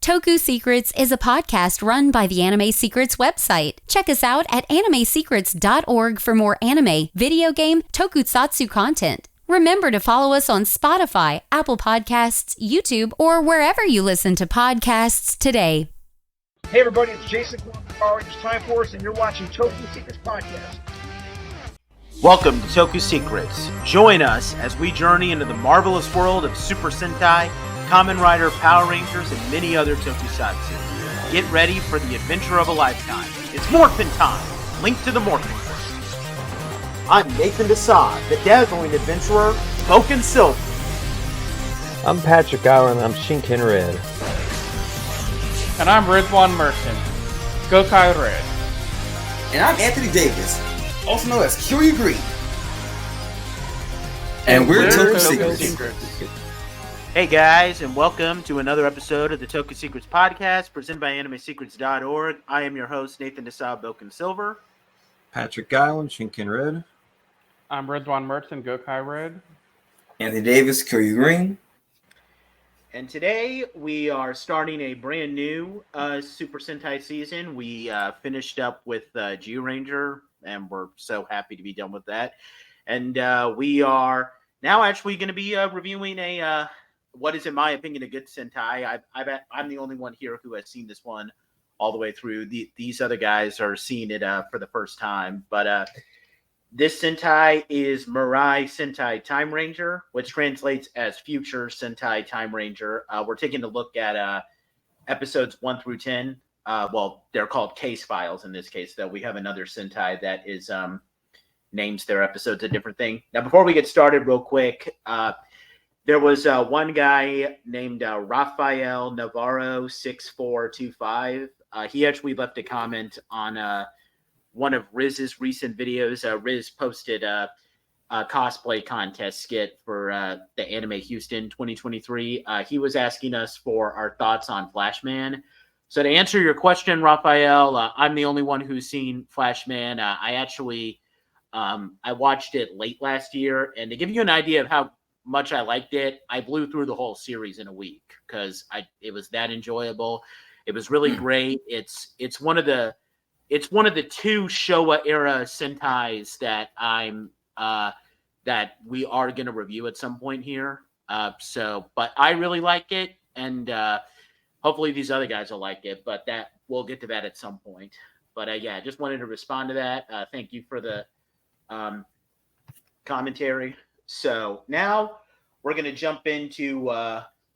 Toku Secrets is a podcast run by the Anime Secrets website. Check us out at animesecrets.org for more anime, video game, tokusatsu content. Remember to follow us on Spotify, Apple Podcasts, YouTube, or wherever you listen to podcasts today. Hey everybody, it's Jason from Power Rangers Time Force, and you're watching Toku Secrets Podcast. Welcome to Toku Secrets. Join us as we journey into the marvelous world of Super Sentai, Kamen Rider, Power Rangers, and many other tokusatsu. Get ready for the adventure of a lifetime. It's Morphin time! Link to the Morphin Quest. I'm Nathan Desai, the dazzling adventurer, Spoken Silver. I'm Patrick Allen, I'm Shinken Red. And I'm Rizwan Merchant, Gokai Red. And I'm Anthony Davis, also known as Kyuryu Green. And we're Toku Secrets. Hey guys, and welcome to another episode of the Toku Secrets Podcast, presented by animesecrets.org. I am your host, Nathan Desai, Boken Silver. Patrick Allen, Shinken Red. I'm Rizwan Merchant, Gokai Red. Anthony Davis, Kyuryu Green. And today we are starting a brand new Super Sentai season. We finished up with Zyuranger, and we're so happy to be done with that. And we are now actually going to be reviewing a what is, in my opinion, a good Sentai. I'm the only one here who has seen this one all the way through. These other guys are seeing it for the first time. But this Sentai is Mirai Sentai Timeranger, which translates as Future Sentai Timeranger. We're taking a look at episodes 1 through 10. Well, they're called case files in this case, though. We have another Sentai that is names their episodes a different thing. Now, before we get started real quick, there was one guy named Rafael Navarro 6425. He actually left a comment on one of Riz's recent videos. Riz posted a cosplay contest skit for the Anime Houston 2023. He was asking us for our thoughts on Flashman. So to answer your question, Rafael, I'm the only one who's seen Flashman. I actually I watched it late last year, and to give you an idea of how much I liked it, I blew through the whole series in a week because it was that enjoyable. It was really great. It's one of the two Showa era Sentais that that we are going to review at some point here. But I really like it, and hopefully these other guys will like it. But that we'll get to that at some point. But yeah, I just wanted to respond to that. Thank you for the commentary. So now we're going to jump into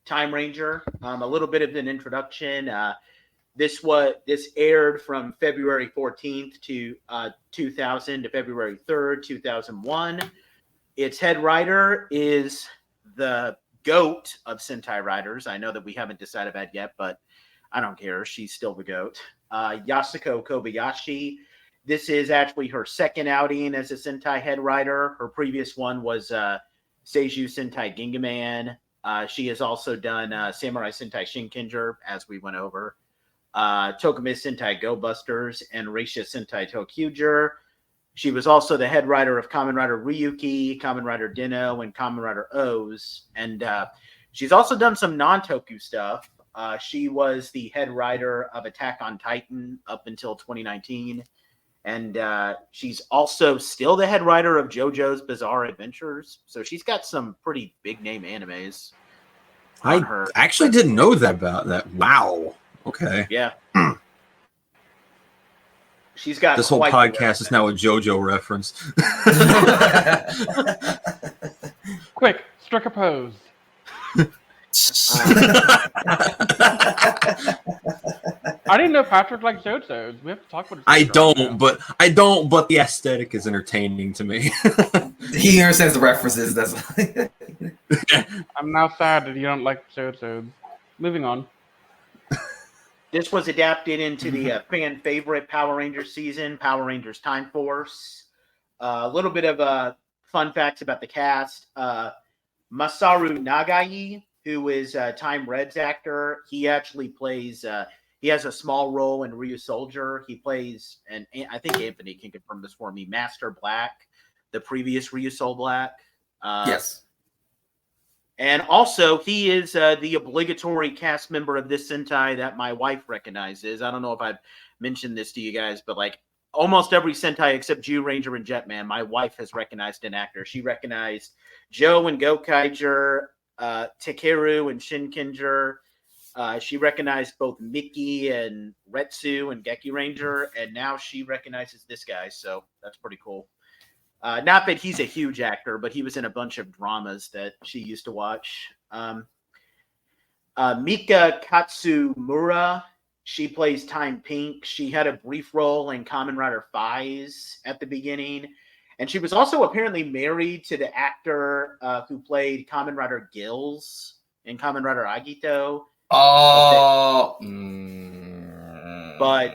Timeranger. A little bit of an introduction. This aired from February 14th to 2000 to February 3rd, 2001. Its head writer is the GOAT of Sentai writers. I know that we haven't decided that yet, but I don't care. She's still the GOAT. Yasuko Kobayashi. This is actually her second outing as a Sentai head writer. Her previous one was Seiju Sentai Gingaman. She has also done Samurai Sentai Shinkenger, as we went over. Tokumi Sentai Go Busters and Reisha Sentai Tokyuger. She was also the head writer of Kamen Rider Ryuki, Kamen Rider Dino, and Kamen Rider O's. And she's also done some non-Toku stuff. She was the head writer of Attack on Titan up until 2019. And she's also still the head writer of JoJo's Bizarre Adventures. So she's got some pretty big name animes. I actually didn't know that about that. Wow. Okay. Yeah. She's got this whole podcast is now a JoJo reference. Quick, strike a pose. I didn't know Patrick liked JoJo's. We have to talk about it. I don't, but the aesthetic is entertaining to me. He understands the references. That's I'm now sad that you don't like JoJo's. Moving on. This was adapted into the fan favorite Power Rangers season, Power Rangers Time Force. A little bit of fun facts about the cast. Masaru Nagai, who is Time Red's actor, he actually plays. He has a small role in Ryu Soldier. He plays, and I think Anthony can confirm this for me, Master Black, the previous Ryu Soul Black. Yes. And also, he is the obligatory cast member of this Sentai that my wife recognizes. I don't know if I've mentioned this to you guys, but like almost every Sentai except Ranger and Jetman, my wife has recognized an actor. She recognized Joe and Gokaiger, Takeru and Shinkenger. She recognized both Mickey and Retsu and Geki Ranger, and now she recognizes this guy, so that's pretty cool. Not that he's a huge actor, but he was in a bunch of dramas that she used to watch. Mika Katsumura, she plays Time Pink. She had a brief role in Kamen Rider Faiz at the beginning. And she was also apparently married to the actor who played Kamen Rider Gills in Kamen Rider Agito. But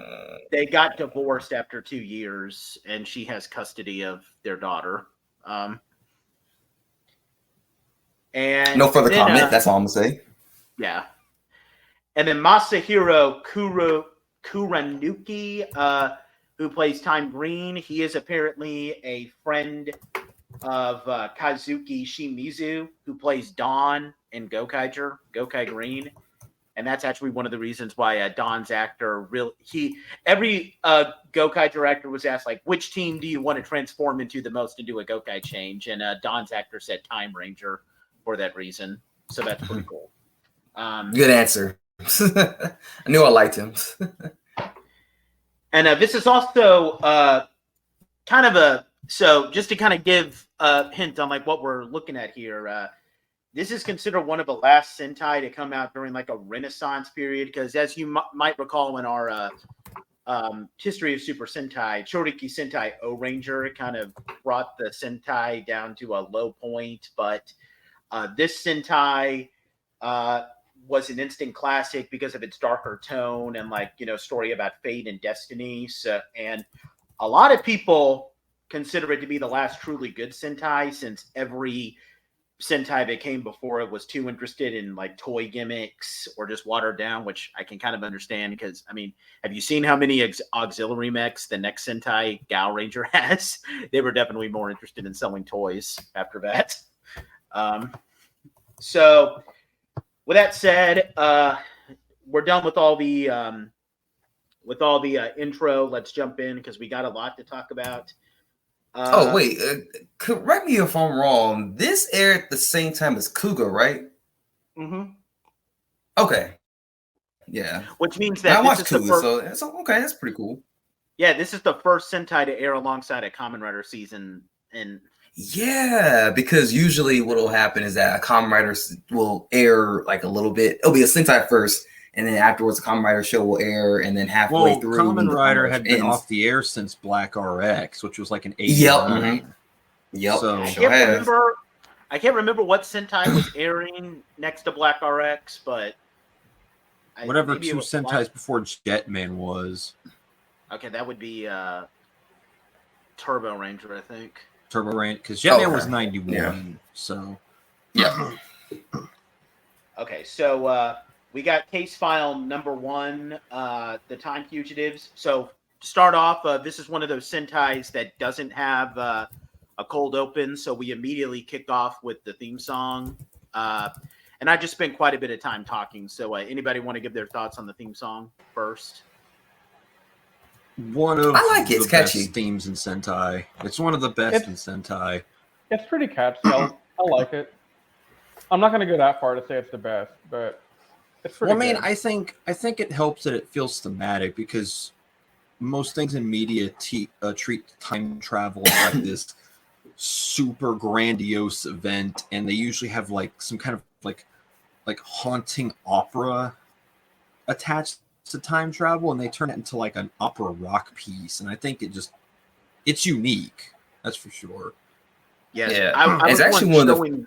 they got divorced after 2 years, and she has custody of their daughter. And no further comment. That's all I'm going to say. Yeah. And then Masahiro Kuranuki, who plays Time Green. He is apparently a friend of Kazuki Shimizu, who plays Dawn in Gokai Green. And that's actually one of the reasons why Don's actor every Gokai director was asked, like, which team do you want to transform into the most to do a Gokai change? And Don's actor said Time Ranger for that reason. So that's pretty cool. Good answer. I knew I liked him. And this is also just to kind of give a hint on like what we're looking at here. This is considered one of the last Sentai to come out during like a Renaissance period, because as you might recall in our history of Super Sentai, Choriki Sentai O-Ranger kind of brought the Sentai down to a low point, but this Sentai was an instant classic because of its darker tone and like, story about fate and destiny. So, and a lot of people consider it to be the last truly good Sentai, since every Sentai that came before it was too interested in like toy gimmicks or just watered down, which I can kind of understand, because I mean, have you seen how many auxiliary mechs the next Sentai Gao Ranger has? They were definitely more interested in selling toys after that. So with that said, we're done with all the intro. Let's jump in because we got a lot to talk about. Wait, correct me if I'm wrong. This aired at the same time as Kuga, right? Mm-hmm. Okay. Yeah. Which means that I watched Kuga, so okay, that's pretty cool. Yeah, this is the first Sentai to air alongside a Kamen Rider season. Yeah, because usually what will happen is that a Kamen Rider will air like a little bit. It'll be a Sentai first, and then afterwards the Kamen Rider show will air, and then halfway through, Kamen Rider had been off the air since Black RX, which was like an 89. Yep. Mm-hmm. Yep. So I can't remember what Sentai was airing next to Black RX, but whatever two Sentais before Jetman was. Okay, that would be Turbo Ranger, I think. Turbo Ranger, because Jetman was 91. So yeah. Okay, so we got case file number 1, the Time Fugitives. So to start off, this is one of those Sentais that doesn't have a cold open, so we immediately kick off with the theme song. And I just spent quite a bit of time talking, so anybody want to give their thoughts on the theme song first? One of I like it. the It's best catchy. themes in Sentai. It's one of the best in Sentai. It's pretty catchy. I like it. I'm not going to go that far to say it's the best, but it's pretty good. I think it helps that it feels thematic, because most things in media treat time travel like this super grandiose event, and they usually have like some kind of like haunting opera attached to time travel, and they turn it into like an opera rock piece, and I think it's unique. That's for sure. Yes. Yeah. I It's was actually one of the.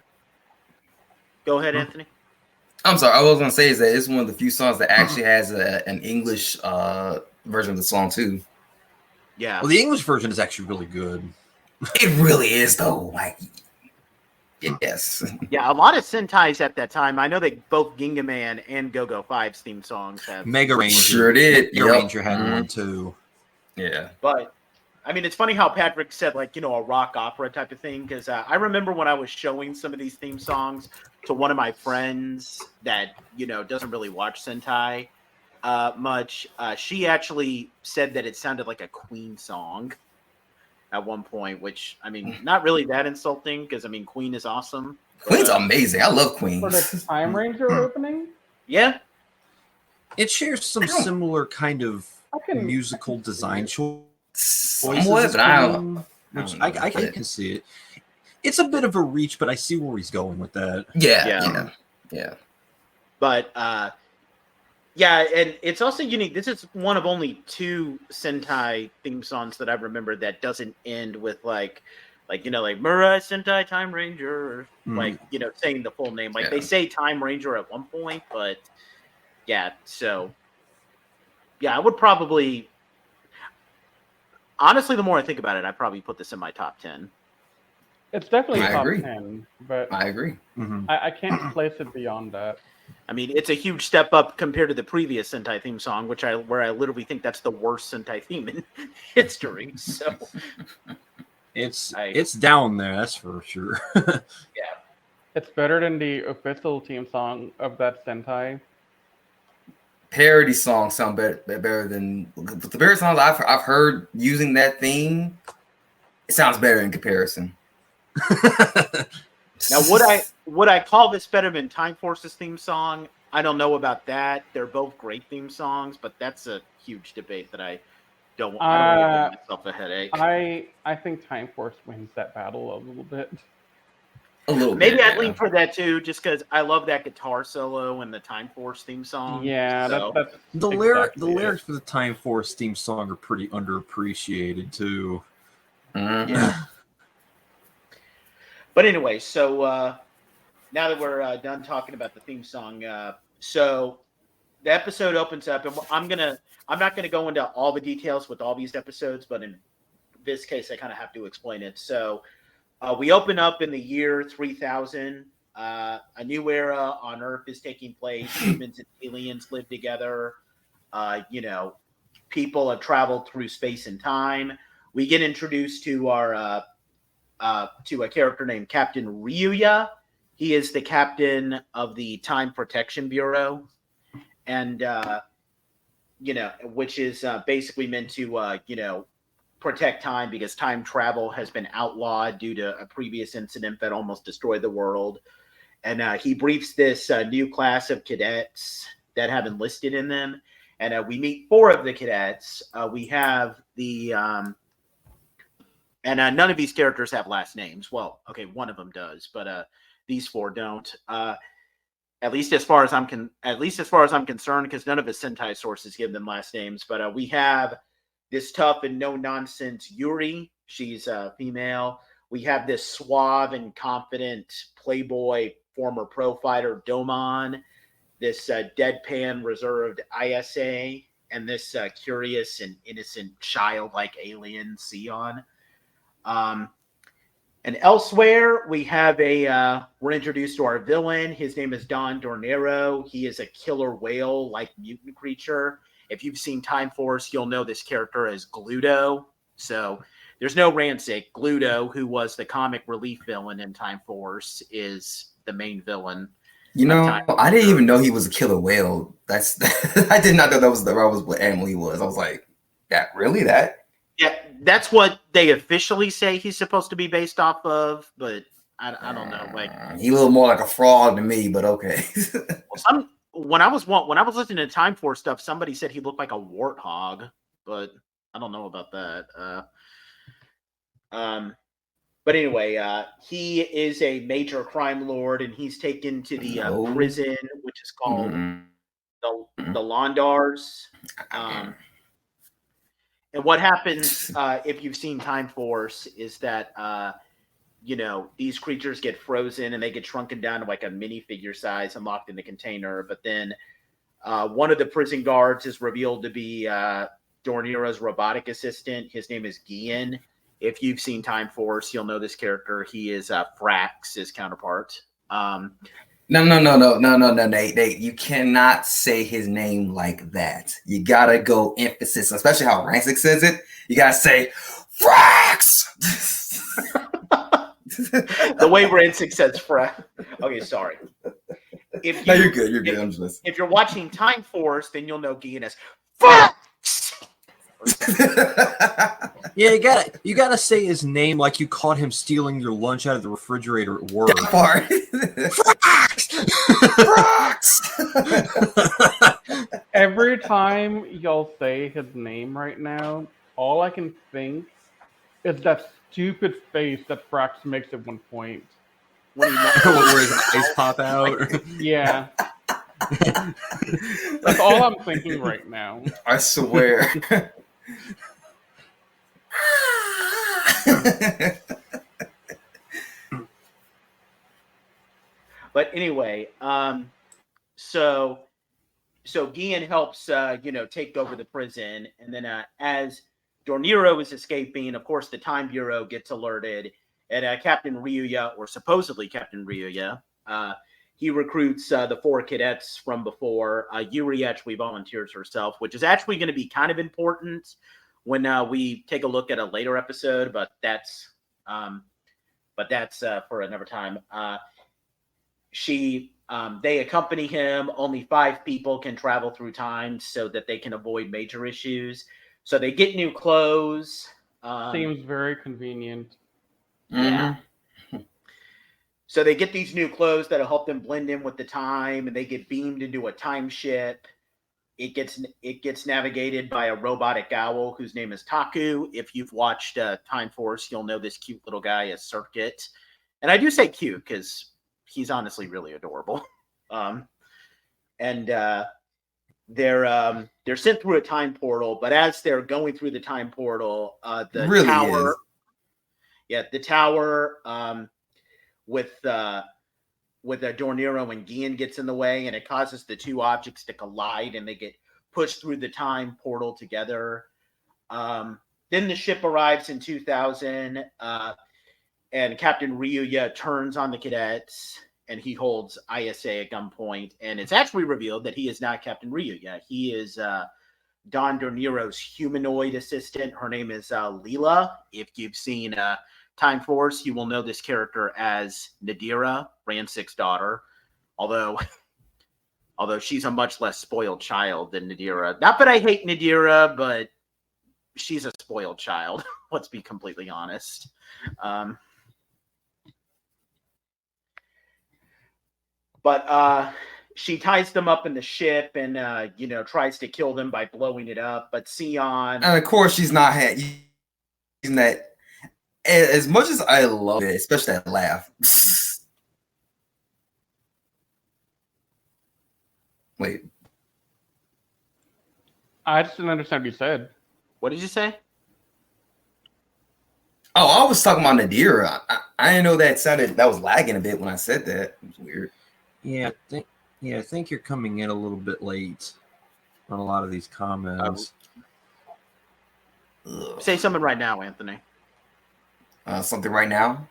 Go ahead, Anthony. I'm sorry. I was going to say is that it's one of the few songs that actually has an English version of the song too. Yeah. Well, the English version is actually really good. It really is, though. Like, yes. Yeah, a lot of Sentais at that time. I know that both Ginga Man and Go-Go 5's theme songs have. Mega Ranger Sure did. Mega Ranger had one too. Yeah. But I mean, it's funny how Patrick said, like, a rock opera type of thing, because I remember when I was showing some of these theme songs to one of my friends that, doesn't really watch Sentai much. She actually said that it sounded like a Queen song at one point, which, I mean, not really that insulting, because, I mean, Queen is awesome. Queen's amazing. I love Queen. For the Time Ranger opening? Yeah. It shares some similar kind of musical design choices. Somewhat, but I can see it. It's a bit of a reach, but I see where he's going with that. Yeah. But yeah, and it's also unique. This is one of only 2 Sentai theme songs that I remember that doesn't end with like Mirai Sentai Timeranger, or saying the full name. Like they say Time Ranger at one point, but yeah. So yeah, I would probably. Honestly, the more I think about it, I'd probably put this in my top 10. It's definitely top 10, but I agree. I can't place it beyond that. I mean, it's a huge step up compared to the previous Sentai theme song, where I literally think that's the worst Sentai theme in history. So it's down there, that's for sure. Yeah, it's better than the official theme song of that Sentai. Parody songs sound better than the parody songs I've heard using that theme. It sounds better in comparison. Now, would I call this better than Time Force's theme song? I don't know about that. They're both great theme songs, but that's a huge debate that I don't want to give myself a headache. I think Time Force wins that battle a little bit. Maybe I'd lean for that too, just because I love that guitar solo and the Time Force theme song. Yeah, so. that's the lyrics for the Time Force theme song are pretty underappreciated too. Yeah. But anyway, so now that we're done talking about the theme song, so the episode opens up, and I'm not gonna go into all the details with all these episodes, but in this case, I kind of have to explain it. So. We open up in the year 3000. A new era on Earth is taking place. Humans and aliens live together. People have traveled through space and time. We get introduced to to a character named Captain Ryuya. He is the captain of the Time Protection Bureau, and which is basically meant to protect time, because time travel has been outlawed due to a previous incident that almost destroyed the world. And he briefs this new class of cadets that have enlisted in them. And we meet 4 of the cadets. We have the and none of these characters have last names. Well, okay, one of them does, but these 4 don't. At least as far as I'm concerned, because none of his Sentai sources give them last names. But we have this tough and no-nonsense Yuri. She's a female. We have this suave and confident playboy former pro fighter Domon, this deadpan reserved ISA, and this curious and innocent childlike alien Sion. And elsewhere, we have we're introduced to our villain. His name is Don Dornero. He is a killer whale-like mutant creature. If you've seen Time Force, you'll know this character as Gluto. So there's no Rancic. Gluto, who was the comic relief villain in Time Force, is the main villain. I didn't even know he was a killer whale. I did not know that was what animal he was. I was like, yeah, really? That? Yeah, that's what they officially say he's supposed to be based off of, but I don't know. Like, he a little more like a frog to me, but okay. When I was listening to Time Force stuff, somebody said he looked like a warthog, but I don't know about that. But anyway, he is a major crime lord, and he's taken to the prison, which is called the Londars. And what happens if you've seen Time Force is that these creatures get frozen and they get shrunken down to like a minifigure size and locked in the container. But then one of the prison guards is revealed to be Dornero's robotic assistant. His name is Gian. If you've seen Time Force, you'll know this character. He is Frax, his counterpart. No, Nate. You cannot say his name like that. You gotta go emphasis, especially how Rancic says it. You gotta say Frax! The way Rancic says Frax. Okay, sorry. No, you're good. You're good. I'm just listening. If you're watching Time Force, then you'll know Gian as Frax! Yeah, you gotta say his name like you caught him stealing your lunch out of the refrigerator at work. That part. Every time y'all say his name right now, all I can think is that stupid face that Frax makes at one point. When he Where his eyes pop out. Yeah. That's all I'm thinking right now. I swear. But anyway, so Gian helps take over the prison, and then as Dorniro is escaping, of course the Time Bureau gets alerted, and Captain Ryuya, or supposedly Captain Ryuya, he recruits the 4 cadets from before. Yuri actually volunteers herself, which is actually going to be kind of important when we take a look at a later episode, but that's for another time. They accompany him. Only 5 people can travel through time so that they can avoid major issues. So they get new clothes. Seems very convenient. Yeah. So they get these new clothes that'll help them blend in with the time, and they get beamed into a time ship. It gets navigated by a robotic owl whose name is Taku. If you've watched Time Force, you'll know this cute little guy as Circuit. And I do say cute because he's honestly really adorable. They're sent through a time portal, but as they're going through the time portal, the really tower, is. the tower with Dorniro and Gian gets in the way, and it causes the 2 objects to collide, and they get pushed through the time portal together. Then the ship arrives in 2000, and Captain Ryuya turns on the cadets, and he holds ISA at gunpoint, and it's actually revealed that he is not Captain Ryuya. He is Don Dorniro's humanoid assistant. Her name is Leela. If you've seen Time Force, you will know this character as Nadira, Rancic's daughter, although she's a much less spoiled child than Nadira. Not that I hate Nadira, but she's a spoiled child. Let's be completely honest. But she ties them up in the ship and tries to kill them by blowing it up. But Sion, and of course, she's not using that. As much as I love it, especially that laugh. Wait. I just didn't understand what you said. what did you say? Oh, I was talking about Nadira. I didn't know that was lagging a bit when I said that. It was weird. Yeah, I think you're coming in a little bit late on a lot of these comments. Say something right now, Anthony. Something right now?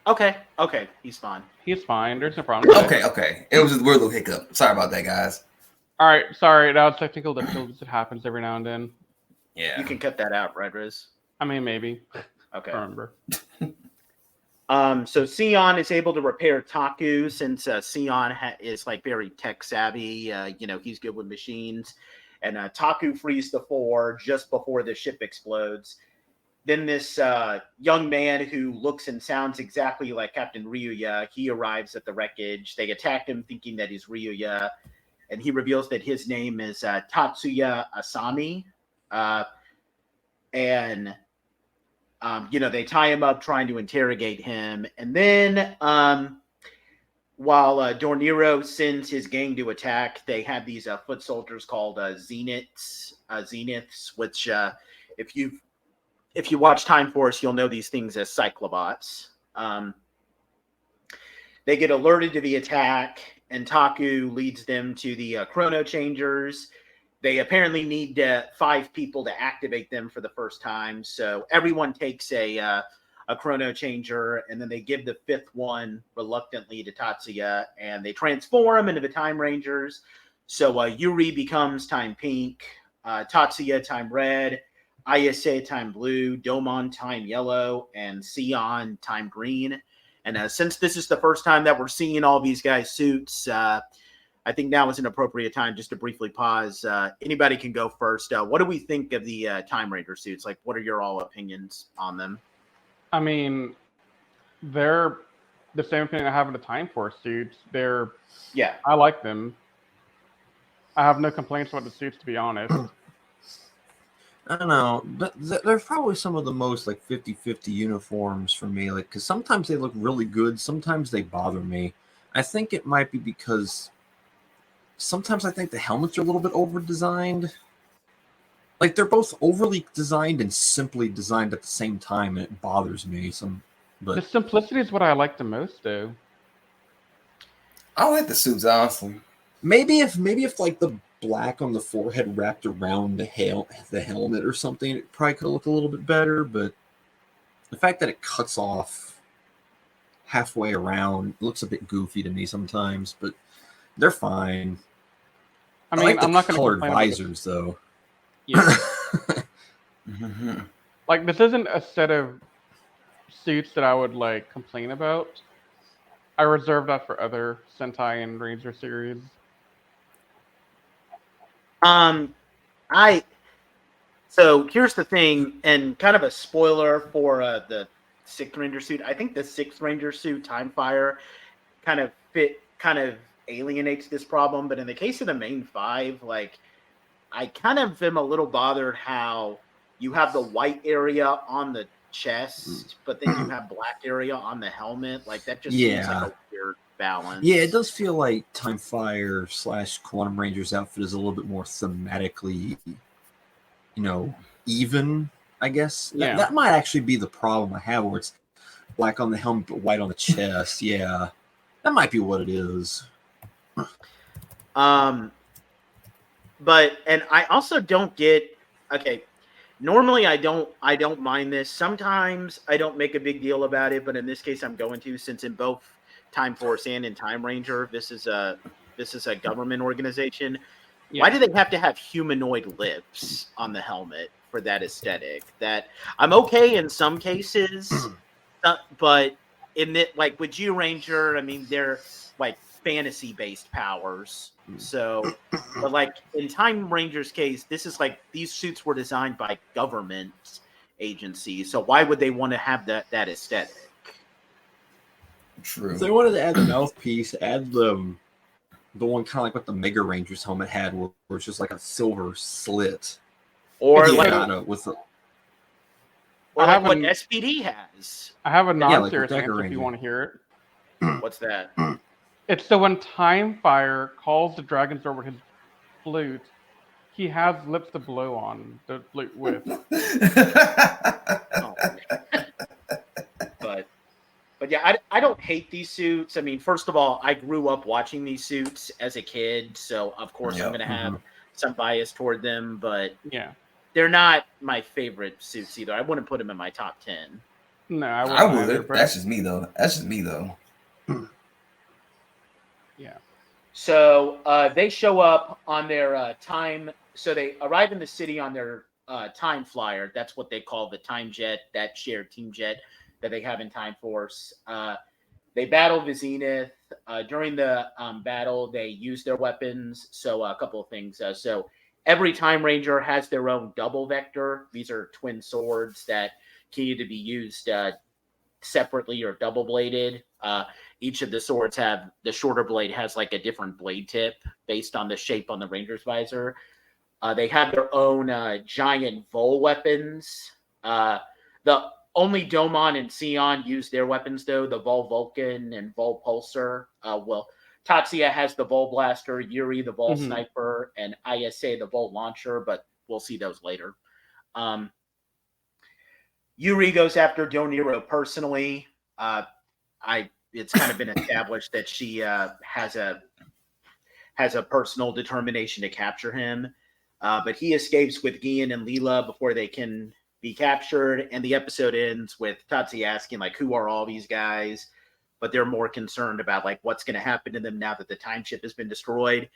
Okay, he's fine. He's fine. There's no problem. Okay. It was just a weird little hiccup. Sorry about that, guys. All right. Sorry. That was technical difficulties. It happens every now and then. Yeah. You can cut that out, right, Riz? I mean, maybe. Okay. I remember. So Sion is able to repair Taku since Sion is like very tech savvy. He's good with machines. And Taku frees the 4 just before the ship explodes. Then this young man who looks and sounds exactly like Captain Ryuya, he arrives at the wreckage. They attack him thinking that he's Ryuya. And he reveals that his name is Tatsuya Asami. They tie him up trying to interrogate him. And then while Dorniro sends his gang to attack, they have these foot soldiers called Zeniths, which if you watch Time Force, you'll know these things as Cyclobots. They get alerted to the attack, and Taku leads them to the Chrono Changers. They apparently need 5 people to activate them for the first time. So everyone takes a Chrono Changer, and then they give the 5th one reluctantly to Tatsuya, and they transform into the Time Rangers. So Yuri becomes Time Pink, Tatsuya Time Red, ISA Time Blue, Domon Time Yellow, and Sion Time Green. And since this is the first time that we're seeing all these guys' suits, I think now is an appropriate time just to briefly pause. Anybody can go first. What do we think of the Time Ranger suits? Like, what are your all opinions on them? I mean, they're the same thing I have in the Time Force suits. I like them. I have no complaints about the suits, to be honest. I don't know, but they're probably some of the most like 50-50 uniforms for me. Like, because sometimes they look really good, sometimes they bother me. I think it might be because sometimes I think the helmets are a little bit over designed. Like, they're both overly designed and simply designed at the same time, and it bothers me. The simplicity is what I like the most, though. I like the suits, honestly. Maybe if like the black on the forehead wrapped around the helmet or something, it probably could look a little bit better. But the fact that it cuts off halfway around looks a bit goofy to me sometimes. But they're fine. I mean, like the I'm not going to colored complain visors though. Yeah. Like, this isn't a set of suits that I would like complain about. I reserve that for other Sentai and Ranger series. So here's the thing, and kind of a spoiler for the 6th Ranger suit. I think the 6th Ranger suit, Time Fire, kind of alienates this problem. But in the case of the main 5, like, I kind of am a little bothered how you have the white area on the chest, but then you have black area on the helmet. Like, that just seems like a weird balance. Yeah, it does feel like Time Fire / Quantum Ranger's outfit is a little bit more thematically, even, I guess. Yeah. That might actually be the problem I have, where it's black on the helmet but white on the chest. Yeah, that might be what it is. But, and I also don't get, okay, normally I don't mind this. Sometimes I don't make a big deal about it, but in this case I'm going to, since in both Time Force and in Time Ranger, this is a government organization. Yeah. Why do they have to have humanoid lips on the helmet for that aesthetic? That I'm okay in some cases, but in it, like with G Ranger, I mean, they're like fantasy-based powers. So, but like in Time Ranger's case, this is like these suits were designed by government agencies. So why would they want to have that aesthetic? True. If they wanted to add the mouthpiece, add the one kind of like what the Mega Ranger's helmet had, where it's just like a silver slit, or like what SPD has. I have a non-serious answer if you want to hear it. What's that? It's so when Time Fire calls the Dragon Sword with his flute, he has lips to blow on the flute with. Oh, but yeah, I don't hate these suits. I mean, first of all, I grew up watching these suits as a kid, so of course I'm going to have some bias toward them. But yeah, they're not my favorite suits either. I wouldn't put them in my top 10. No, I would. That's just me though. Yeah. So they show up on their time. So they arrive in the city on their time flyer. That's what they call the time jet, that shared team jet that they have in Time Force. They battle the Zenith. During the battle, they use their weapons. So a couple of things. So every Time Ranger has their own double vector. These are twin swords that can either be used separately or double bladed. Each of the swords have, the shorter blade has like a different blade tip based on the shape on the Ranger's visor. They have their own giant Vol weapons. The only Domon and Sion use their weapons though, the Vol Vulcan and Vol Pulsar. Tatsuya has the Vol Blaster, Yuri the Vol Sniper, and ISA the Vol Launcher, but we'll see those later. Yuri goes after Doniro personally. It's kind of been established that she has a personal determination to capture him. But he escapes with Gian and Leela before they can be captured. And the episode ends with Tatsuya asking, like, who are all these guys? But they're more concerned about, like, what's going to happen to them now that the time ship has been destroyed.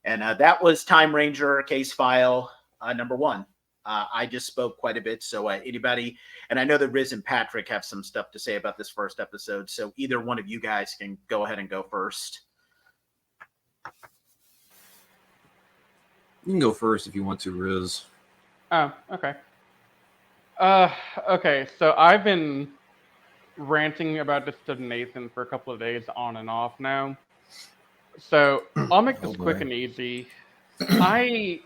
And that was Time Ranger case file number 1. I just spoke quite a bit, so anybody, and I know that Riz and Patrick have some stuff to say about this first episode, so either one of you guys can go ahead and go first. You can go first if you want to, Riz. Oh, okay. Okay, so I've been ranting about this to Nathan for a couple of days on and off now. So I'll make this quick and easy. I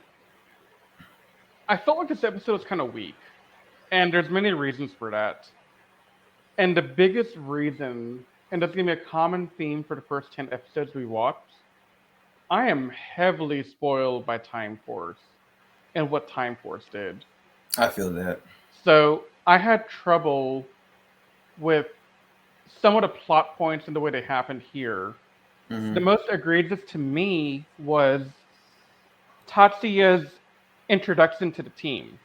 felt like this episode was kind of weak, and there's many reasons for that. And the biggest reason, and that's going to be a common theme for the first 10 episodes we watched, I am heavily spoiled by Time Force and what Time Force did. I feel that. So I had trouble with some of the plot points and the way they happened here. The most egregious to me was Tatsuya's introduction to the team.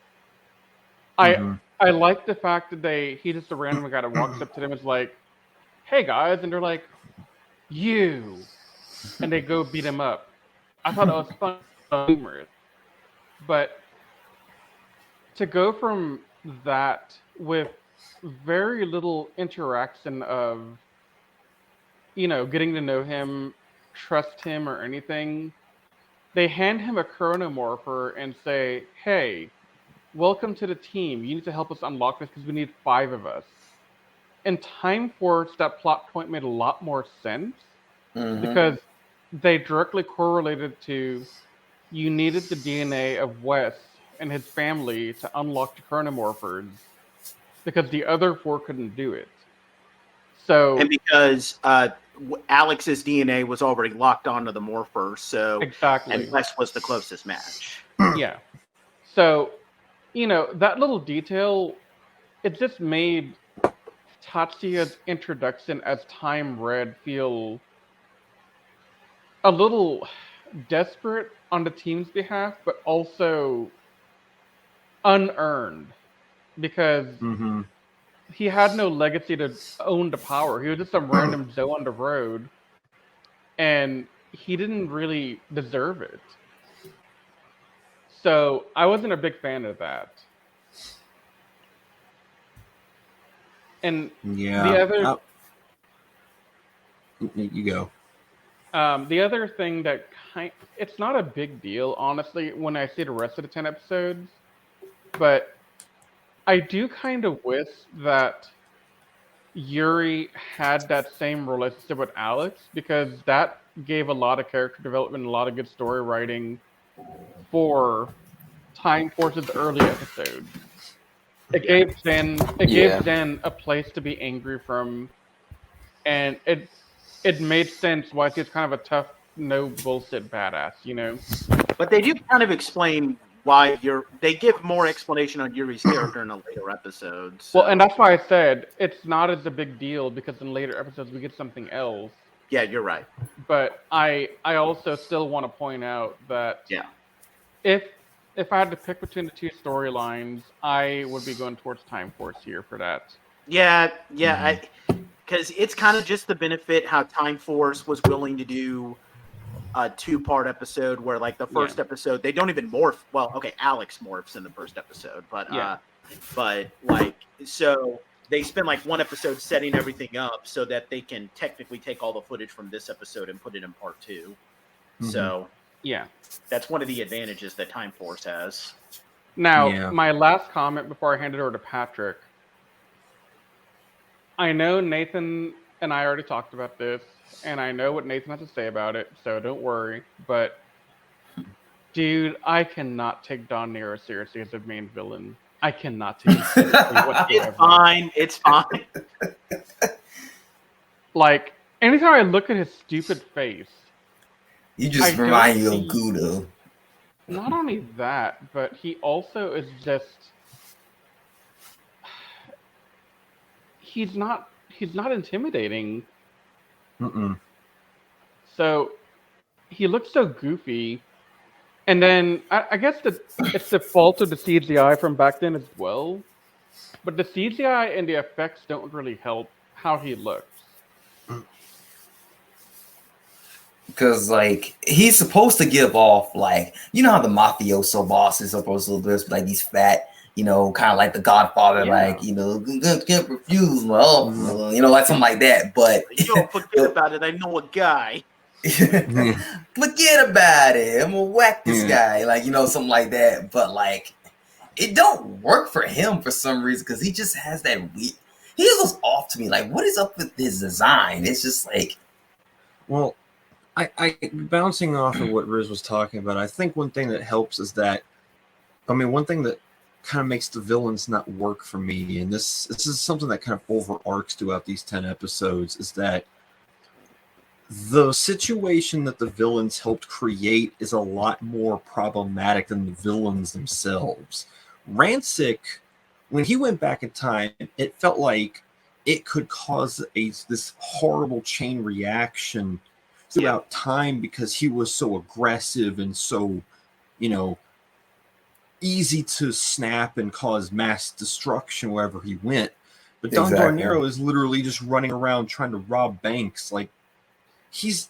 I like the fact that he's just a random guy that walks up to them and is like, "Hey guys," and they're like, "You," and they go beat him up. I thought it was fun, humorous, but to go from that with very little interaction of, getting to know him, trust him, or anything, they hand him a chronomorpher and say, "Hey, welcome to the team. You need to help us unlock this because we need 5 of us." In Time Force, that plot point made a lot more sense because they directly correlated to you needed the DNA of Wes and his family to unlock the chronomorphers because the other 4 couldn't do it. So, and because Alex's DNA was already locked onto the morpher, so exactly, and Wes was the closest match. Yeah. So, that little detail, it just made Tatsuya's introduction as Time Red feel a little desperate on the team's behalf, but also unearned because he had no legacy to own the power. He was just some random Joe on the road, and he didn't really deserve it. So I wasn't a big fan of that. And the other, you go. The other thing that it's not a big deal, honestly, when I see the rest of the 10 episodes, but I do kind of wish that Yuri had that same relationship with Alex, because that gave a lot of character development, a lot of good story writing for Time Force's early episodes. It gave Zen a place to be angry from, and it made sense why she's kind of a tough, no bullshit badass, But they do kind of explain why they give more explanation on Yuri's character in the later episodes. So. Well, and that's why I said it's not as a big deal, because in later episodes we get something else. Yeah, you're right. But I also still want to point out that if I had to pick between the 2 storylines, I would be going towards Time Force here for that. Yeah, because it's kind of just the benefit how Time Force was willing to do a 2-part episode where, like, the first episode, they don't even morph. Well, okay, Alex morphs in the first episode, but so they spend like 1 episode setting everything up so that they can technically take all the footage from this episode and put it in part 2. So that's one of the advantages that Time Force has. Now, my last comment before I hand it over to Patrick. I know Nathan and I already talked about this, and I know what Nathan has to say about it, so don't worry. But, dude, I cannot take Don Nero seriously as a main villain. I cannot take him seriously whatsoever. It's fine. Like, anytime I look at his stupid face, you just remind you of Gudo. Not only that, but he also is just... He's not intimidating. So he looks so goofy, and then I guess it's the fault of the CGI from back then as well. But the CGI and the effects don't really help how he looks. Because, like, he's supposed to give off, like, you know how the mafioso boss is supposed to be like these fat, you know, kind of like the Godfather, like, you know, can't refuse, well, you know, like something like that. But You don't forget about it. I know a guy. forget about it. I'm gonna whack this guy, like, you know, something like that. But like, it don't work for him for some reason because he just has that weird. He looks off to me. Like, what is up with his design? It's just like, well, I bouncing off of what Riz was talking about, I think one thing that helps is that, I mean, one thing that kind of makes the villains not work for me, and this is something that kind of overarches throughout these 10 episodes, is that the situation that the villains helped create is a lot more problematic than the villains themselves. Rancic, when he went back in time, it felt like it could cause this horrible chain reaction throughout time because he was so aggressive and so, you know, easy to snap and cause mass destruction wherever he went. But Don Darnero is literally just running around trying to rob banks. Like, he's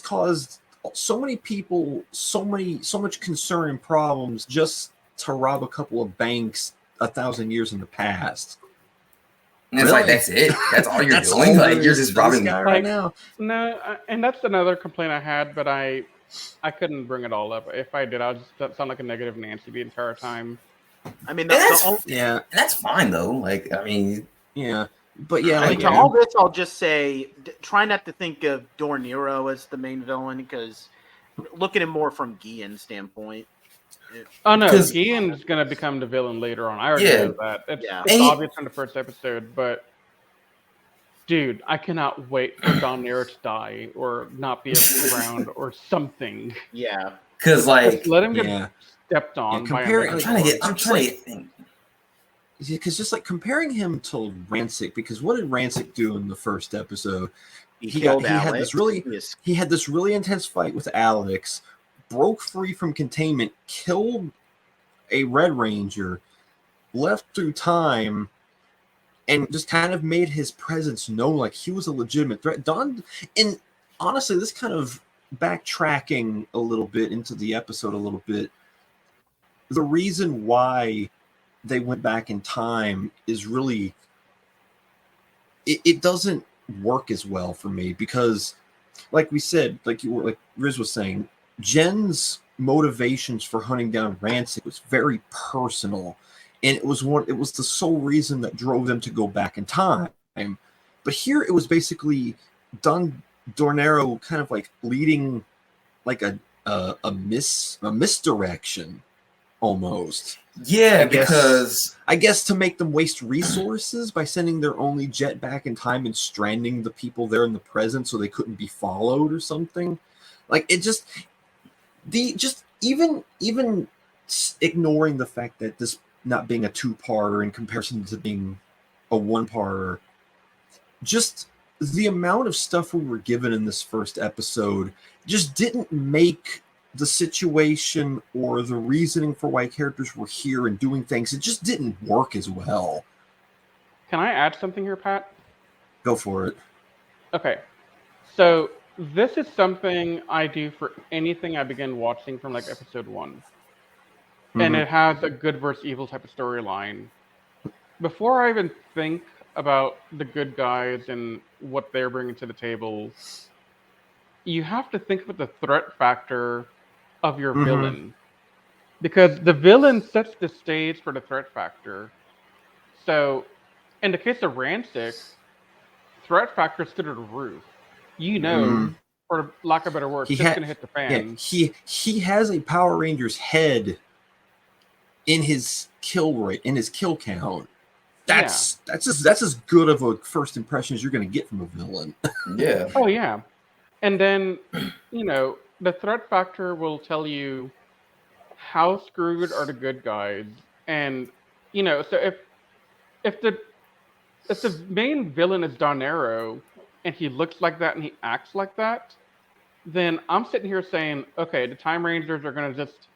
caused so many people so much concern and problems just to rob a couple of banks 1,000 years in the past. And it's like, that's it. That's all you're doing. Like, you're just robbing this guy right now. No, and that's another complaint I had, but I couldn't bring it all up. If I did, I would just sound like a negative Nancy the entire time. I mean, that's fine though. Like, I mean, but yeah, like, to all this, I'll just say, try not to think of Dornero as the main villain because look at him more from Guillen's standpoint. Oh no, Guillen's gonna become the villain later on. I already know that. It's obvious in the first episode, but dude, I cannot wait for Don Nero to die or not be around or something. Yeah, because like, just let him get stepped on. I'm trying to think. Because just like comparing him to Rancic, because what did Rancic do in the first episode? He had this really intense fight with Alex, broke free from containment, killed a Red Ranger, left through time, and just kind of made his presence known like he was a legitimate threat. And honestly, this kind of backtracking a little bit into the episode a little bit, the reason why they went back in time is really, it doesn't work as well for me because, like we said, like Riz was saying, Jen's motivations for hunting down Rancic was very personal, and it was the sole reason that drove them to go back in time. But here it was basically Don Dornero kind of like leading like a misdirection almost. Yeah, I guess to make them waste resources by sending their only jet back in time and stranding the people there in the present so they couldn't be followed or something. Like, it just even ignoring the fact that this not being a two-parter in comparison to being a one-parter, just the amount of stuff we were given in this first episode just didn't make the situation or the reasoning for why characters were here and doing things, it just didn't work as well. Can I add something here, Pat? Go for it. Okay. So this is something I do for anything I begin watching from like episode 1. Mm-hmm. And it has a good versus evil type of storyline. Before I even think about the good guys and what they're bringing to the table, you have to think about the threat factor of your villain, because the villain sets the stage for the threat factor. So in the case of Rancic, threat factor stood at the roof. You know, for lack of a better word, it's gonna hit the fan. Yeah, he has a Power Ranger's head in his kill rate, in his kill count. That's as good of a first impression as you're gonna get from a villain. Yeah. Oh yeah. And then, you know, the threat factor will tell you how screwed are the good guys. And, you know, so if the main villain is Darnero and he looks like that and he acts like that, then I'm sitting here saying, okay, the Time Rangers are going to just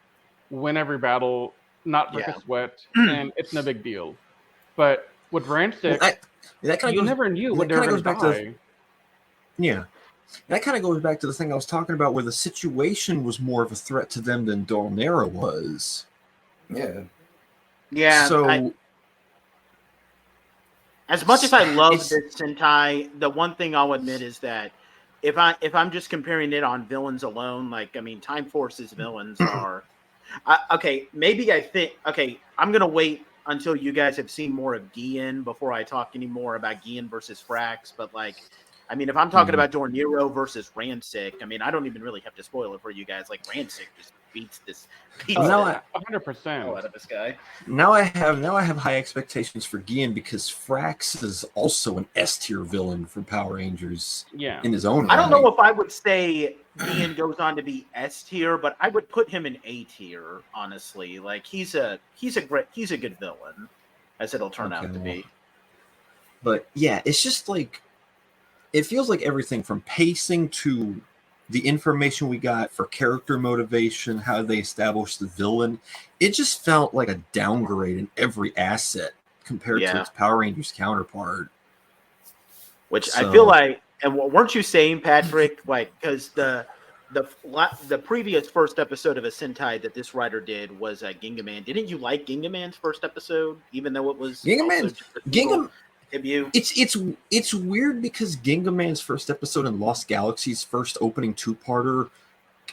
win every battle, not break a sweat, and it's no big deal. But with Rancic, you never knew when they were going to die. Yeah. that kind of goes back to the thing I was talking about, where the situation was more of a threat to them than Dolnera was. Yeah. Yeah. So, as much as I love this Sentai, the one thing I'll admit is that if I'm just comparing it on villains alone, like, I mean, Time Force's villains are okay. Maybe I'm gonna wait until you guys have seen more of Gian before I talk any more about Gian versus Frax. But like, I mean, if I'm talking about Dornero versus Rancic, I mean, I don't even really have to spoil it for you guys. Like, Rancic just beats Oh, 100%. out of this guy. Now I have high expectations for Gian, because Frax is also an S tier villain from Power Rangers. Yeah. In his own I don't right. know if I would say Gian goes on to be S tier, but I would put him in A tier, honestly. Like, he's a good villain, as it'll turn out to be. But yeah, it's just like, it feels like everything from pacing to the information we got for character motivation, how they established the villain, it just felt like a downgrade in every asset compared to its Power Rangers counterpart. Which I feel like, and weren't you saying, Patrick, like, because the previous first episode of a Sentai that this writer did was Gingaman. Didn't you like Gingaman's first episode, even though it was Gingaman? Debut? It's weird, because Gingaman's first episode and Lost Galaxy's first opening two-parter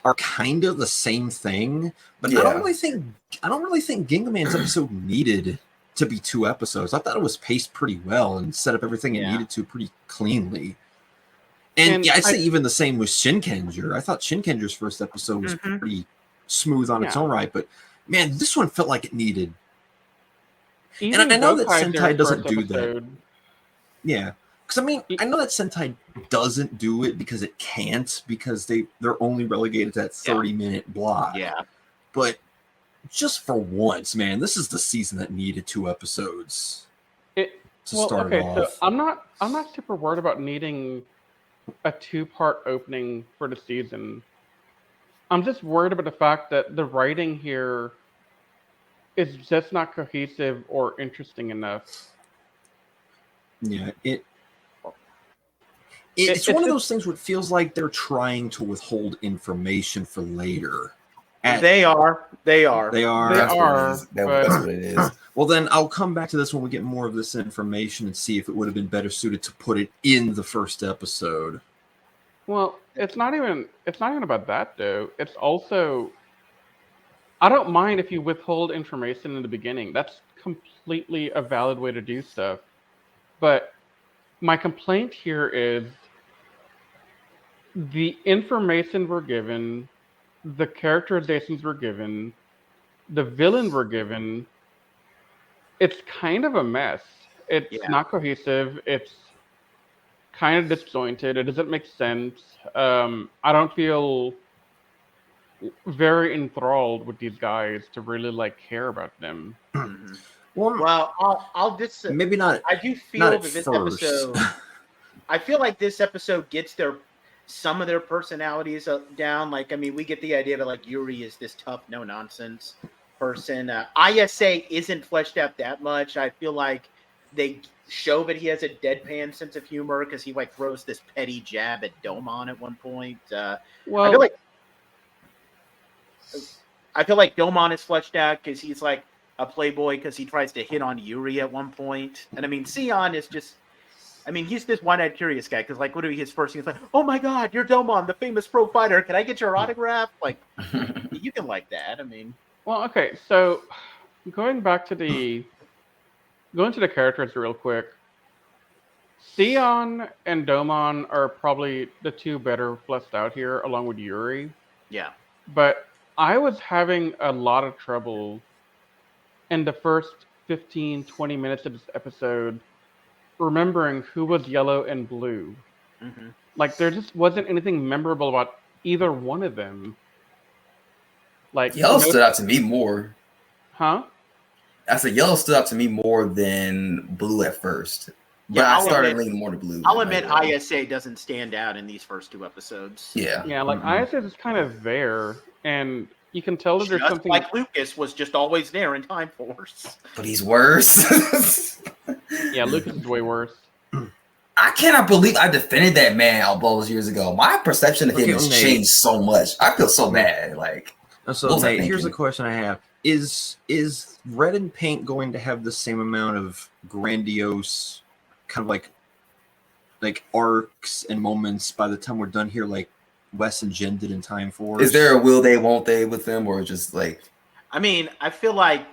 are kind of the same thing, but I don't really think Gingaman's episode needed to be 2 episodes. I thought it was paced pretty well and set up everything it needed to pretty cleanly. And I'd say even the same with Shinkenger. I thought Shinkenger's first episode was pretty smooth on its own right, but man, this one felt like it needed. Even and I know that Gokai's Sentai doesn't do episode. that. Yeah. Because, I mean, I know that Sentai doesn't do it because it can't, because they're only relegated to that 30-minute block. Yeah. But just for once, man, this is the season that needed 2 episodes to start it off. So I'm not super worried about needing a 2-part opening for the season. I'm just worried about the fact that the writing here is just not cohesive or interesting enough. Yeah, it's one of those things where it feels like they're trying to withhold information for later. They are. That's what it is. Well, then I'll come back to this when we get more of this information and see if it would have been better suited to put it in the first episode. Well, it's not even about that though. It's also, I don't mind if you withhold information in the beginning. That's completely a valid way to do stuff. But my complaint here is the information we're given, the characterizations we're given, the villain we're given, it's kind of a mess. It's not cohesive. It's kind of disjointed. It doesn't make sense. I don't feel very enthralled with these guys to really care about them. Well, I'll just maybe not. I do feel that this episode. I feel like this episode gets some of their personalities down. Like, I mean, we get the idea that like Yuri is this tough, no nonsense person. ISA isn't fleshed out that much. I feel like they show that he has a deadpan sense of humor because he throws this petty jab at Domon at one point. I feel like Domon is fleshed out because he's like a playboy because he tries to hit on Yuri at one point. And I mean, Sion is just, I mean, he's this one-eyed curious guy because literally his first thing is like, oh my God, you're Domon, the famous pro fighter. Can I get your autograph? You can like that. I mean. Well, okay. So going to the characters real quick. Sion and Domon are probably the 2 better fleshed out here along with Yuri. Yeah. But I was having a lot of trouble in the first 15, 20 minutes of this episode remembering who was yellow and blue. Mm-hmm. There just wasn't anything memorable about either one of them. Yellow stood out to me more. Huh? I said yellow stood out to me more than blue at first. But I started leaning more to blue. I'll admit ISA doesn't stand out in these first 2 episodes. Yeah. Yeah, ISA is kind of there, and you can tell that there's something like Lucas was just always there in Time Force. But he's worse. Yeah, Lucas is way worse. I cannot believe I defended that man all those years ago. My perception of him has changed so much. I feel so bad. Like, so Nate, here's the question I have: Is Red and Paint going to have the same amount of grandiose, kind of like arcs and moments by the time we're done here, like Wes and Jen did in Time Force? Is there a will they, won't they with them, or just like? I mean, I feel like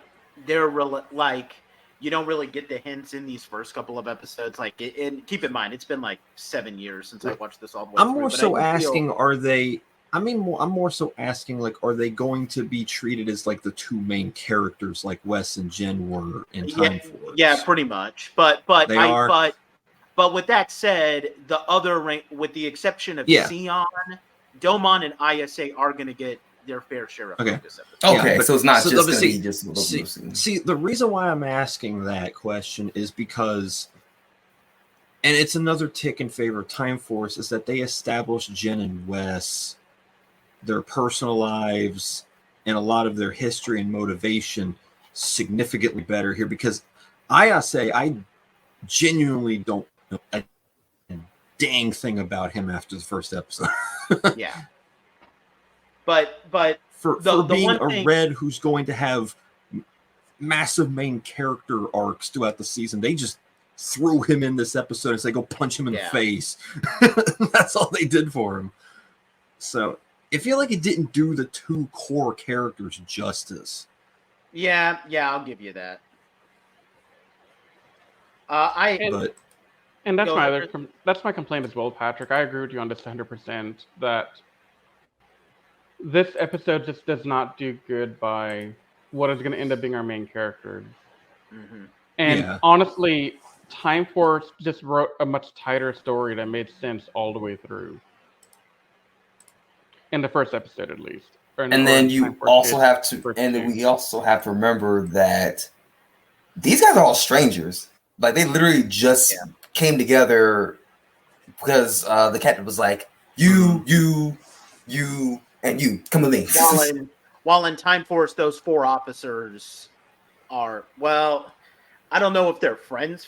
they're like you don't really get the hints in these first couple of episodes. Like, and keep in mind, it's been like 7 years since I watched this all the way. I'm more so asking, are they? I'm more so asking, like, are they going to be treated as like the two main characters, like Wes and Jen were in Time Force? Yeah, pretty much. But with that said, the other rank, with the exception of Sion, Domon and ISA are going to get their fair share of focus episodes. Okay, so it's not just going to be just... See, the reason why I'm asking that question is because, and it's another tick in favor of Time Force, is that they established Jen and Wes, their personal lives, and a lot of their history and motivation significantly better here, because I genuinely don't know a dang thing about him after the first episode. Yeah. But for being a Red who's going to have massive main character arcs throughout the season, they just threw him in this episode and say, go punch him in the face. That's all they did for him. So I feel like it didn't do the two core characters justice. Yeah, I'll give you that. And that's my complaint as well, Patrick. I agree with you on this 100%, that this episode just does not do good by what is going to end up being our main characters. Mm-hmm. And honestly, Time Force just wrote a much tighter story that made sense all the way through. In the first episode, at least. And then you also have to, and then we also have to remember that these guys are all strangers. Like, they literally just came together because the captain was like, you, and you, come with me. While in Time Force, those 4 officers are, well, I don't know if they're friends,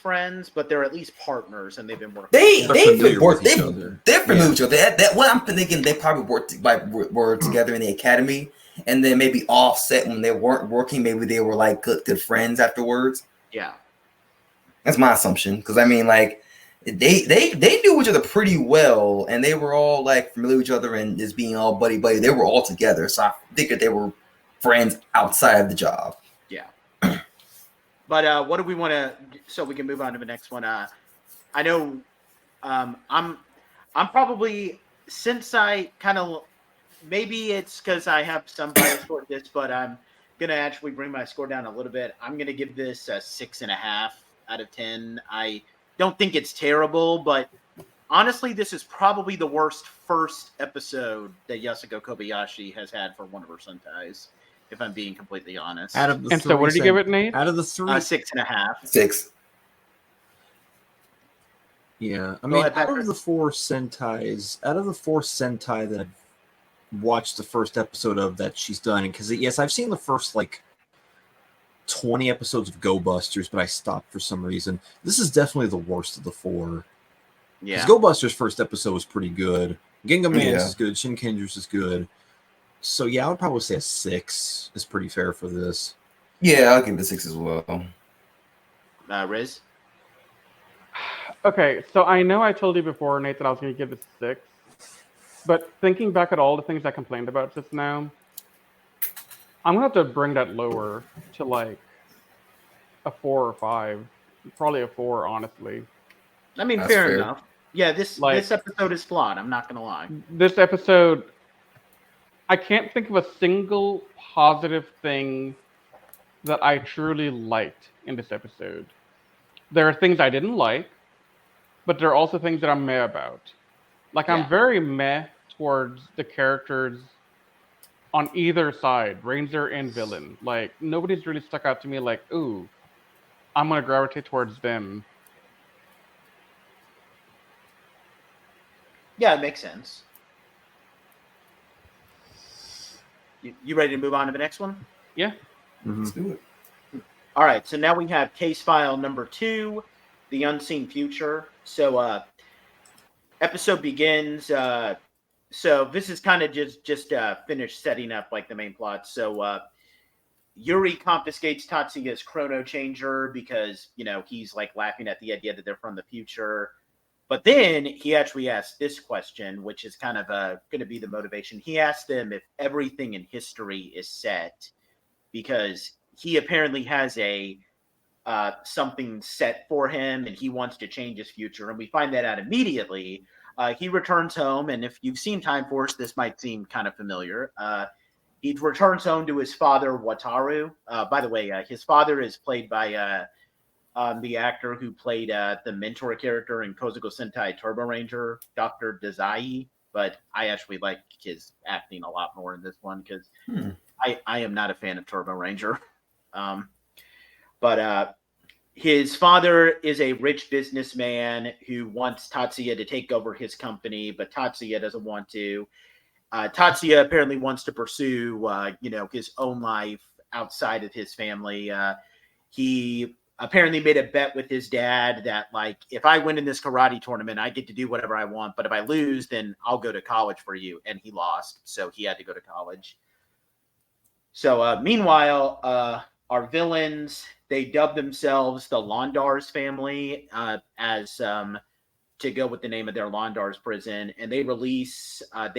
but they're at least partners, and they've been working. They're familiar with each other. That what I'm thinking, they probably were together in the academy, and then maybe offset when they weren't working. Maybe they were like good friends afterwards. Yeah, that's my assumption. Because I mean, like, they knew each other pretty well, and they were all like familiar with each other and just being all buddy. They were all together, so I figured they were friends outside of the job. Yeah. But what do we want to? So we can move on to the next one. I know, I'm probably, since I kind of, maybe it's because I have some bias toward this, but I'm gonna actually bring my score down a little bit. I'm gonna give this a 6.5 out of 10. I don't think it's terrible, but honestly, this is probably the worst first episode that Yasuko Kobayashi has had for one of her Sentais, if I'm being completely honest. So what did you give it, Nate? Out of the 3, 6.5. 6. Yeah, I mean, out of the 4 Sentai that I've watched the first episode of that she's done, because yes, I've seen the first like 20 episodes of Go Busters, but I stopped for some reason. This is definitely the worst of the 4. Yeah, Go Busters' first episode was pretty good. Ginga Man's is good. Shinkender's is good. So yeah, I would probably say a 6 is pretty fair for this. Yeah, I'll give it a 6 as well. Riz? Okay, so I know I told you before, Nate, that I was going to give it a 6. But thinking back at all the things I complained about just now, I'm going to have to bring that lower to like a 4 or 5. Probably a 4, honestly. I mean, fair enough. Yeah, this episode is flawed. I'm not going to lie. This episode, I can't think of a single positive thing that I truly liked in this episode. There are things I didn't like, but there are also things that I'm meh about. Like, I'm very meh towards the characters on either side, Ranger and villain. Like, nobody's really stuck out to me like, ooh, I'm going to gravitate towards them. Yeah, it makes sense. You ready to move on to the next one? Yeah. Let's do it. All right, so now we have case file number 2. the unseen future. So episode begins. So this is kind of just finished setting up like the main plot. So Yuri confiscates Tatsuya's chrono changer because, you know, he's like laughing at the idea that they're from the future. But then he actually asks this question, which is kind of going to be the motivation. He asks them if everything in history is set, because he apparently has a something set for him and he wants to change his future. And we find that out immediately. He returns home, and if you've seen Time Force, this might seem kind of familiar. He returns home to his father, Wataru. By the way, his father is played by the actor who played the mentor character in Toku Sentai Timeranger, Dr. Dazai. But I actually like his acting a lot more in this one because I am not a fan of Timeranger. But his father is a rich businessman who wants Tatsuya to take over his company, but Tatsuya doesn't want to. Tatsuya apparently wants to pursue, his own life outside of his family. He apparently made a bet with his dad that, like, if I win in this karate tournament, I get to do whatever I want. But if I lose, then I'll go to college for you. And he lost, so he had to go to college. So meanwhile, our villains, they dub themselves the Londar's family as to go with the name of their Londar's prison. And they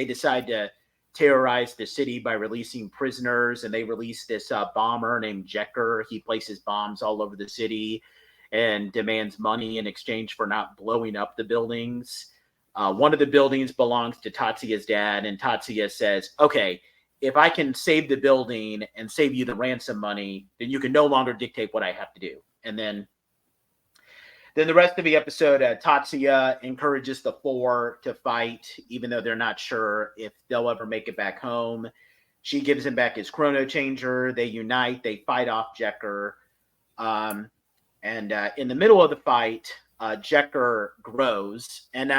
decide to terrorize the city by releasing prisoners. And they release this bomber named Jekker. He places bombs all over the city and demands money in exchange for not blowing up the buildings. One of the buildings belongs to Tatsuya's dad. And Tatsuya says, okay, if I can save the building and save you the ransom money, then you can no longer dictate what I have to do. And then the rest of the episode, Tatsuya encourages the four to fight, even though they're not sure if they'll ever make it back home. She gives him back his chrono changer. They unite. They fight off Jekker. And in the middle of the fight, Jekker grows. And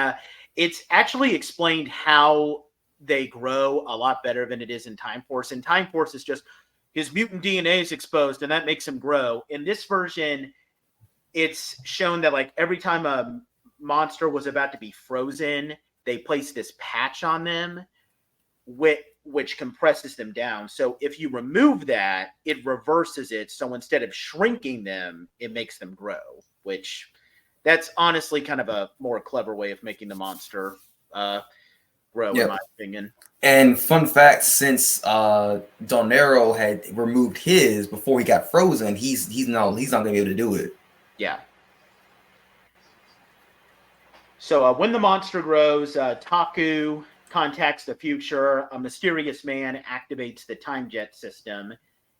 it's actually explained how they grow a lot better than it is in Time Force. In Time Force, it's just his mutant DNA is exposed, and that makes him grow. In this version, it's shown that like every time a monster was about to be frozen, they placed this patch on them, which compresses them down. So if you remove that, it reverses it. So instead of shrinking them, it makes them grow, which that's honestly kind of a more clever way of making the monster grow, in my opinion. And fun fact, since Donero had removed his before he got frozen, he's not gonna be able to do it. Yeah. So when the monster grows, Taku contacts the future. A mysterious man activates the time jet system,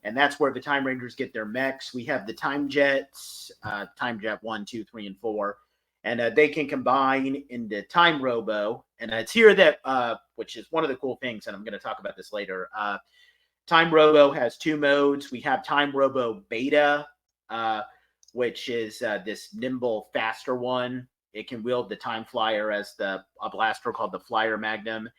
and that's where the Time Rangers get their mechs. We have the time jets, time jet 1, 2, 3, and 4. And they can combine into Time Robo. And it's here that, which is one of the cool things, and I'm going to talk about this later. Time Robo has two modes. We have Time Robo Beta, which is this nimble, faster one. It can wield the Time Flyer as a blaster called the Flyer Magnum.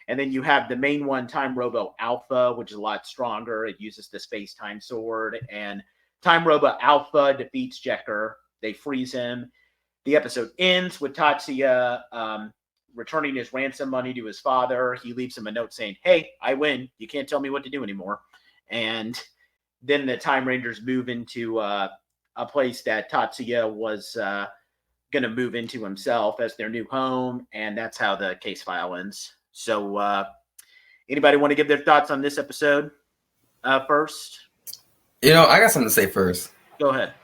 And then you have the main one, Time Robo Alpha, which is a lot stronger. It uses the Space-Time Sword. And Time Robo Alpha defeats Jekker. They freeze him. The episode ends with Tatsuya returning his ransom money to his father. He leaves him a note saying, hey, I win. You can't tell me what to do anymore. And then the Time Rangers move into a place that Tatsuya was going to move into himself as their new home. And that's how the case file ends. So anybody want to give their thoughts on this episode first? I got something to say first. Go ahead.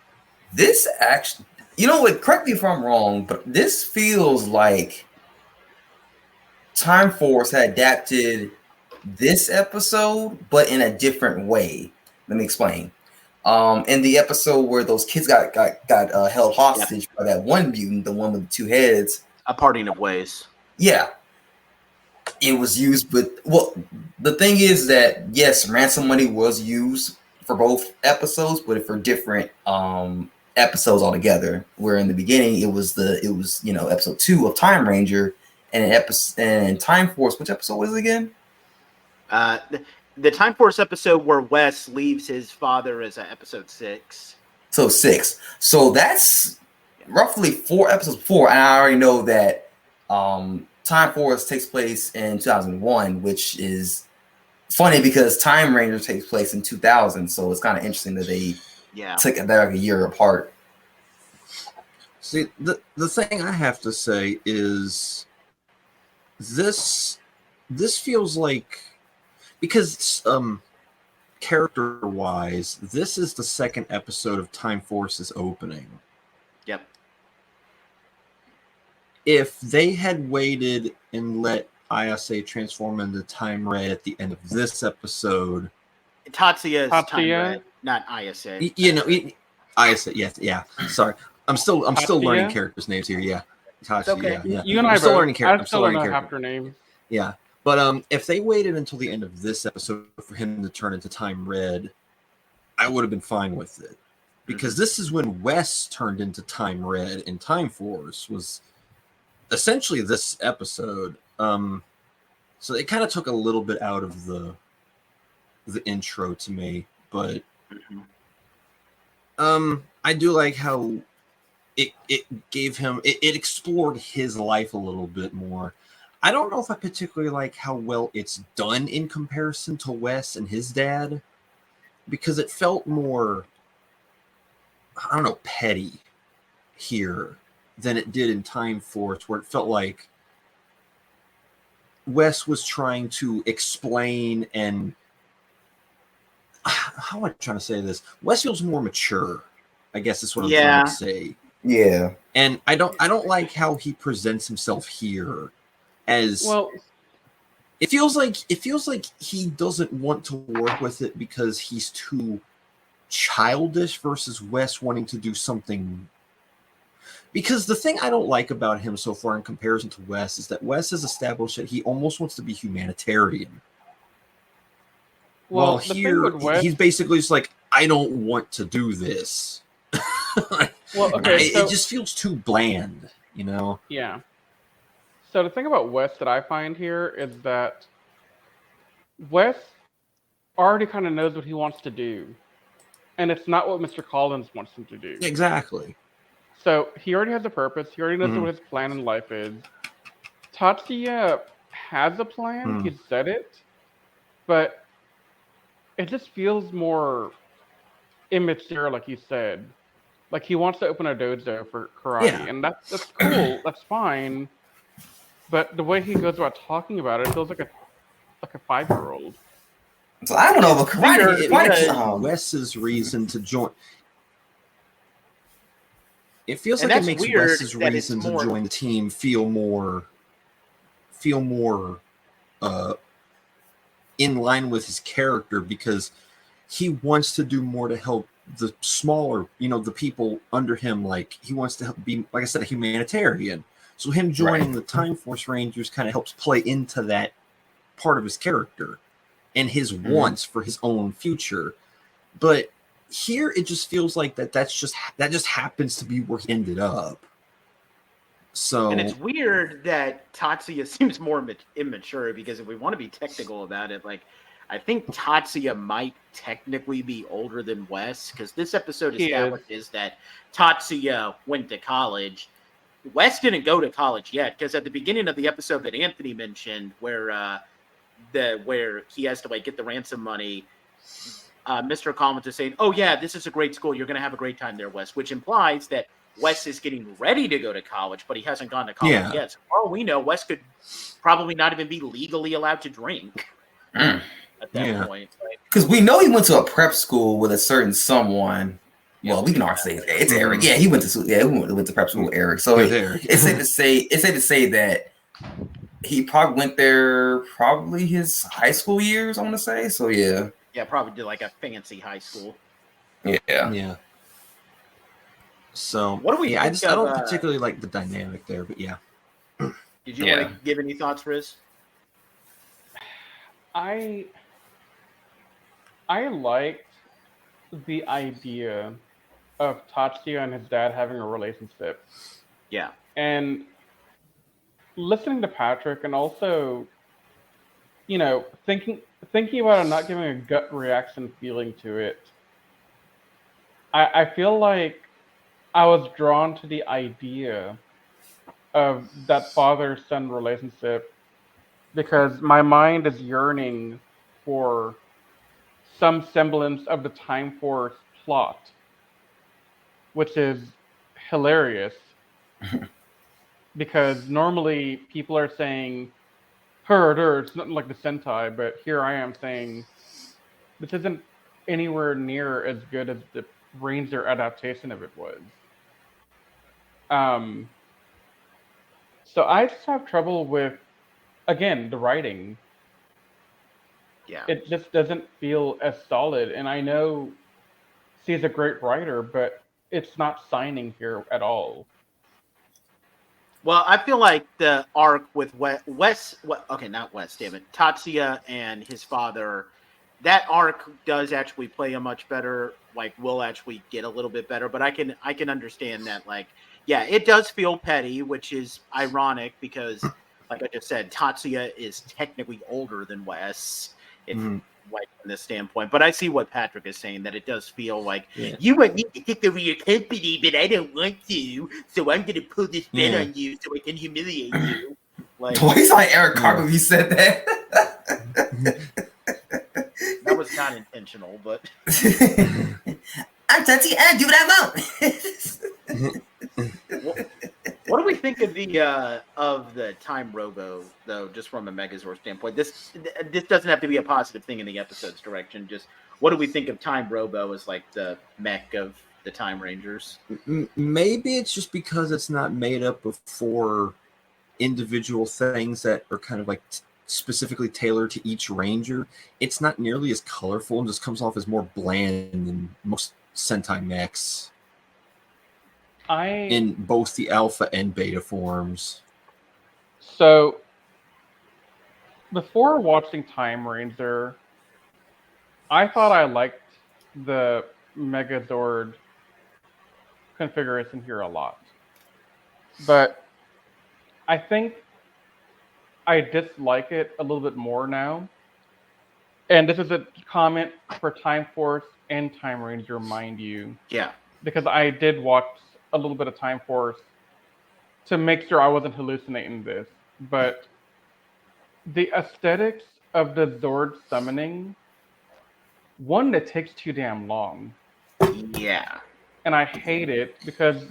This actually... You know what? Correct me if I'm wrong, but this feels like Time Force had adapted this episode, but in a different way. Let me explain. In the episode where those kids got held hostage by that one mutant, the one with the two heads, A Parting of Ways. Yeah, it was used, but the thing is that yes, ransom money was used for both episodes, but for different episodes altogether. Where in the beginning it was episode 2 of Time Ranger, and Time Force. Which episode was it again? The Time Force episode where Wes leaves his father is episode 6. So 6. So that's roughly 4 episodes before, and I already know that Time Force takes place in 2001, which is funny because Timeranger takes place in 2000. So it's kind of interesting that they took it like a year apart. See, the thing I have to say is this feels like, because character wise, this is the second episode of Time Force's opening. Yep. If they had waited and let Ayase transform into Time Red at the end of this episode, Tatsuya is Time Red, not Ayase. Ayase, yes, yeah. Sorry, I'm still learning characters' names here. Yeah, Tatsuya, okay. Yeah. You and I still both. learning characters. I'm still learning after names. Yeah, but if they waited until the end of this episode for him to turn into Time Red, I would have been fine with it, because this is when Wes turned into Time Red, and Time Force was essentially this episode. So it kind of took a little bit out of the intro to me, but I do like how it gave him it explored his life a little bit more. I don't know if I particularly like how well it's done in comparison to Wes and his dad, because it felt more, I don't know, petty here than it did in Time Force, where it felt like Wes was trying to explain, and how am I trying to say this? Wes feels more mature, I guess is what I'm trying to say. Yeah. And I don't like how he presents himself here as well. It feels like he doesn't want to work with it because he's too childish, versus Wes wanting to do something. Because the thing I don't like about him so far in comparison to Wes is that Wes has established that he almost wants to be humanitarian. Well, here he's basically just like, I don't want to do this. Well, okay, it just feels too bland, you know? Yeah. So the thing about Wes that I find here is that Wes already kind of knows what he wants to do, and it's not what Mr. Collins wants him to do. Exactly. So he already has a purpose. He already knows what his plan in life is. Tatsuya has a plan. He said it, but it just feels more immature, like you said. Like he wants to open a dojo for karate, and that's cool. That's fine. But the way he goes about talking about it feels like a 5-year-old. So I don't know, but karate. Wes's reason to join. It feels like it makes Wes's reason to join the team feel more in line with his character, because he wants to do more to help the smaller, the people under him. Like, he wants to be, like I said, a humanitarian. So him joining the Time Force Rangers kind of helps play into that part of his character and his wants for his own future. But here it just feels like that just happens to be where he ended up. So, and it's weird that Tatsuya seems more immature, because if we want to be technical about it, like, I think Tatsuya might technically be older than Wes, because this episode establishes that Tatsuya went to college. Wes didn't go to college yet, because at the beginning of the episode that Anthony mentioned, where he has to get the ransom money, Mr. Collins is saying, "Oh yeah, this is a great school. You're going to have a great time there, Wes," which implies that Wes is getting ready to go to college, but he hasn't gone to college yet. So for all we know, Wes could probably not even be legally allowed to drink at that point. Because we know he went to a prep school with a certain someone. Well, we can already say it's Eric. Yeah, he went to prep school with Eric. So it's safe to say that he probably went there his high school years, I want to say. So yeah. Yeah, probably did like a fancy high school. Yeah. Yeah. So what do we? I don't particularly like the dynamic there, but yeah. Did you want to give any thoughts, Riz? I liked the idea of Tatsuya and his dad having a relationship. Yeah. And listening to Patrick, and also, thinking about it, not giving a gut reaction feeling to it, I feel like I was drawn to the idea of that father-son relationship because my mind is yearning for some semblance of the Time Force plot, which is hilarious because normally people are saying, her, it's nothing like the Sentai, but here I am saying, this isn't anywhere near as good as the Ranger adaptation of it was. So I just have trouble with, again, the writing. Yeah. It just doesn't feel as solid. And I know she's a great writer, but it's not signing here at all. Well, I feel like the arc with not Wes, damn it, Tatsuya and his father, that arc does actually play a much better, like, will actually get a little bit better. But I can understand that, like, yeah, it does feel petty, which is ironic because, like I just said, Tatsuya is technically older than Wes, like, from this standpoint. But I see what Patrick is saying, that it does feel like, you want me to take over your company, but I don't want to, so I'm going to pull this bet on you so I can humiliate you. Like, He's like Eric Carver if he said that. That was not intentional, but I'm touchy, I do what I want. what do we think of the Time Robo, though, just from a Megazord standpoint? This doesn't have to be a positive thing in the episode's direction. Just what do we think of Time Robo as, like, the mech of the Time Rangers? Maybe it's just because it's not made up of 4 individual things that are kind of like specifically tailored to each ranger. It's not nearly as colorful and just comes off as more bland than most Sentai mechs. In both the alpha and beta forms. So, before watching Time Ranger, I thought I liked the Megazord configuration here a lot. But I think I dislike it a little bit more now. And this is a comment for Time Force and Time Ranger, mind you. Yeah. Because I did watch a little bit of Time Force to make sure I wasn't hallucinating this. But the aesthetics of the Zord summoning, one, that takes too damn long. Yeah. And I hate it because...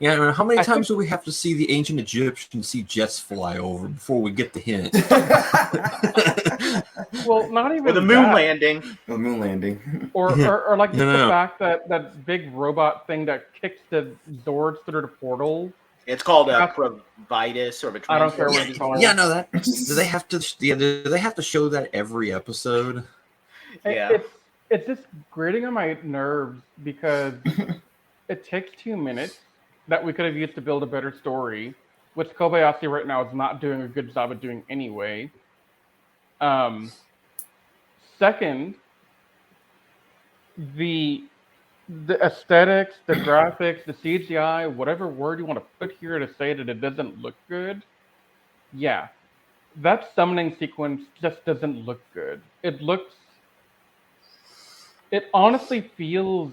Yeah, I mean, how many times do we have to see the ancient Egyptians see jets fly over before we get the hint? Well, not even or the moon landing. The moon landing. Or like the fact that big robot thing that kicks the Zords through the portal. It's called a Provitus or a I don't care what it's called. Yeah, no, that do they have to show that every episode? Yeah. It's just grating on my nerves because it takes 2 minutes that we could have used to build a better story, which Kobayashi right now is not doing a good job of doing anyway. Second, the aesthetics, the graphics, the CGI, whatever word you want to put here to say that it doesn't look good, yeah, that summoning sequence just doesn't look good. It honestly feels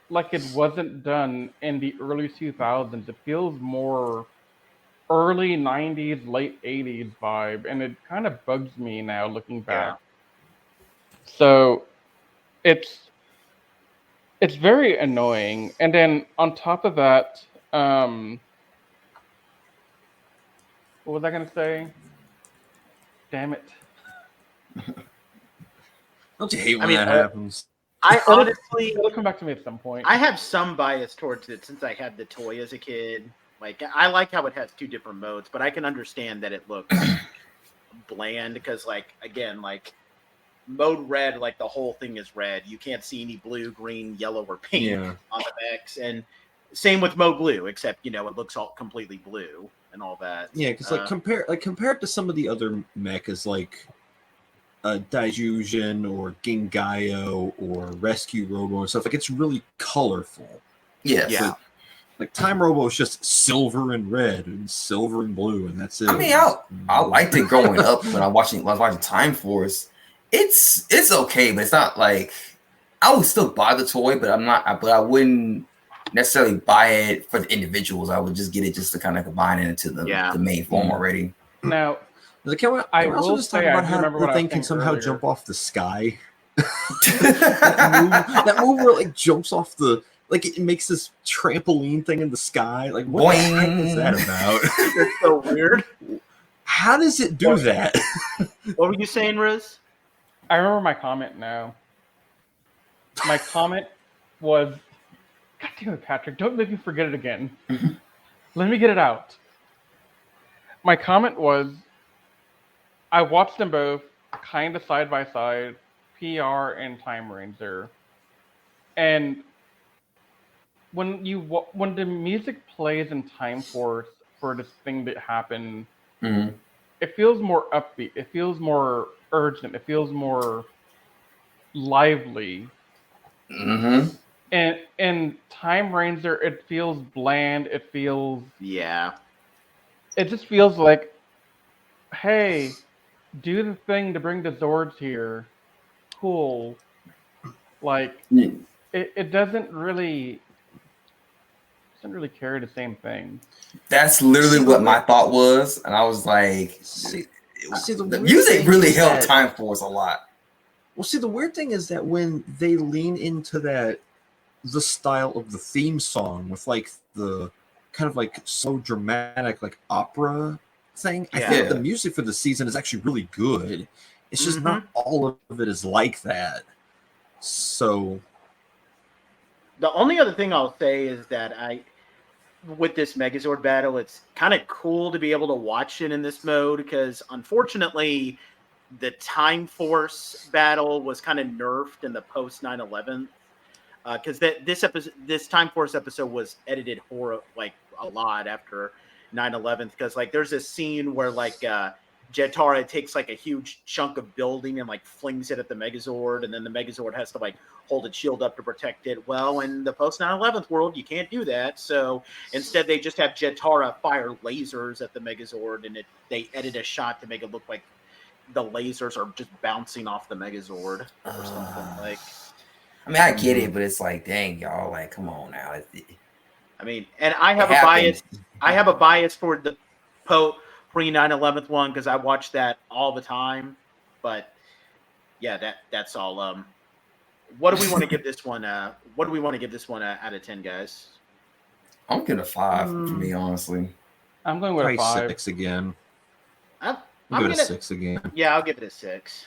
like it wasn't done in the early 2000s. It feels more early 90s, late 80s vibe, and it kind of bugs me now looking back. Yeah. So it's very annoying. And then on top of that, what was I going to say? Damn it. Don't you hate when that happens? I honestly... It'll come back to me at some point. I have some bias towards it since I had the toy as a kid. Like, I like how it has 2 different modes, but I can understand that it looks bland because, like, again, like, mode red, like, the whole thing is red. You can't see any blue, green, yellow, or pink on the mechs. And same with mode blue, except, it looks all completely blue and all that. Yeah, because, compared to some of the other mechas, like... Daijujin or Gingayo or Rescue Robo and stuff, like, it's really colorful. Yes. Yeah. Like Time Robo is just silver and red and silver and blue, and that's it. I mean, I liked it growing up when I was watching Time Force. It's okay, but it's not like I would still buy the toy, but I wouldn't necessarily buy it for the individuals. I would just get it just to kind of combine it into the main form already. Now, Can we also just talk about how the thing can somehow jump off the sky? that move where it like jumps off the, like it makes this trampoline thing in the sky. Like what the heck is that about? It's so weird. How does it do that? What were you saying, Riz? I remember my comment now. My comment was, God damn it, Patrick, don't make me forget it again. Let me get it out. My comment was, I watched them both kind of side by side, PR and Timeranger. And when the music plays in Time Force for this thing that happened, it feels more upbeat. It feels more urgent. It feels more lively. And Timeranger, it feels bland. It feels It just feels like, hey, do the thing to bring the Zords here. Cool. Like it doesn't really carry the same thing. That's literally what my thought was, and I was like, the music really helped Time Force a lot. Well, see, the weird thing is that when they lean into the style of the theme song with like the kind of like so dramatic like opera thing, I think the music for the season is actually really good. It's just not all of it is like that. So the only other thing I'll say is that with this Megazord battle, it's kind of cool to be able to watch it in this mode because unfortunately the Time Force battle was kind of nerfed in the post 9/11 because this Time Force episode was edited like a lot after 9/11 because like there's this scene where like Jetara takes like a huge chunk of building and like flings it at the Megazord, and then the Megazord has to like hold its shield up to protect it. Well, in the post 9/11 world, you can't do that. So instead, they just have Jetara fire lasers at the Megazord, and they edit a shot to make it look like the lasers are just bouncing off the Megazord or something. Like, I mean, I get it, but it's like, dang, y'all, like, come on now. I mean, and I have a bias. I have a bias for the pre 9/11 one because I watch that all the time. But yeah, that's all. What do we want to give this one? What do we want to give this one out of 10, guys? I'm giving a 5 for me, honestly. I'm going with a 5. 6 again. I'm give it a 6 again. Yeah, I'll give it a 6.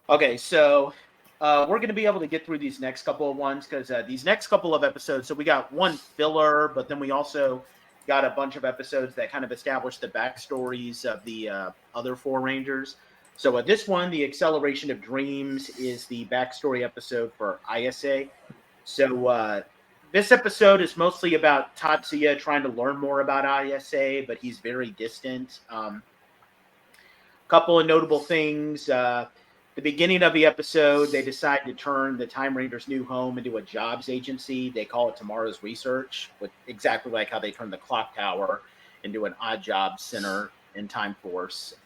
Okay, so we're going to be able to get through these next couple of ones because these next couple of episodes. So we got one filler, but then we also got a bunch of episodes that kind of establish the backstories of the other 4 Rangers. So this one, the Acceleration of Dreams, is the backstory episode for ISA. So this episode is mostly about Tatsuya trying to learn more about ISA, but he's very distant. Couple of notable things. The beginning of the episode, they decide to turn the Timeranger's new home into a jobs agency. They call it Tomorrow's Research, with exactly like how they turned the clock tower into an odd job center in Time Force.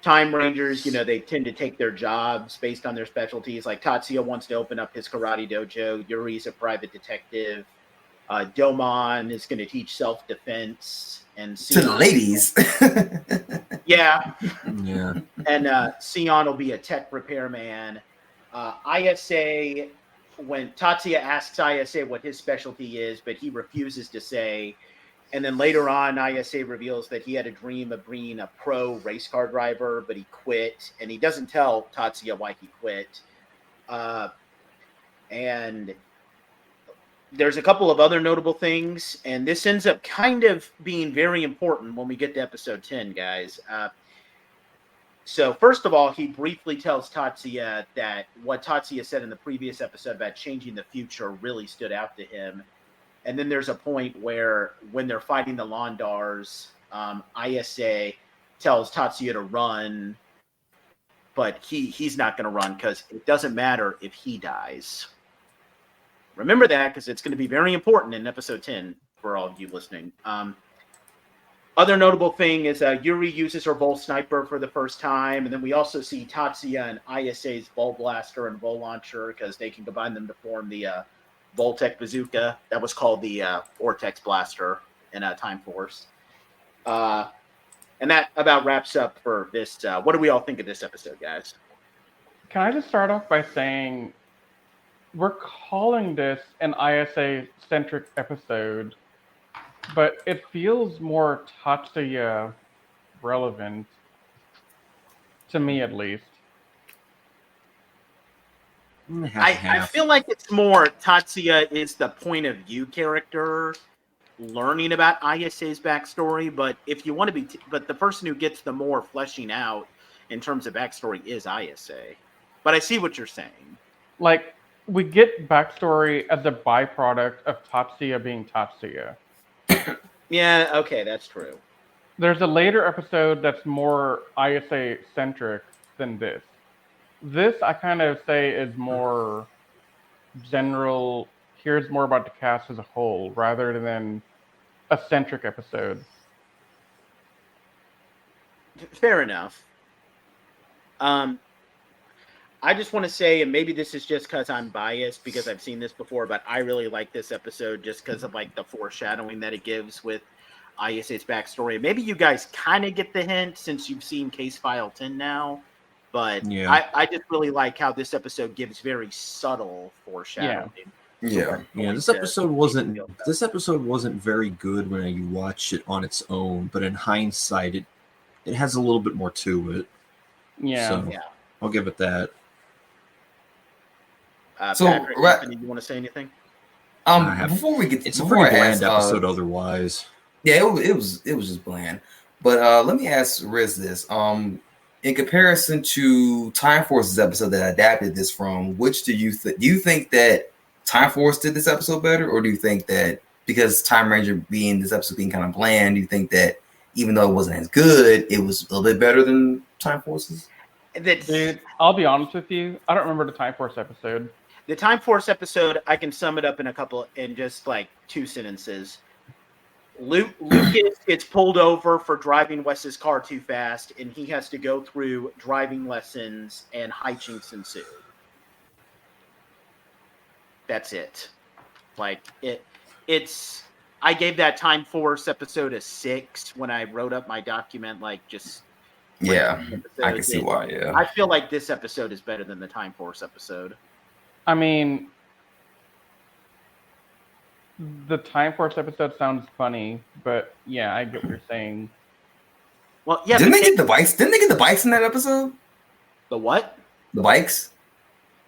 Time Rangers, they tend to take their jobs based on their specialties. Like Tatsuya wants to open up his karate dojo. Yuri's a private detective. Domon is going to teach self-defense. And to the ladies. Yeah. Yeah. And Sion will be a tech repairman. ISA, when Tatsuya asks ISA what his specialty is, but he refuses to say. And then later on, ISA reveals that he had a dream of being a pro race car driver, but he quit. And he doesn't tell Tatsuya why he quit. And there's a couple of other notable things. And this ends up kind of being very important when we get to episode 10, guys. So first of all, he briefly tells Tatsuya that what Tatsuya said in the previous episode about changing the future really stood out to him. And then there's a point where when they're fighting the Londars, ISA tells Tatsuya to run, but he's not going to run because it doesn't matter if he dies. Remember that because it's going to be very important in episode 10 for all of you listening. Other notable thing is Yuri uses her Vol Sniper for the first time, and then we also see Tatsuya and ISA's Vol Blaster and Vol Launcher because they can combine them to form the Voltec bazooka that was called the Vortex Blaster in Time Force. And that about wraps up for this. What do we all think of this episode, guys? Can I just start off by saying we're calling this an ISA-centric episode, but it feels more Tatsuya relevant, to me at least. I feel like it's more Tatsuya is the point of view character learning about ISA's backstory, but if you want to be, but the person who gets the more fleshing out in terms of backstory is ISA. But I see what you're saying. Like, we get backstory as a byproduct of Tatsuya being Tatsuya. Yeah, okay, that's true. There's a later episode that's more ISA-centric than this. This, I kind of say, is more general, here's more about the cast as a whole, rather than a centric episode. Fair enough. I just want to say, and maybe this is just because I'm biased because I've seen this before, but I really like this episode just because of like the foreshadowing that it gives with ISA's backstory. Maybe you guys kind of get the hint since you've seen Case File 10 now, but Yeah. I just really like how this episode gives very subtle foreshadowing. Yeah. This episode wasn't very good when you watch it on its own, but in hindsight, it has a little bit more to it. Yeah. So Yeah. I'll give it that. So, Patrick, right- Anthony, you want to say anything? Before we get, It's a before pretty I bland ask, episode otherwise. Yeah, it was just bland. But let me ask Riz this. In comparison to Time Force's episode that I adapted this from, which do you think that Time Force did this episode better, or do you think that because Time Ranger being this episode being kind of bland, do you think that even though it wasn't as good, it was a little bit better than Time Force's? Dude, I'll be honest with you. I don't remember the Time Force episode. The Time Force episode, I can sum it up in just like 2 sentences. Lucas gets pulled over for driving Wes's car too fast, and he has to go through driving lessons, and hijinks ensue. That's it. Like it's. I gave that Time Force episode a 6 when I wrote up my document. Like just. Yeah, I can see why. Yeah, I feel like this episode is better than the Time Force episode. I mean, the Time Force episode sounds funny, but yeah, I get what you're saying. Well, yeah. Didn't they get the bikes? Didn't they get the bikes in that episode? The what? The bikes?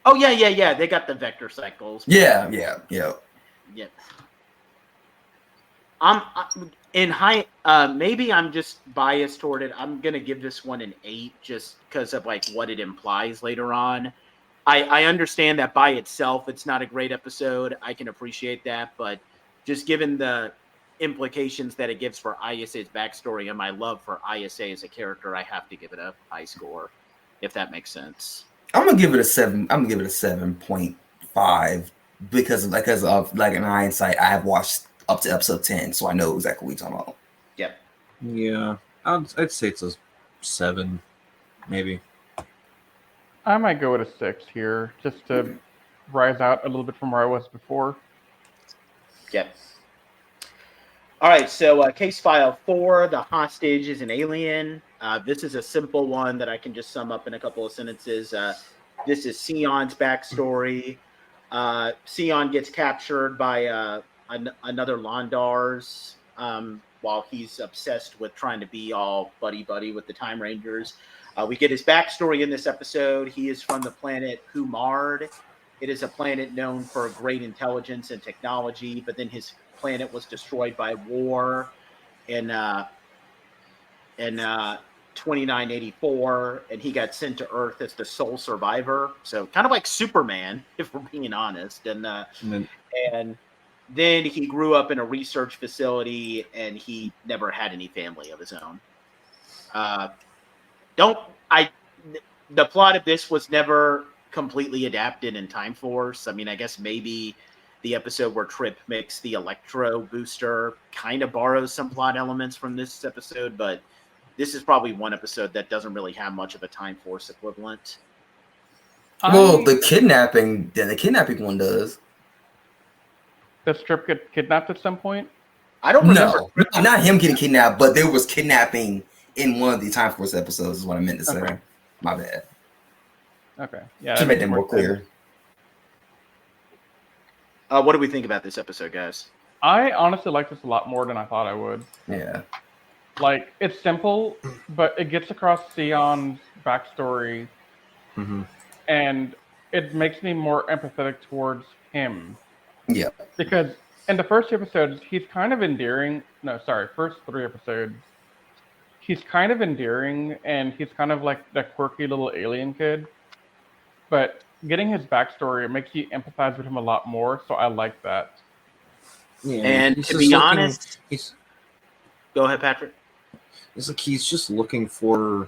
Oh yeah. They got the vector cycles. Yeah. Yeah. Maybe I'm just biased toward it. I'm gonna give this one an 8 just because of like what it implies later on. I understand that by itself it's not a great episode. I can appreciate that, but just given the implications that it gives for ISA's backstory and my love for ISA as a character, I have to give it a high score, if that makes sense. I'm gonna give it a 7. I'm gonna give it a 7.5 because in hindsight, I have watched up to episode 10, so I know exactly what you're talking about. Yep. Yeah, I'd say it's a 7, maybe. I might go with a 6 here, just to rise out a little bit from where I was before. Yep. All right, so Case File 4, the hostage is an alien. This is a simple one that I can just sum up in a couple of sentences. This is Sion's backstory. Sion gets captured by another Londars while he's obsessed with trying to be all buddy-buddy with the Time Rangers. We get his backstory in this episode. He is from the planet Humard. It is a planet known for great intelligence and technology, but then his planet was destroyed by war in 2984, and he got sent to Earth as the sole survivor. So kind of like Superman, if we're being honest. And then he grew up in a research facility, and he never had any family of his own. The plot of this was never completely adapted in Time Force. I mean, I guess maybe the episode where Trip makes the Electro booster kind of borrows some plot elements from this episode, but this is probably one episode that doesn't really have much of a Time Force equivalent. Well, the kidnapping one does. Does Trip get kidnapped at some point? I don't remember. No, not him getting kidnapped, but there was kidnapping in one of the Time Force episodes. Is what I meant to say. Okay. My bad. Okay, yeah, Should make that more sense. clear. What do we think about this episode, guys? I honestly like this a lot more than I thought I would. Yeah. Like, it's simple, but it gets across Sion's backstory, and it makes me more empathetic towards him. Yeah. Because in the first 2 episodes, he's kind of endearing. No, sorry, first 3 episodes. He's kind of endearing, and he's kind of like the quirky little alien kid. But getting his backstory, it makes you empathize with him a lot more, so I like that. Yeah, And to be honest, go ahead, Patrick. It's like he's just looking for,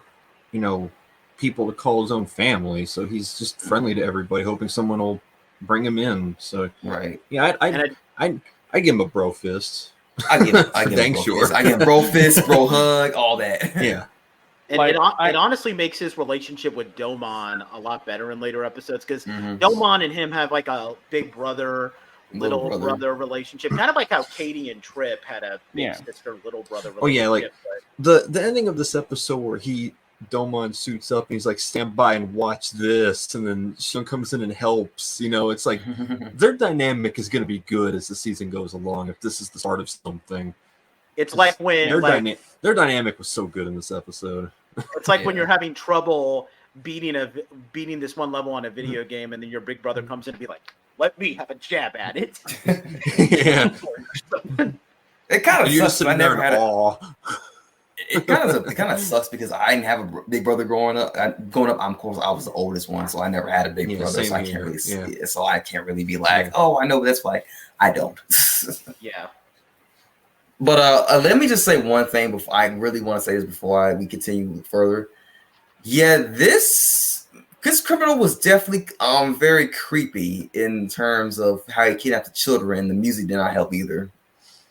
people to call his own family. So he's just friendly to everybody, hoping someone will bring him in. So right, yeah, I give him a bro fist. I give him bro fist, bro hug, all that. Yeah. And it honestly makes his relationship with Domon a lot better in later episodes because Domon and him have like a big brother, little brother relationship, kind of like how Katie and Trip had a big sister, little brother relationship. Oh yeah, like the ending of this episode where Domon suits up and he's like, stand by and watch this, and then Shun comes in and helps. It's like their dynamic is going to be good as the season goes along. If this is the start of something, it's like when their dynamic was so good in this episode. It's like when you're having trouble beating this one level on a video game, and then your big brother comes in and be like, "Let me have a jab at it." Yeah, it kind of sucks. I never had it. It kind of sucks because I didn't have a big brother growing up. I was the oldest one, so I never had a big brother, so I can't really see it. So I can't really be like, "Oh, I know that's why." I don't. Yeah. But let me just say one thing before I really want to say this before we continue further. Yeah, this criminal was definitely very creepy in terms of how he kidnapped the children. The music did not help either.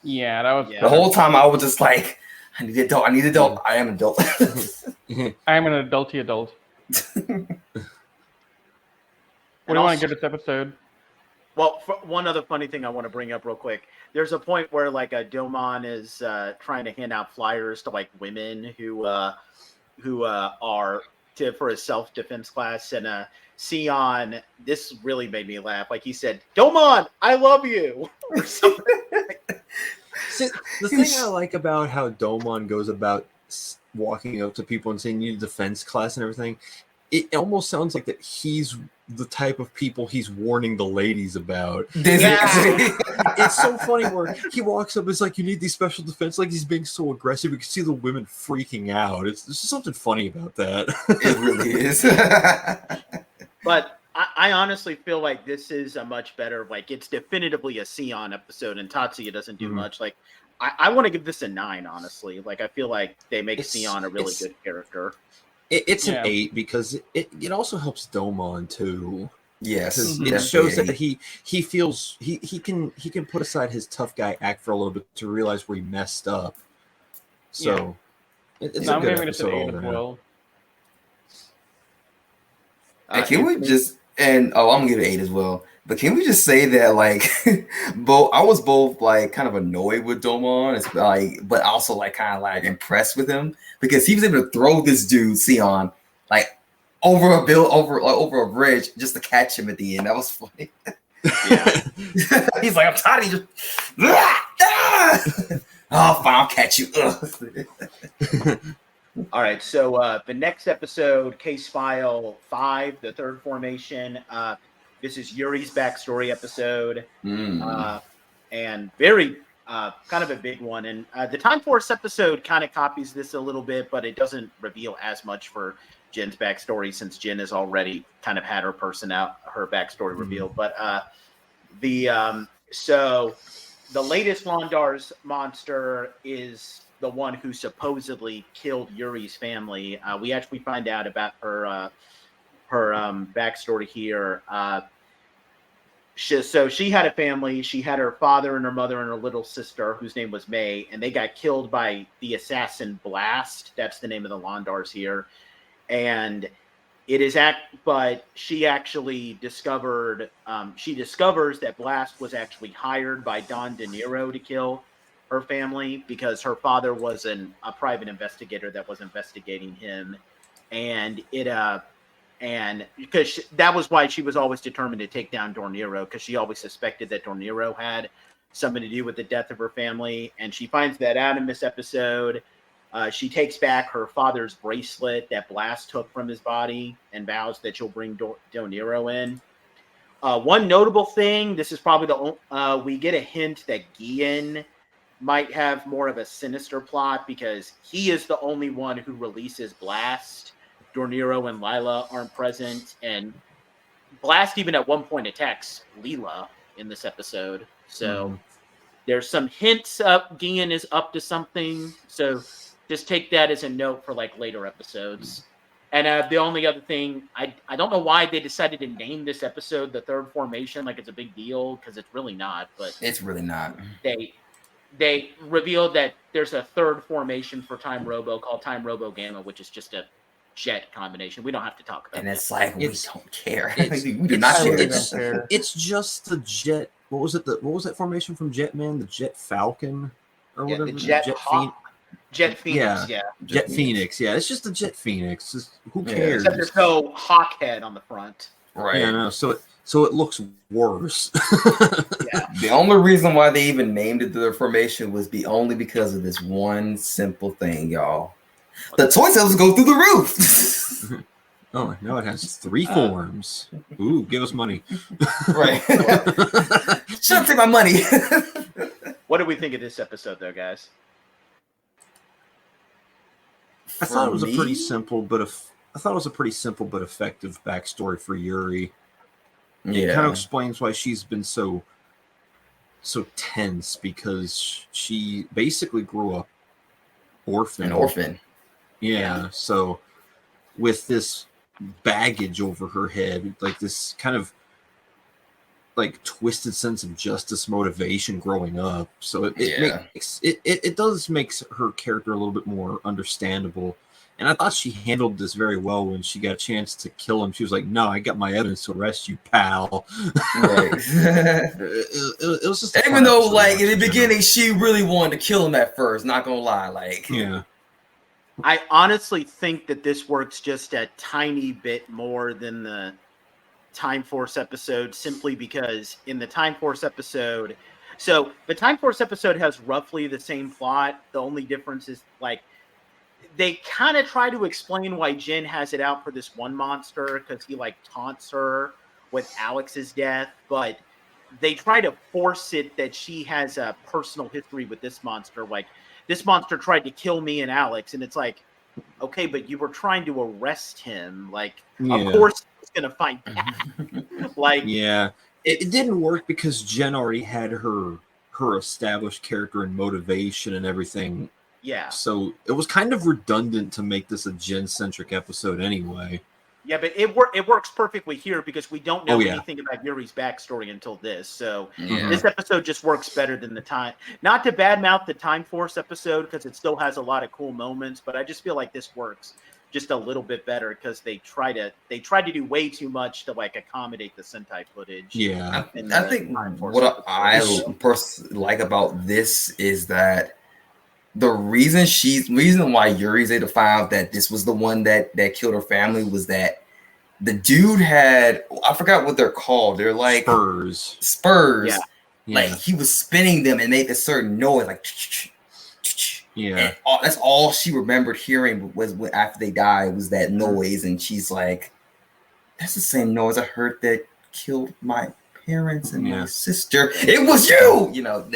Yeah, that was the whole time I was just like, I need adult. I am an adult. I am an adulty adult. What do you want to give this episode? Well, one other funny thing I want to bring up real quick. There's a point where like Domon is trying to hand out flyers to like women who are for a self-defense class, and Sion. This really made me laugh. Like he said, "Domon, I love you," or something. See, the thing I like about how Domon goes about walking up to people and saying you need a defense class and everything, it almost sounds like that he's the type of people he's warning the ladies about. It's so funny where he walks up, it's like, you need these special defense, like he's being so aggressive. You can see the women freaking out. There's just something funny about that. It really is. But I honestly feel like this is a much better, like it's definitively a Sion episode, and Tatsuya doesn't do much. Like I want to give this a 9, honestly. Like I feel like they make Sion a really good character. It's an 8 because it also helps Domon too. Yes, it shows that he feels he can put aside his tough guy act for a little bit to realize where he messed up. So it's a good episode all around. And can we just I'm gonna give it 8 as well. But can we just say that like I was both like kind of annoyed with Domon, but also like kind of like impressed with him because he was able to throw this dude Sion like over a bridge just to catch him at the end. That was funny. Yeah. He's like, I'm tired of you. Oh, fine, I'll catch you. All right, so the next episode, Case File 5, the third formation. This is Yuri's backstory episode, and very kind of a big one. And the Time Force episode kind of copies this a little bit, but it doesn't reveal as much for Jin's backstory since Jin has already kind of had her backstory revealed. But so the latest Londar's monster is the one who supposedly killed Yuri's family. We actually find out about her backstory here. So she had a family. She had her father and her mother and her little sister, whose name was May, and they got killed by the assassin Blast. That's the name of the Londars here. And but she actually discovers that Blast was actually hired by Don De Niro to kill her family because her father was a private investigator that was investigating him, and because that was why she was always determined to take down Dorniro, because she always suspected that Dorniro had something to do with the death of her family, and she finds that out in this episode. She takes back her father's bracelet that Blast took from his body and vows that she'll bring Dorniro in. One notable thing, this is probably we get a hint that Gian might have more of a sinister plot because he is the only one who releases Blast. Dorniro and Lila aren't present, and Blast even at one point attacks Leela in this episode. So there's some hints up. Gian is up to something. So just take that as a note for like later episodes. And the only other thing, I don't know why they decided to name this episode the Third Formation like it's a big deal, because it's really not. But it's really not. They revealed that there's a third formation for Time Robo called Time Robo Gamma, which is just a jet combination. We don't have to talk about. And it's like we don't care. We do not care. It's just the jet. What was it? What was that formation from Jetman? The Jet Falcon or whatever. The Jet Phoenix. Yeah. Jet Phoenix. Yeah, it's just the Jet Phoenix. Who cares? Except there's no hawk head on the front. Right. Yeah, no. So it looks worse. Yeah. The only reason why they even named it the formation was only because of this one simple thing, y'all. The toy sales go through the roof. Oh, now it has 3 forms. Ooh, give us money. Right. Shut up, take my money. What do we think of this episode, though, guys? I thought it was a pretty simple but effective backstory for Yuri. Yeah. It kind of explains why she's been so tense, because she basically grew up orphan. An orphan. Yeah. So with this baggage over her head, like this kind of like twisted sense of justice motivation growing up. So it does make her character a little bit more understandable. And I thought she handled this very well when she got a chance to kill him. She was like, "No, I got my evidence to arrest you, pal." Right. it was just even though, like in the beginning, she really wanted to kill him at first. Not gonna lie, like yeah. I honestly think that this works just a tiny bit more than the Time Force episode, simply because in the Time Force episode, so the Time Force episode has roughly the same plot. The only difference is like they kind of try to explain why Jin has it out for this one monster because he like taunts her with Alex's death, but they try to force it that she has a personal history with this monster. Like, this monster tried to kill me and Alex, and it's like, okay, but you were trying to arrest him. Like, of course he's gonna fight back. Like, yeah, it didn't work because Jen already had her established character and motivation and everything. Yeah. So it was kind of redundant to make this a Jen-centric episode anyway. Yeah, but it works perfectly here because we don't know anything about Yuri's backstory until this. So this episode just works better than the time. Not to badmouth the Time Force episode because it still has a lot of cool moments, but I just feel like this works just a little bit better because they tried to do way too much to like accommodate the Sentai footage. Yeah, I think what I personally like about this is that the reason why Yuri's able to find out that this was the one that killed her family was that the dude had, I forgot what they're called. They're like spurs. Yeah. Like he was spinning them and made a certain noise, like yeah. And that's all she remembered hearing was after they died was that noise, and she's like, "That's the same noise I heard that killed my parents and my sister. It was you." You know,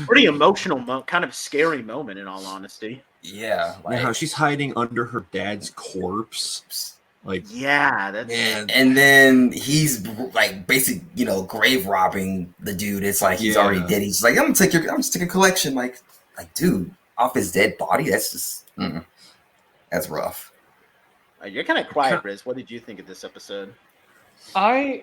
pretty emotional, kind of scary moment, in all honesty. Yeah, like how she's hiding under her dad's corpse. Like, and then he's like basically, grave robbing the dude. It's like he's already dead. He's like, I'm gonna take a collection. Like, dude, off his dead body. That's just that's rough. You're kind of quiet, Riz. What did you think of this episode? I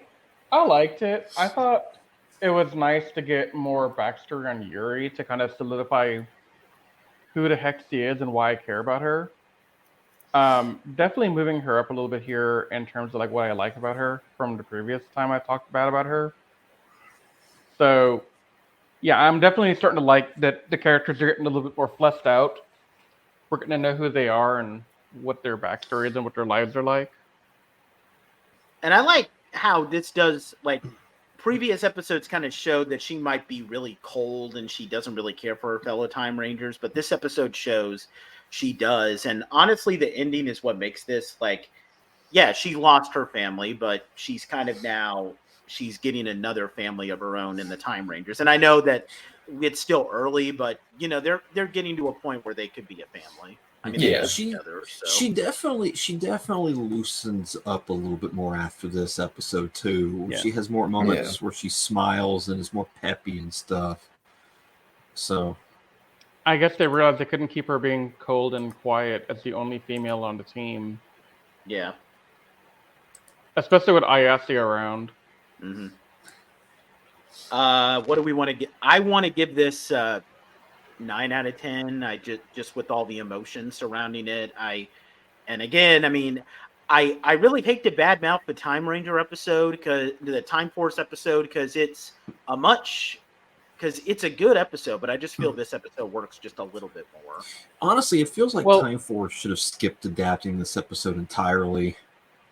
liked it. I thought it was nice to get more backstory on Yuri to kind of solidify who the heck she is and why I care about her. Definitely moving her up a little bit here in terms of like what I like about her from the previous time I talked about her. So yeah, I'm definitely starting to like that the characters are getting a little bit more fleshed out. We're getting to know who they are and what their backstory is and what their lives are like. And I like how this does, like, previous episodes kind of showed that she might be really cold and she doesn't really care for her fellow Time Rangers, but this episode shows she does. And honestly, the ending is what makes this, like, yeah, she lost her family, but she's kind of now, she's getting another family of her own in the Time Rangers. And I know that it's still early, but you know, they're getting to a point where they could be a family. I mean, they live together, so. She definitely loosens up a little bit more after this episode too. Yeah. She has more moments where she smiles and is more peppy and stuff. So I guess they realized they couldn't keep her being cold and quiet as the only female on the team. Yeah. Especially with Ayase around. Mm-hmm. What do we want to get? I want to give this 9 out of 10. I just with all the emotion surrounding it. And again, I mean, I really hate to badmouth the Time Ranger episode, because the Time Force episode, because it's a good episode, but I just feel this episode works just a little bit more. Honestly, it feels like Time Force should have skipped adapting this episode entirely.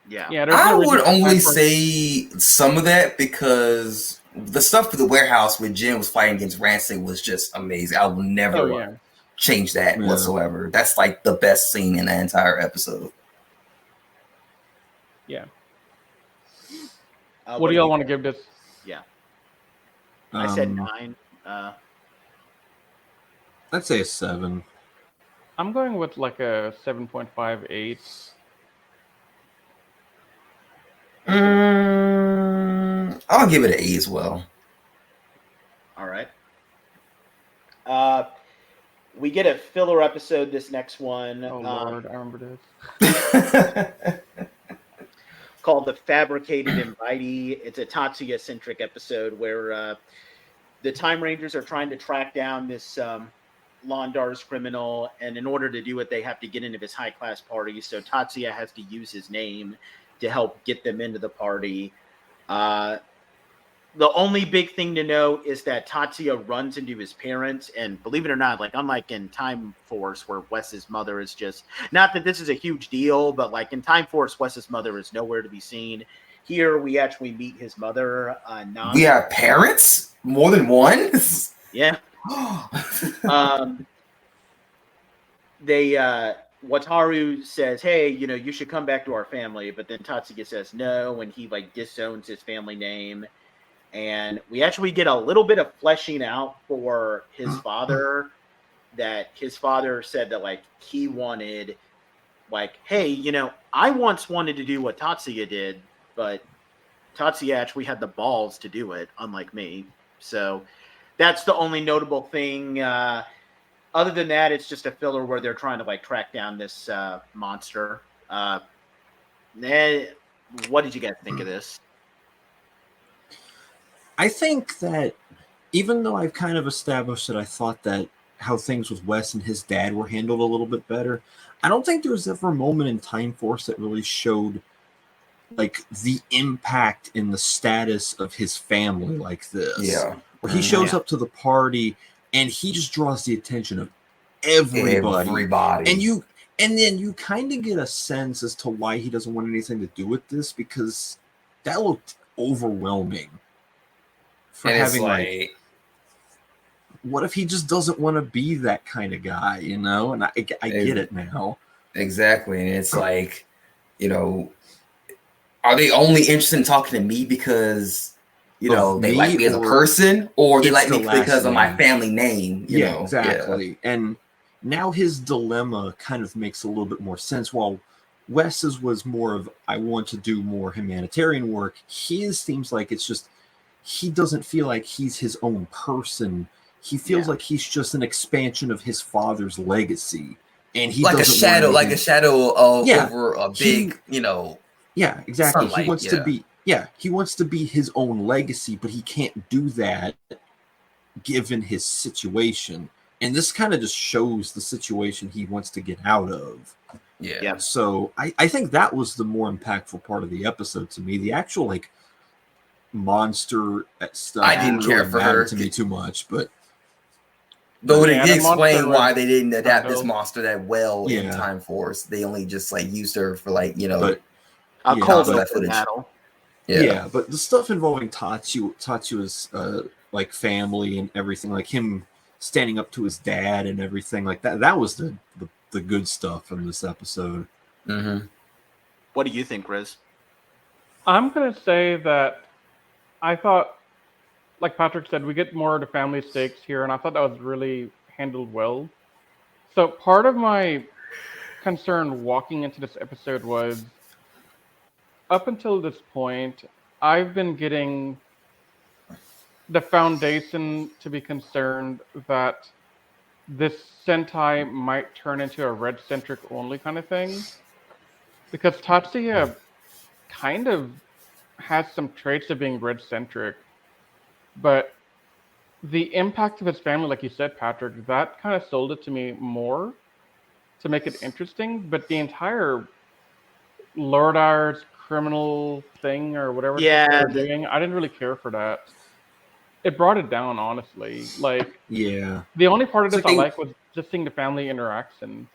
Yeah. I would only say some of that because the stuff for the warehouse when Jin was fighting against Rancid was just amazing. I will never change that whatsoever. That's like the best scene in the entire episode. Yeah. What do y'all want to give this? Yeah. I said 9. I'd say a 7. I'm going with like a 7.58. I'll give it an 8 as well. All right. We get a filler episode this next one. Oh, Lord, I remember this. Called The Fabricated and Mighty. It's a Tatsuya-centric episode where the Time Rangers are trying to track down this Londar's criminal, and in order to do it, they have to get into his high-class party, so Tatsuya has to use his name to help get them into the party. The only big thing to know is that Tatsuya runs into his parents, and believe it or not, like unlike in Time Force where Wes's mother is just, not that this is a huge deal, but like in Time Force, Wes's mother is nowhere to be seen. Here we actually meet his mother. We have parents? More than one? Yeah. Wataru says, hey, you know, you should come back to our family, but then Tatsuya says no, and he like disowns his family name. And we actually get a little bit of fleshing out for his father, that his father said that like he wanted, like, hey, you know, I once wanted to do what Tatsuya did, but Tatsuya actually had the balls to do it, unlike me. So that's the only notable thing. Other than that, it's just a filler where they're trying to like track down this monster. What did you guys think of this? I think that even though I've kind of established that I thought that how things with Wes and his dad were handled a little bit better, I don't think there was ever a moment in Time Force that really showed like the impact in the status of his family like this. Yeah. Where he shows up to the party and he just draws the attention of everybody. And then you kind of get a sense as to why he doesn't want anything to do with this, because that looked overwhelming. For and having like, what if he just doesn't want to be that kind of guy, you know? And I get it now. Exactly. And it's like, you know, are they only interested in talking to me because, you know, they like me as a person, or they like me because of my family name? You know? Exactly. Yeah. And now his dilemma kind of makes a little bit more sense. While Wes's was more of, I want to do more humanitarian work, his seems like it's just, he doesn't feel like he's his own person. He feels like he's just an expansion of his father's legacy, and he like a shadow of over a big, you know. Yeah, exactly. Sunlight, he wants to be. Yeah, he wants to be his own legacy, but he can't do that given his situation. And this kind of just shows the situation he wants to get out of. Yeah. So I think that was the more impactful part of the episode to me. The actual like monster stuff I didn't care for her to me too much, but though they Yeah, did the monster explain why was they didn't adapt this handled. monster that well in Yeah. Time Force. They only just like used her for like, you know, but A Yeah, cold but- open footage. battle. yeah, but the stuff involving Tatsu's like family and everything, like him standing up to his dad and everything like that was the good stuff in this episode. Mhm. What do you think, Riz? I'm gonna say that I thought, like Patrick said, we get more of the family stakes here, and I thought that was really handled well. So part of my concern walking into this episode was, up until this point, I've been getting the foundation to be concerned that this Sentai might turn into a red-centric only kind of thing. Because Tatsuya kind of has some traits of being red-centric, but the impact of his family, like you said, Patrick, that kind of sold it to me more to make it interesting. But the entire Lord Ar's criminal thing or whatever Yeah, they're doing, I didn't really care for that. It brought it down, honestly. Like, Yeah. the only part of It's this like I they- like was just seeing the family interaction.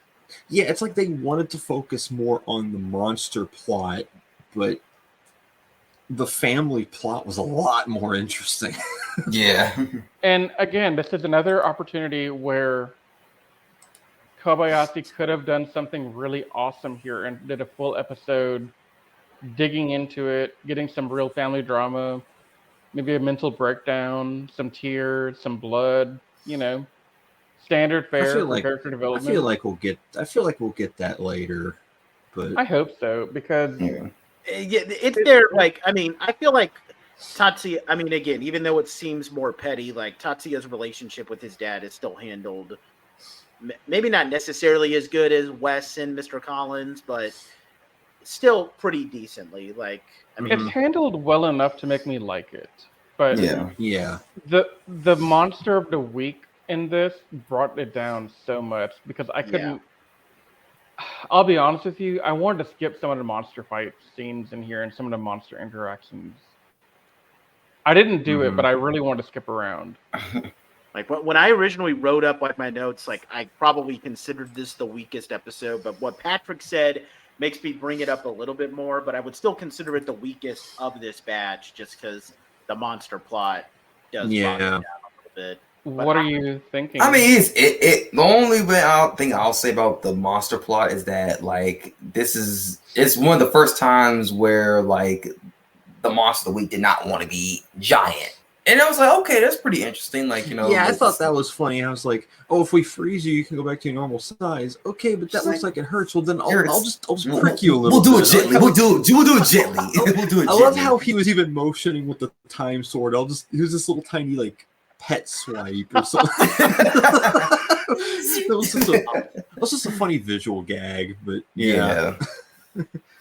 Yeah, it's like they wanted to focus more on the monster plot, but the family plot was a lot more interesting. Yeah. And again, this is another opportunity where Kobayashi could have done something really awesome here and did a full episode digging into it, getting some real family drama, maybe a mental breakdown, some tears, some blood, you know, standard fare for character I development. feel like we'll get that later, but I hope so, because Yeah. Yeah, it's there. Like, I mean, I feel like Tatsuya. I mean, again, even though it seems more petty, like Tatsuya's relationship with his dad is still handled. Maybe not necessarily as good as Wes and Mr. Collins, but still pretty decently. Like, I mean, it's handled well enough to make me like it. But yeah. the monster of the week in this brought it down so much because I couldn't. I'll be honest with you, I wanted to skip some of the monster fight scenes in here and some of the monster interactions. I didn't do it, but I really wanted to skip around. like when I originally wrote up like my notes, like I probably considered this the weakest episode, but what Patrick said makes me bring it up a little bit more, but I would still consider it the weakest of this batch just because the monster plot does bog it down a little bit. What are you thinking? I mean, it. The only thing I'll say about the monster plot is that like it's one of the first times where like the monster of the week did not want to be giant, and I was like, okay, that's pretty interesting. Like, you know, Yeah, I thought that was funny. I was like, oh, if we freeze you, you can go back to your normal size. Okay, but that looks like it hurts. Well, then I'll just prick you a little. We'll do bit. it gently. We'll do it gently. We'll do it. I love how he was even motioning with the time sword. Use this little tiny like pet swipe or something. that was just a funny visual gag, but yeah.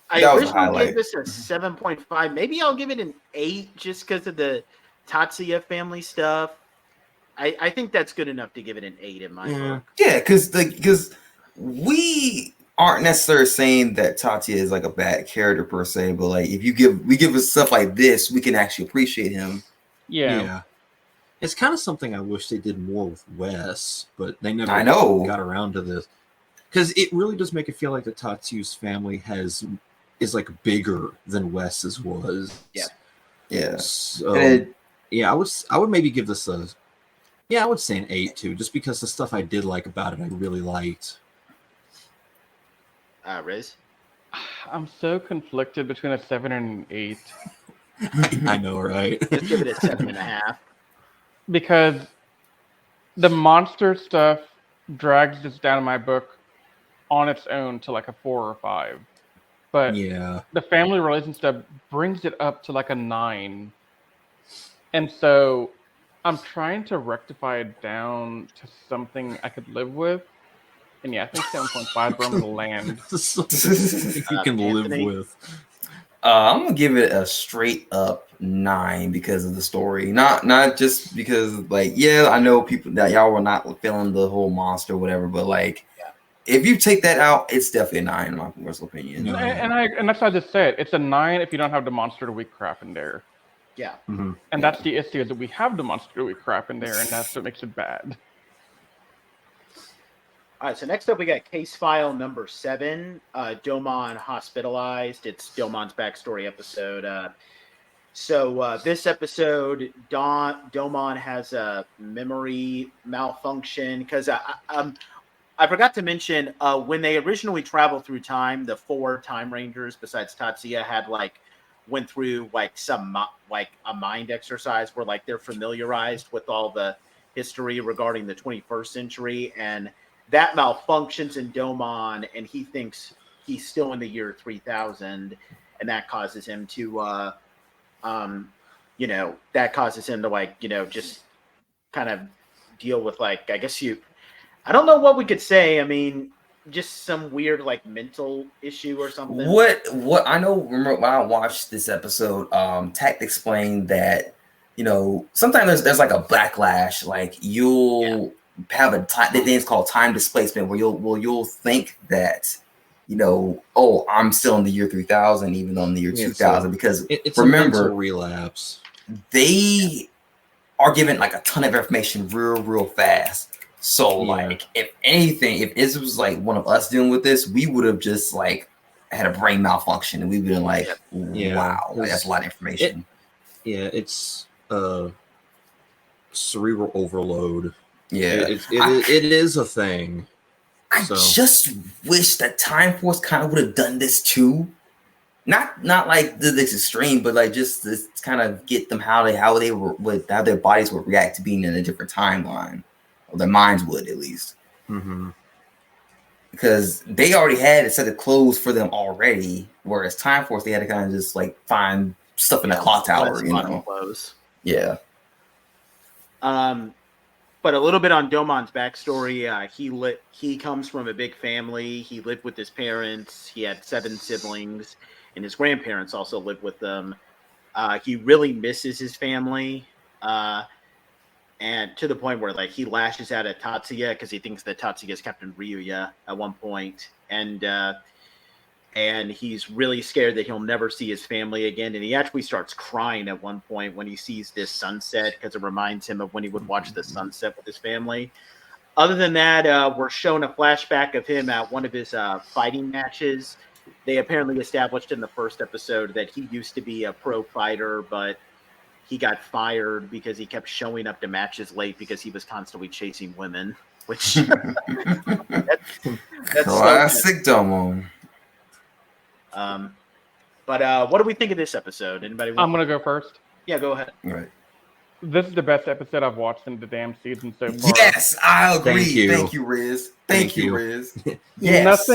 I That was a originally highlight. gave this a 7.5. Maybe I'll give it an 8 just because of the Tatsuya family stuff. I think that's good enough to give it an 8 in my book. Yeah, because we aren't necessarily saying that Tatsuya is like a bad character per se, but like if we give us stuff like this, we can actually appreciate him. Yeah. It's kind of something I wish they did more with Wes, but they never got around to this. Because it really does make it feel like the Tatsu's family is like bigger than Wes's was. Yeah. So, I would maybe give this I would say an 8 too, just because the stuff I did like about it I really liked. Riz? I'm so conflicted between a 7 and an 8. I know, right? Just give it a 7.5. Because the monster stuff drags this down in my book on its own to like a 4 or 5. But the family relation stuff brings it up to like a 9. And so I'm trying to rectify it down to something I could live with. And yeah, I think 7.5 where I'm gonna land. You can live with. I'm gonna give it a straight up 9 because of the story, not just because like I know people that y'all were not feeling the whole monster or whatever, but like if you take that out, it's definitely a 9 in my personal opinion. No. And that's what I just said. It's a 9 if you don't have the monster of the week crap in there. Yeah. Mm-hmm. And that's the issue, is that we have the monster of the week crap in there, and that's what makes it bad. All right, so next up we got case file number 7, Domon hospitalized. It's Domon's backstory episode. So this episode, Domon has a memory malfunction because I forgot to mention when they originally traveled through time, the 4 Time Rangers besides Tatsuya had went through some a mind exercise where they're familiarized with all the history regarding the 21st century, and that malfunctions in Domon, and he thinks he's still in the year 3000, and that causes him to just kind of deal with I guess I don't know what we could say. I mean, just some weird mental issue or something. What I know, remember when I watched this episode, Tact explained that, sometimes there's a backlash, you'll have a time, the thing's called time displacement, where you'll think that, oh, I'm still in the year 3000, even though I'm in the year 2000, because it's remember, a mental relapse. They are given a ton of information real fast. So if anything, if this was one of us dealing with this, we would have just had a brain malfunction, and we would have wow, that's a lot of information. It's cerebral overload. Yeah, it is a thing. I just wish that Time Force kind of would have done this too. Not this extreme, but just this kind of get them how their bodies would react to being in a different timeline. Or their minds would, at least. Mm-hmm. Because they already had a set of clothes for them already, whereas Time Force, they had to kind of just find stuff in the clock tower, Clothes. Yeah. But a little bit on Domon's backstory. He comes from a big family. He lived with his parents. He had 7 siblings, and his grandparents also lived with them. He really misses his family. And to the point where he lashes out at Tatsuya because he thinks that Tatsuya is Captain Ryuya at one point. And he's really scared that he'll never see his family again. And he actually starts crying at one point when he sees this sunset, because it reminds him of when he would watch the sunset with his family. Other than that, we're shown a flashback of him at one of his fighting matches. They apparently established in the first episode that he used to be a pro fighter, but he got fired because he kept showing up to matches late because he was constantly chasing women, which that's classic Domo. But what do we think of this episode? Anybody? I'm gonna go first. Yeah, go ahead. All right. This is the best episode I've watched in the damn season so far. Yes, I agree. Thank you. Riz. Thank you, Riz. Yes.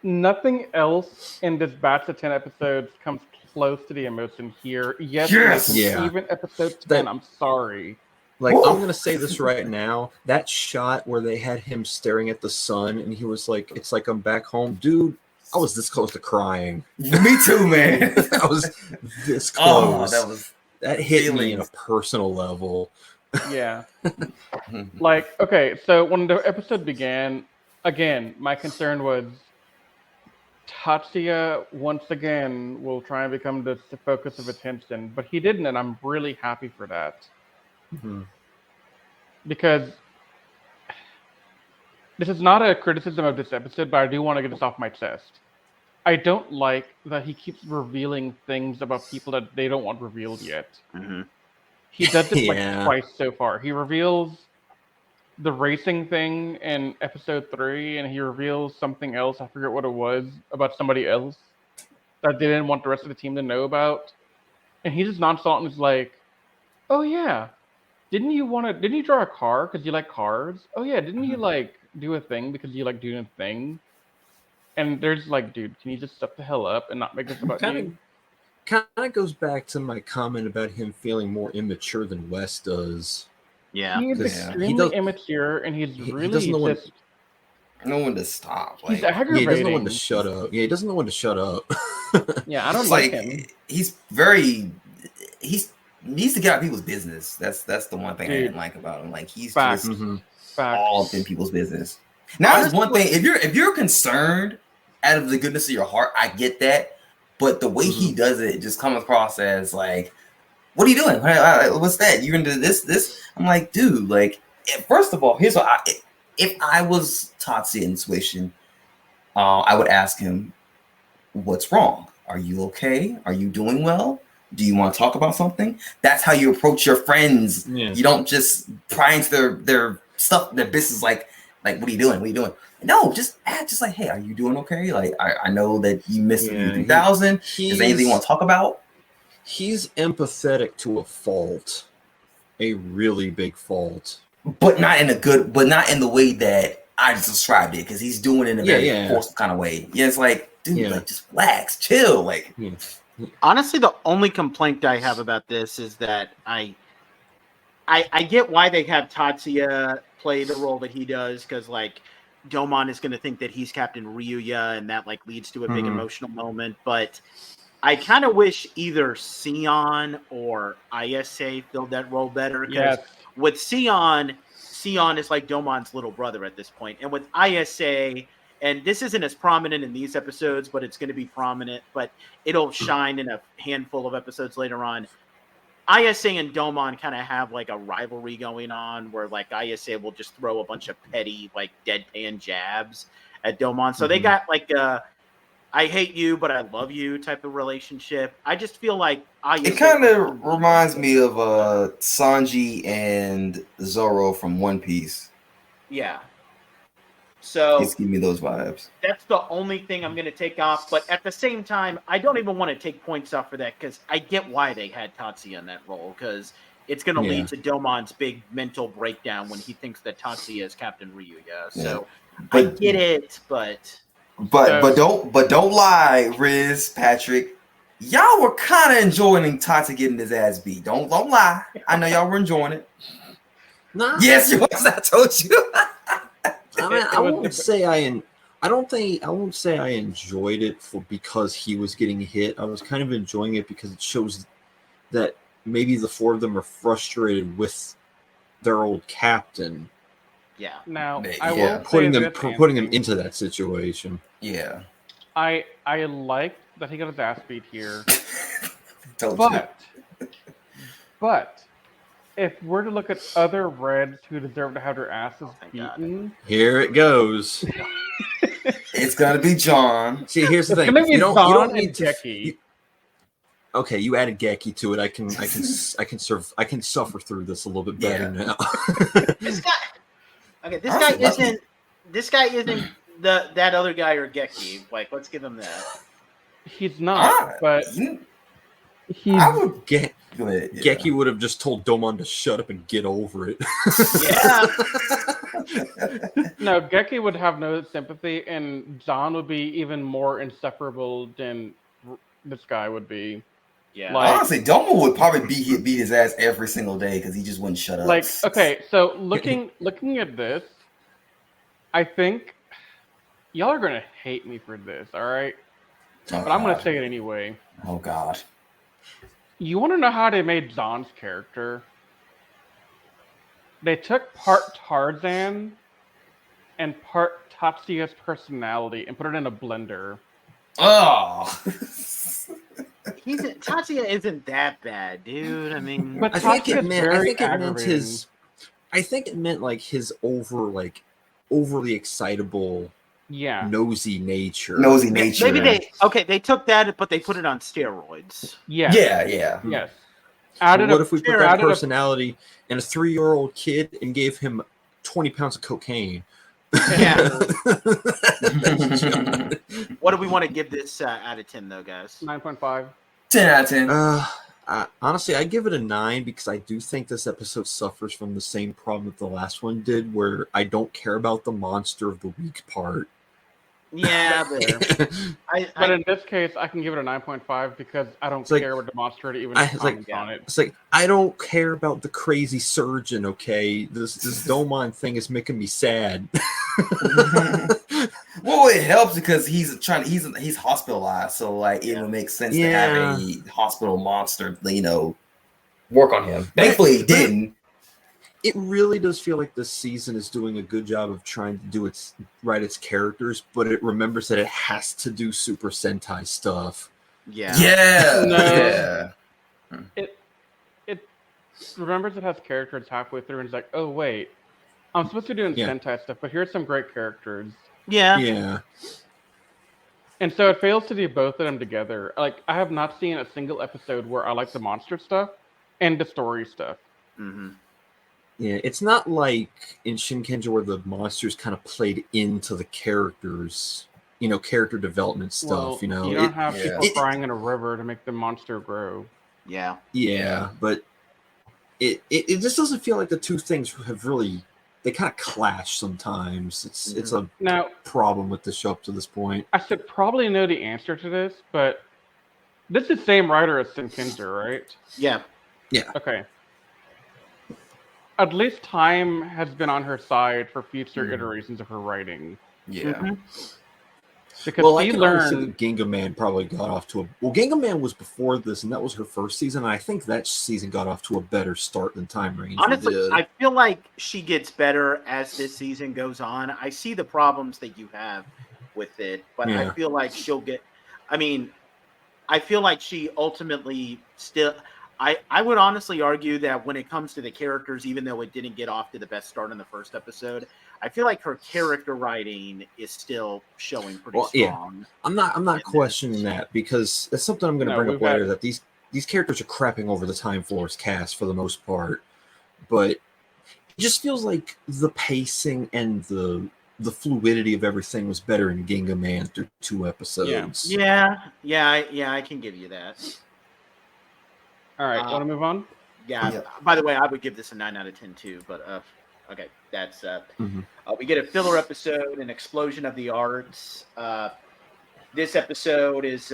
Nothing else in this batch of 10 episodes comes close to the emotion here. Yes. Even episode 10. I'm sorry. I'm gonna say this right now. That shot where they had him staring at the sun, and he was like, "It's like I'm back home, dude." I was this close to crying. Me too, man. I was this close. Oh, that hit me on a personal level. Yeah. Okay, so when the episode began, again, my concern was Tatsuya once again will try and become the focus of attention, but he didn't, and I'm really happy for that. Mm-hmm. Because this is not a criticism of this episode, but I do want to get this off my chest. I don't like that he keeps revealing things about people that they don't want revealed yet. Mm-hmm. He does this twice so far. He reveals the racing thing in episode 3, and he reveals something else. I forget what it was about somebody else that they didn't want the rest of the team to know about. And he just nonchalant is like, "Oh yeah, didn't you draw a car because you like cars? Oh yeah, didn't you do a thing because you like doing a thing?" And there's dude, can you just shut the hell up and not make this about you? Kind of goes back to my comment about him feeling more immature than Wes does. Yeah, he's extremely immature, and he doesn't know when to stop. He's aggravating. He doesn't know when to shut up. Yeah, he doesn't know when to shut up. Yeah, I don't like him. He needs to get out of people's business. That's the one thing I didn't like about him. He's just all up in people's business. Now, there's one thing. If you're concerned out of the goodness of your heart, I get that. But the way he does it just comes across as like, what are you doing? What's that? You're into this? I'm like, dude, like, first of all, here's what if I was Tatsuya in the situation, I would ask him, what's wrong? Are you okay? Are you doing well? Do you want to talk about something? That's how you approach your friends. Yeah. You don't just pry into their stuff, their business, like, what are you doing? What are you doing? No, just like, hey, are you doing okay? Like, I know that you missed the 3000. Is there anything you want to talk about? He's empathetic to a fault, a really big fault, but not in the way that I just described it, because he's doing it in a very forceful kind of way. Yeah, it's like, dude, like, just relax, chill, like. Yeah. Honestly, the only complaint I have about this is that I get why they have Tatsuya play the role that he does, because like Domon is going to think that he's Captain Ryuya, and that like leads to a big emotional moment. But I kind of wish either Sion or ISA filled that role better, because with Sion is like Domon's little brother at this point, and with ISA. And this isn't as prominent in these episodes, but it's going to be prominent. But it'll shine in a handful of episodes later on. ISA and Domon kind of have like a rivalry going on, where like ISA will just throw a bunch of petty, like deadpan jabs at Domon. So they got like a I hate you, but I love you type of relationship. I just feel like it kind of reminds me of Sanji and Zoro from One Piece. Yeah. So just give me those vibes. That's the only thing I'm going to take off. But at the same time, I don't even want to take points off for that, because I get why they had Tatsuya in that role, because it's going to lead to Domon's big mental breakdown when he thinks that Tatsuya is Captain Ryuya. So I get it, but don't lie, Riz, Patrick. Y'all were kind of enjoying Tatsuya getting his ass beat. Don't lie. I know y'all were enjoying it. No. Yes, you was. I told you. I mean, I won't say I won't say I enjoyed it because he was getting hit. I was kind of enjoying it because it shows that maybe the four of them are frustrated with their old captain. Yeah. Now, putting them into that situation. Yeah. I like that he got his ass beat here. But if we're to look at other Reds who deserve to have their asses beaten, here it goes. It's gonna be John. See, here's the thing: you don't need Geki. Okay, you added Geki to it. I can suffer through this a little bit better now. This guy isn't that other guy or Geki. Like, let's give him that. He's not, but I would get. Geki would have just told Domon to shut up and get over it. Yeah. No, Geki would have no sympathy, and John would be even more insufferable than this guy would be. Yeah. Honestly, Domon would probably beat his ass every single day because he just wouldn't shut up. Like, okay, so looking at this, I think y'all are gonna hate me for this, all right? But I'm gonna say it anyway. Oh God. You want to know how they made John's character? They took part Tarzan and part Tatsuya's personality and put it in a blender. Oh. Tatsuya isn't that bad, dude. I mean, but I think it meant like his overly excitable, nosy nature. Maybe they took that, but they put it on steroids. Yeah. Yes. What if we put that personality in a 3-year-old kid and gave him 20 pounds of cocaine? Yeah. What do we want to give this out of 10, though, guys? 9.5. 10 out of 10. Honestly, I give it a 9 because I do think this episode suffers from the same problem that the last one did, where I don't care about the monster of the week part. Yeah, but in this case, I can give it a 9.5 because I don't care what demonstrated even comment on it. It's like, I don't care about the crazy surgeon, okay? This Domon thing is making me sad. Well, it helps because he's hospitalized, so like it would make sense to have a hospital monster, work on him. Thankfully, he didn't. it really does feel like this season is doing a good job of trying to do its characters, but it remembers that it has to do Super Sentai stuff. Yeah. Yeah. No. Yeah. It remembers it has characters halfway through and is like, oh wait, I'm supposed to be doing Sentai stuff, but here's some great characters. Yeah. Yeah. And so it fails to do both of them together. Like, I have not seen a single episode where I like the monster stuff and the story stuff. Mm-hmm. Yeah, it's not like in Shinkenja where the monsters kind of played into the characters, character development stuff, You don't have people crying in a river to make the monster grow. Yeah. Yeah, but it just doesn't feel like the two things have really, they kind of clash sometimes. It's a problem with the show up to this point. I should probably know the answer to this, but this is the same writer as Shinkenja, right? Yeah. Yeah. Okay. At least time has been on her side for future iterations of her writing. Yeah. Mm-hmm. Because I can honestly think that Ginga Man probably got off to Ginga Man was before this, and that was her first season. And I think that season got off to a better start than Timeranger Honestly, did. I feel like she gets better as this season goes on. I see the problems that you have with it, but I feel like she'll get. I mean, I feel like she ultimately still. I would honestly argue that when it comes to the characters, even though it didn't get off to the best start in the first episode, I feel like her character writing is still showing pretty strong. Yeah. I'm not questioning that, because that's something I'm going to bring up later, that these characters are crapping over the Time Force cast for the most part, but it just feels like the pacing and the fluidity of everything was better in Ginga Man through 2 episodes. Yeah, I can give you that. All right, want to move on? Yeah. By the way, I would give this a 9 out of 10 too. But okay, that's we get a filler episode, an explosion of the arts. This episode is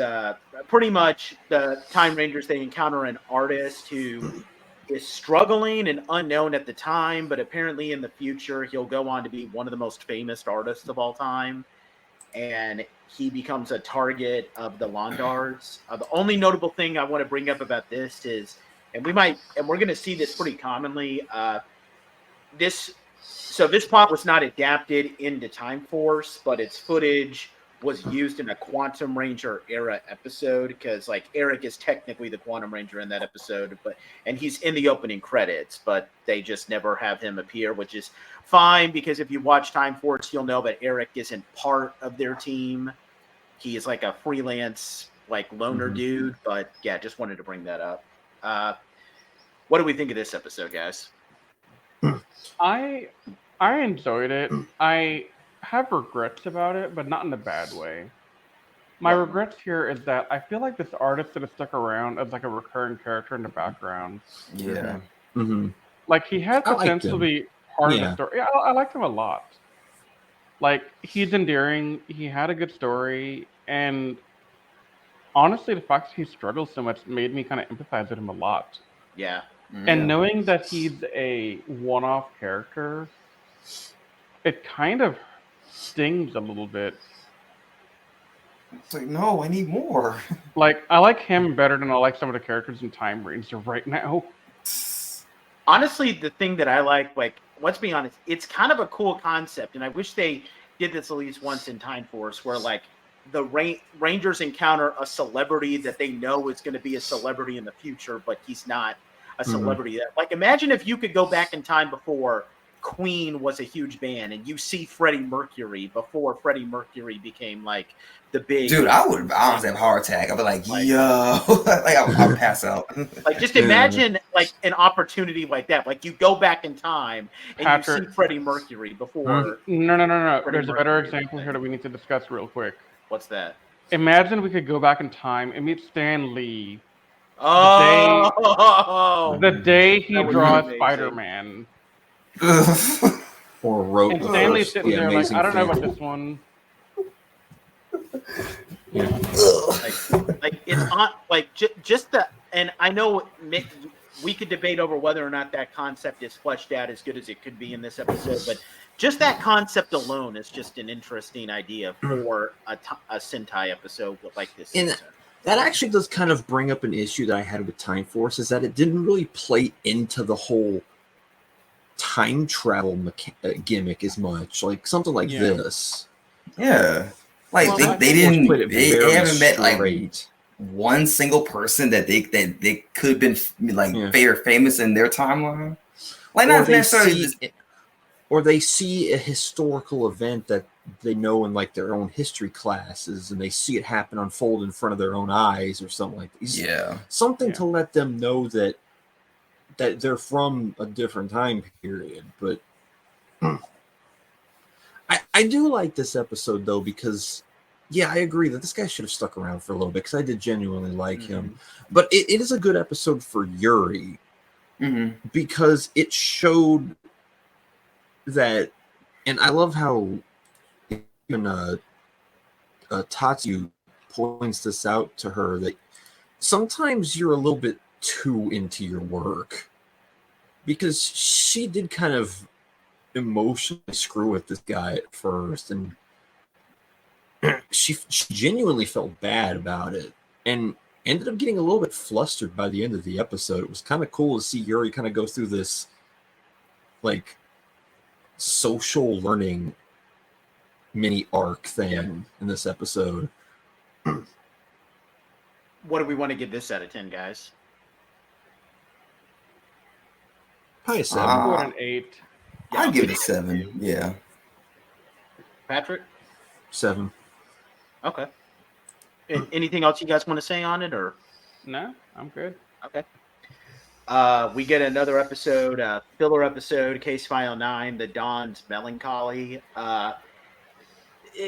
pretty much the Time Rangers. They encounter an artist who is struggling and unknown at the time, but apparently in the future he'll go on to be one of the most famous artists of all time. And he becomes a target of the Londars. The only notable thing I want to bring up about this is, and we're going to see this pretty commonly. This plot was not adapted into Time Force, but its footage was used in a Quantum Ranger era episode, because like Eric is technically the Quantum Ranger in that episode, and he's in the opening credits, but they just never have him appear, which is fine, because if you watch Time Force, you'll know that Eric isn't part of their team. He is like a freelance, like loner dude. But yeah, just wanted to bring that up. What do we think of this episode, guys? I enjoyed it. I have regrets about it, but not in a bad way. My regrets here is that I feel like this artist that has stuck around as like a recurring character in the background. Yeah. Mm-hmm. Like, he has potential to be part of the story. Yeah, I liked him a lot. Like, he's endearing. He had a good story, and honestly, the fact that he struggles so much made me kind of empathize with him a lot. Yeah. And knowing that he's a one-off character, it kind of stings a little bit. It's like, no, I need more. Like, I like him better than I like some of the characters in Time Ranger right now. Honestly, the thing that I like, let's be honest, it's kind of a cool concept, and I wish they did this at least once in Time Force, where like the Rangers encounter a celebrity that they know is going to be a celebrity in the future, but he's not a celebrity. Like, imagine if you could go back in time before Queen was a huge band, and you see Freddie Mercury before Freddie Mercury became like the big dude. I would honestly have a heart attack. I'd be like, yo, like I would pass out. Like, just imagine like an opportunity like that. Like, you go back in time and you see Freddie Mercury before. No. There's a better example here that we need to discuss real quick. What's that? Imagine we could go back in time and meet Stan Lee. The day he draws Spider-Man. Or wrote and Stanley's sitting there like, I don't know about this one. Yeah. Like it's not like just the, and I know we could debate over whether or not that concept is fleshed out as good as it could be in this episode, but just that concept alone is just an interesting idea for a Sentai episode like this. And that actually does kind of bring up an issue that I had with Time Force, is that it didn't really play into the whole time travel gimmick as much, like something like this. Yeah, like Well, they haven't met like straight. one single person that they could have been like famous in their timeline. Like not necessarily or they see a historical event that they know in like their own history classes, and they see it happen unfold in front of their own eyes or something like that. Yeah, something to let them know that they're from a different time period. But I do like this episode though, because I agree that this guy should have stuck around for a little bit, because I did genuinely like him. But it is a good episode for Yuri, because it showed that, and I love how even Tatsu points this out to her, that sometimes you're a little bit too into your work, because she did kind of emotionally screw with this guy at first, and she genuinely felt bad about it, and ended up getting a little bit flustered by the end of the episode. It was kind of cool to see Yuri kind of go through this like social learning mini arc thing in this episode. What do we want to give this out of 10, guys? Probably a 7. I'll go with an 8. I'd give it a 7. Yeah. Patrick? 7. Okay. Anything else you guys want to say on it, or? No, I'm good. Okay. We get another episode, filler episode, Case File 9, The Dawn's Melancholy.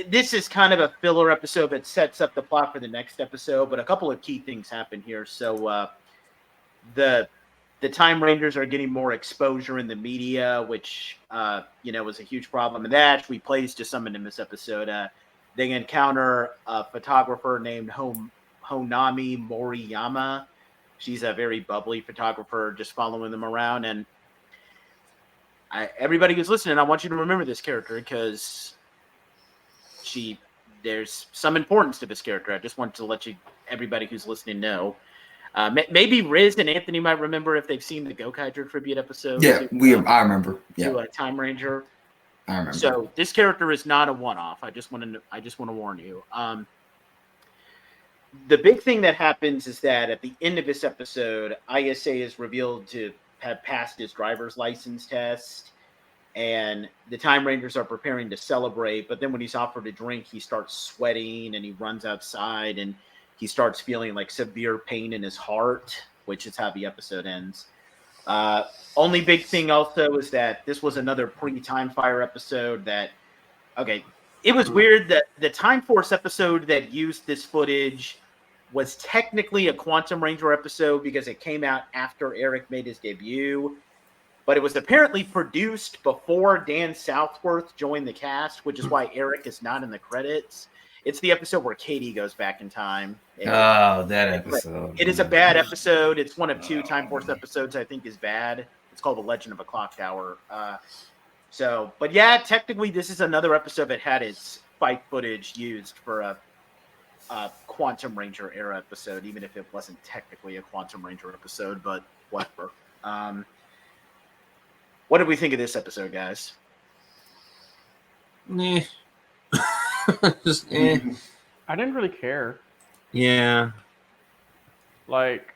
This is kind of a filler episode that sets up the plot for the next episode, but a couple of key things happen here. So the Time Rangers are getting more exposure in the media, which was a huge problem. And that actually plays to someone in this episode. They encounter a photographer named Honami Moriyama. She's a very bubbly photographer, just following them around. And everybody who's listening, I want you to remember this character, because there's some importance to this character. I just want to let everybody who's listening know. Maybe Riz and Anthony might remember if they've seen the Gokaiger tribute episode. Yeah, I remember. Yeah, to Time Ranger. I remember. So this character is not a one-off. I just want to warn you. The big thing that happens is that at the end of this episode, ISA is revealed to have passed his driver's license test, and the Time Rangers are preparing to celebrate. But then when he's offered a drink, he starts sweating, and he runs outside, and he starts feeling like severe pain in his heart, which is how the episode ends. Only big thing also is that this was another pre-Time Fire episode it was weird that the Time Force episode that used this footage was technically a Quantum Ranger episode, because it came out after Eric made his debut, but it was apparently produced before Dan Southworth joined the cast, which is why Eric is not in the credits. It's the episode where Katie goes back in time. That episode. It is a bad episode. It's one of 2 Time Force episodes I think is bad. It's called The Legend of a Clock Tower. But yeah, technically this is another episode that had its fight footage used for a Quantum Ranger era episode, even if it wasn't technically a Quantum Ranger episode, but whatever. What did we think of this episode, guys? Nah. Just I didn't really care. Yeah. Like,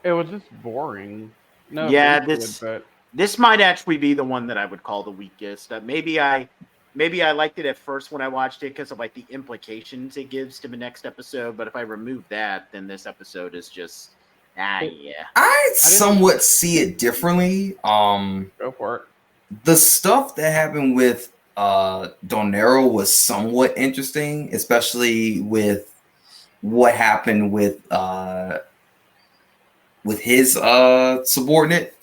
it was just boring. No. Yeah, this might actually be the one that I would call the weakest. Maybe I liked it at first when I watched it because of like the implications it gives to the next episode. But if I remove that, then this episode is just yeah. I somewhat see it differently. Go for it. The stuff that happened with Donero was somewhat interesting, especially with what happened with his subordinate.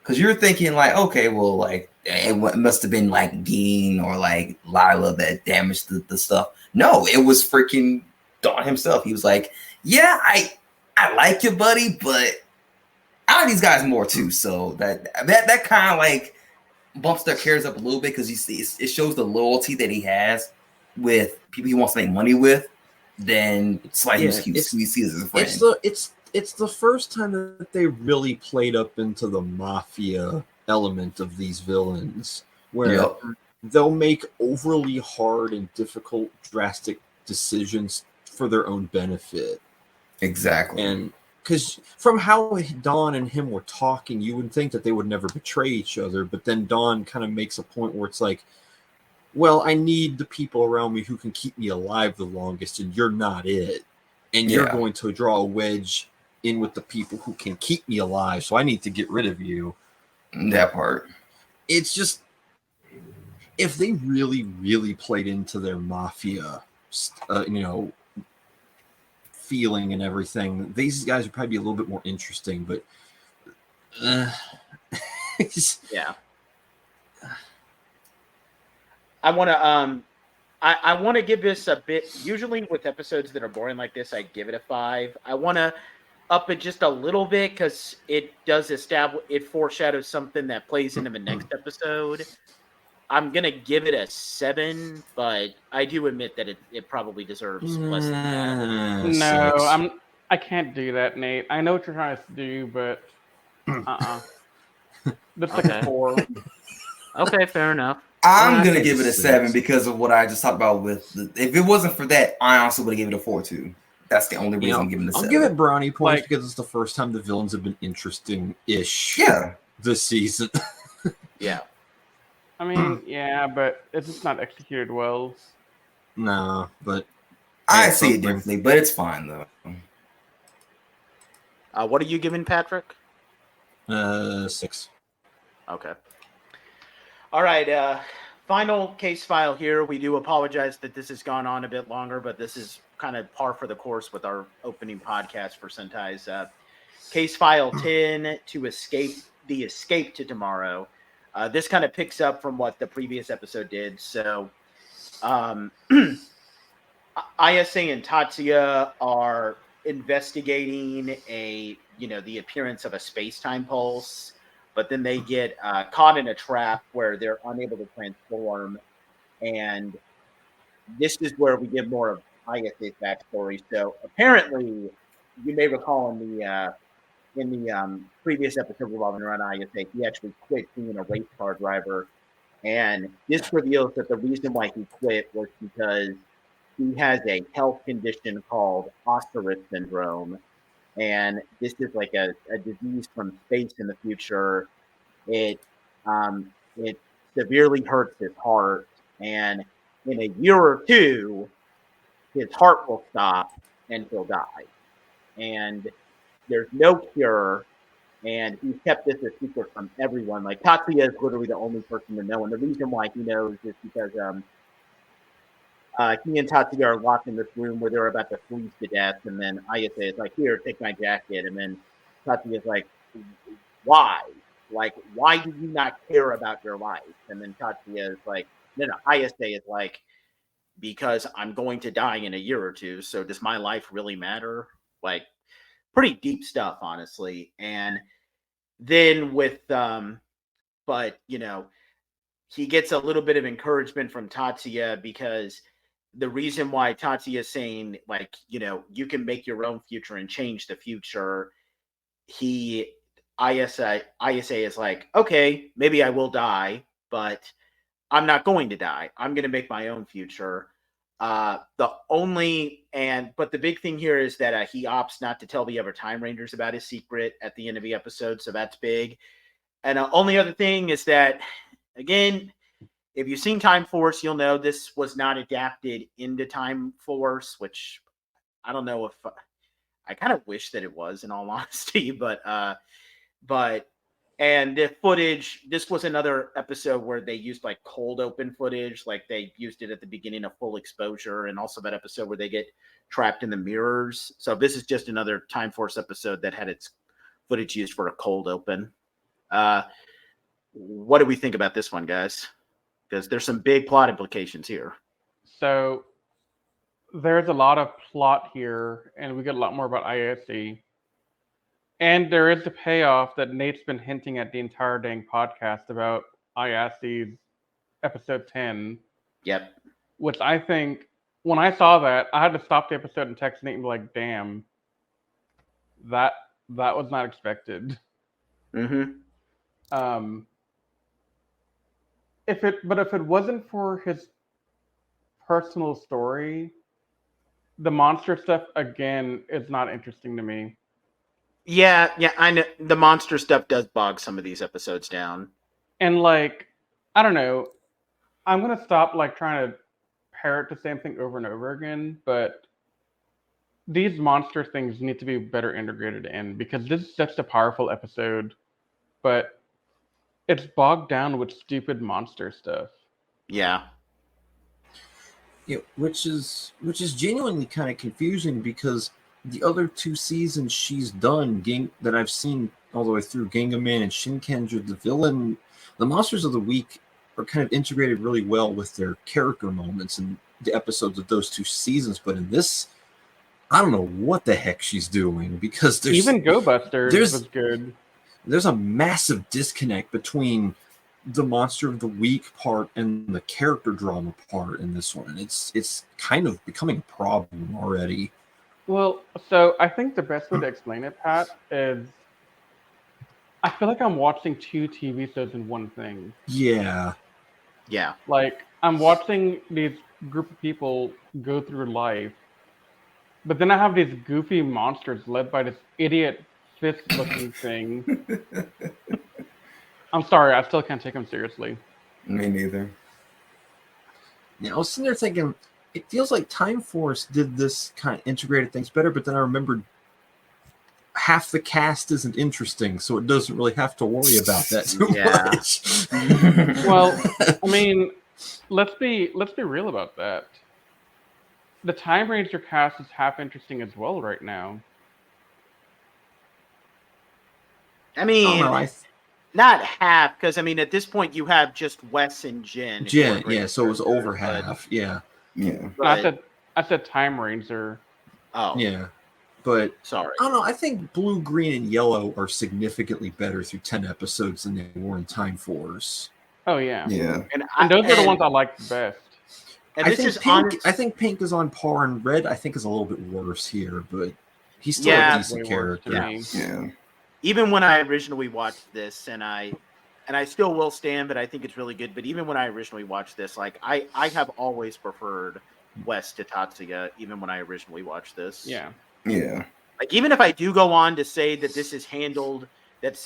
Because you're thinking like, okay, well, like it must have been like Dean or like Lila that damaged the stuff. No, it was freaking Don himself. He was like, yeah, I like you, buddy, but I like these guys more too. So that kind of like bumps their cares up a little bit, because you see it shows the loyalty that he has with people he wants to make money with. Then it's like he sees as a friend. It's the first time that they really played up into the mafia element of these villains, where Yep. they'll make overly hard and difficult, drastic decisions for their own benefit. Exactly. And because from how Dawn and him were talking, you would think that they would never betray each other, but then Dawn kind of makes a point where it's like, well, I need the people around me who can keep me alive the longest, and you're not it. And you're going to draw a wedge in with the people who can keep me alive, so I need to get rid of you. That part. It's just, if they really, really played into their mafia, feeling and everything, these guys would probably be a little bit more interesting, but yeah. I want to I want to give this a bit. Usually with episodes that are boring like this, I give it a 5. I want to up it just a little bit because it does it foreshadows something that plays into the next episode. I'm gonna give it a 7, but I do admit that it probably deserves less than that. No, I can't do that, Nate. I know what you're trying to do, but that's like a 4. Okay, fair enough. I'm gonna give it a 7 because of what I just talked about. If it wasn't for that, I also would have given it a 4 too. That's the only reason I'm giving it a 7. I'll give it brownie points because it's the first time the villains have been interesting-ish. Yeah, this season. Yeah. I mean, yeah, but it's just not executed well. No, but I see it differently, but it's fine though. What are you giving, Patrick? 6. Okay. All right. Final case file here. We do apologize that this has gone on a bit longer, but this is kind of par for the course with our opening podcast for Sentai's. Case file 10, to escape to tomorrow. This kind of picks up from what the previous episode did. So, Ayase and Tatsuya are investigating the appearance of a space-time pulse, but then they get caught in a trap where they're unable to transform, and this is where we get more of Ayase's backstory. So apparently, you may recall in the previous episode revolving around Ayase, he actually quit being a race car driver, and this reveals that the reason why he quit was because he has a health condition called Osiris syndrome, and this is like a disease from space in the future. It severely hurts his heart, and in a year or 2, his heart will stop and he'll die. And there's no cure, and he's kept this a secret from everyone. Like, Tatsuya is literally the only person to know, and the reason why he knows is because he and Tatsuya are locked in this room where they're about to freeze to death, and then Ayase is like, "Here, take my jacket," and then Tatsuya is like, "Why? Like, why do you not care about your life?" And then Tatsuya is like, no, Ayase is like, "Because I'm going to die in a year or 2, so does my life really matter?" Like, pretty deep stuff, honestly. And then with, but, he gets a little bit of encouragement from Tatsuya because the reason why Tatsuya is saying, like, you can make your own future and change the future, Ayase is like, okay, maybe I will die, but I'm not going to die. I'm going to make my own future. But the big thing here is that he opts not to tell the other Time Rangers about his secret at the end of the episode, so that's big. And only other thing is that, again, if you've seen Time Force, you'll know this was not adapted into Time Force, which I don't know if I kind of wish that it was, in all honesty, and the footage, this was another episode where they used like cold open footage, like they used it at the beginning of Full Exposure, and also that episode where they get trapped in the mirrors. So this is just another Time Force episode that had its footage used for a cold open. What do we think about this one, guys? Because there's some big plot implications here. So there's a lot of plot here, and we get a lot more about Ayase. And there is the payoff that Nate's been hinting at the entire dang podcast about Ayase's episode 10. Yep. Which I think, when I saw that, I had to stop the episode and text Nate and be like, damn, that was not expected. Mm-hmm. if it wasn't for his personal story, the monster stuff again is not interesting to me. Yeah, I know the monster stuff does bog some of these episodes down. And like, I don't know, I'm gonna stop like trying to parrot the same thing over and over again, but these monster things need to be better integrated in because this is such a powerful episode, but it's bogged down with stupid monster stuff. Yeah. Yeah, which is genuinely kind of confusing because the other 2 seasons she's done, that I've seen all the way through, Gingaman and Shinkenger, the monsters of the week are kind of integrated really well with their character moments in the episodes of those 2 seasons. But in this, I don't know what the heck she's doing because there's Even Go Busters was good. There's a massive disconnect between the monster of the week part and the character drama part in this one. It's kind of becoming a problem already. Well, so I think the best way to explain it, Pat, is I feel like I'm watching 2 TV shows in one thing. Yeah. Like, I'm watching these group of people go through life, but then I have these goofy monsters led by this idiot fist-looking thing. I'm sorry, I still can't take him seriously. Me neither. Yeah, I was sitting there thinking, it feels like Time Force did this kind of integrated things better, but then I remembered half the cast isn't interesting, so it doesn't really have to worry about that too much. Well, I mean, let's be real about that. The Timeranger cast is half interesting as well right now. I mean, not half, because I mean, at this point you have just Wes and Jen. Yeah, so it was over half. Yeah. I said Timeranger. Oh. Yeah. But sorry. I don't know. I think Blue, Green, and Yellow are significantly better through 10 episodes than they were in Time Force. Oh yeah. Yeah. And those are the ones I like the best. And I think Pink is on par, and Red I think is a little bit worse here, but he's still a decent character. Yeah. Even when I originally watched this, and I still will stand, but I think it's really good. But even when I originally watched this, like I have always preferred Wes to Tatsuya, even when I originally watched this. Yeah. Yeah. Like even if I do go on to say that this is handled, that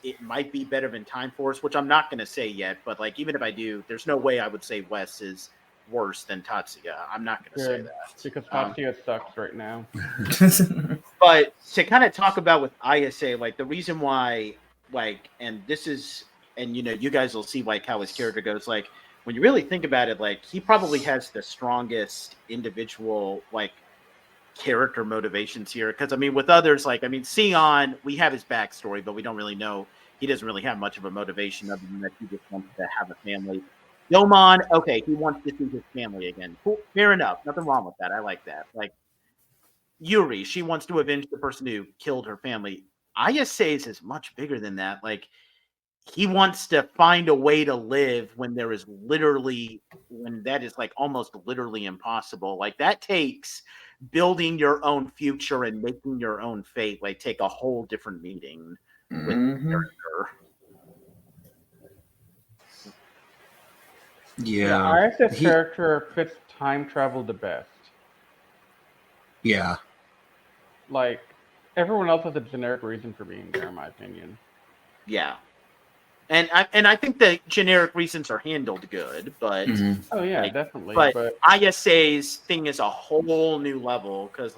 it might be better than Time Force, which I'm not going to say yet. But like even if I do, there's no way I would say Wes is worse than Tatsuya. I'm not going to say that because Tatsuya sucks right now. But to kind of talk about with ISA, like the reason why, like, and this is, and you guys will see like how his character goes. Like when you really think about it, like he probably has the strongest individual like character motivations here. Because I mean, with others, like Sion, we have his backstory, but we don't really know. He doesn't really have much of a motivation other than that he just wants to have a family. Yomon, okay, he wants to see his family again. Cool, fair enough. Nothing wrong with that. I like that. Like Yuri, she wants to avenge the person who killed her family. Ayase's is much bigger than that. Like he wants to find a way to live when that is like almost literally impossible. Like that takes building your own future and making your own fate. Like take a whole different meaning with the character. Yeah. Ayase's character fits time travel the best. Yeah. Like, everyone else has a generic reason for being there, in my opinion. Yeah. And I think the generic reasons are handled good, but... Oh, yeah, definitely. But ISA's thing is a whole new level, because,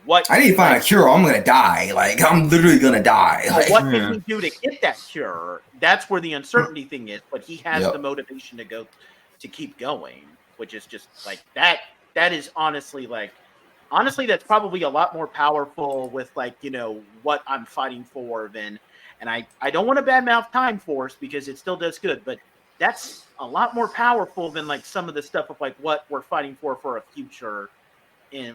what... I need to find a cure. I'm going to die. Like, I'm literally going to die. Like, what can he do to get that cure? That's where the uncertainty thing is, but he has the motivation to keep going, which is just, like, that is honestly, that's probably a lot more powerful with, what I'm fighting for than... And I don't want to badmouth Time Force because it still does good, but that's a lot more powerful than, some of the stuff of, what we're fighting for a future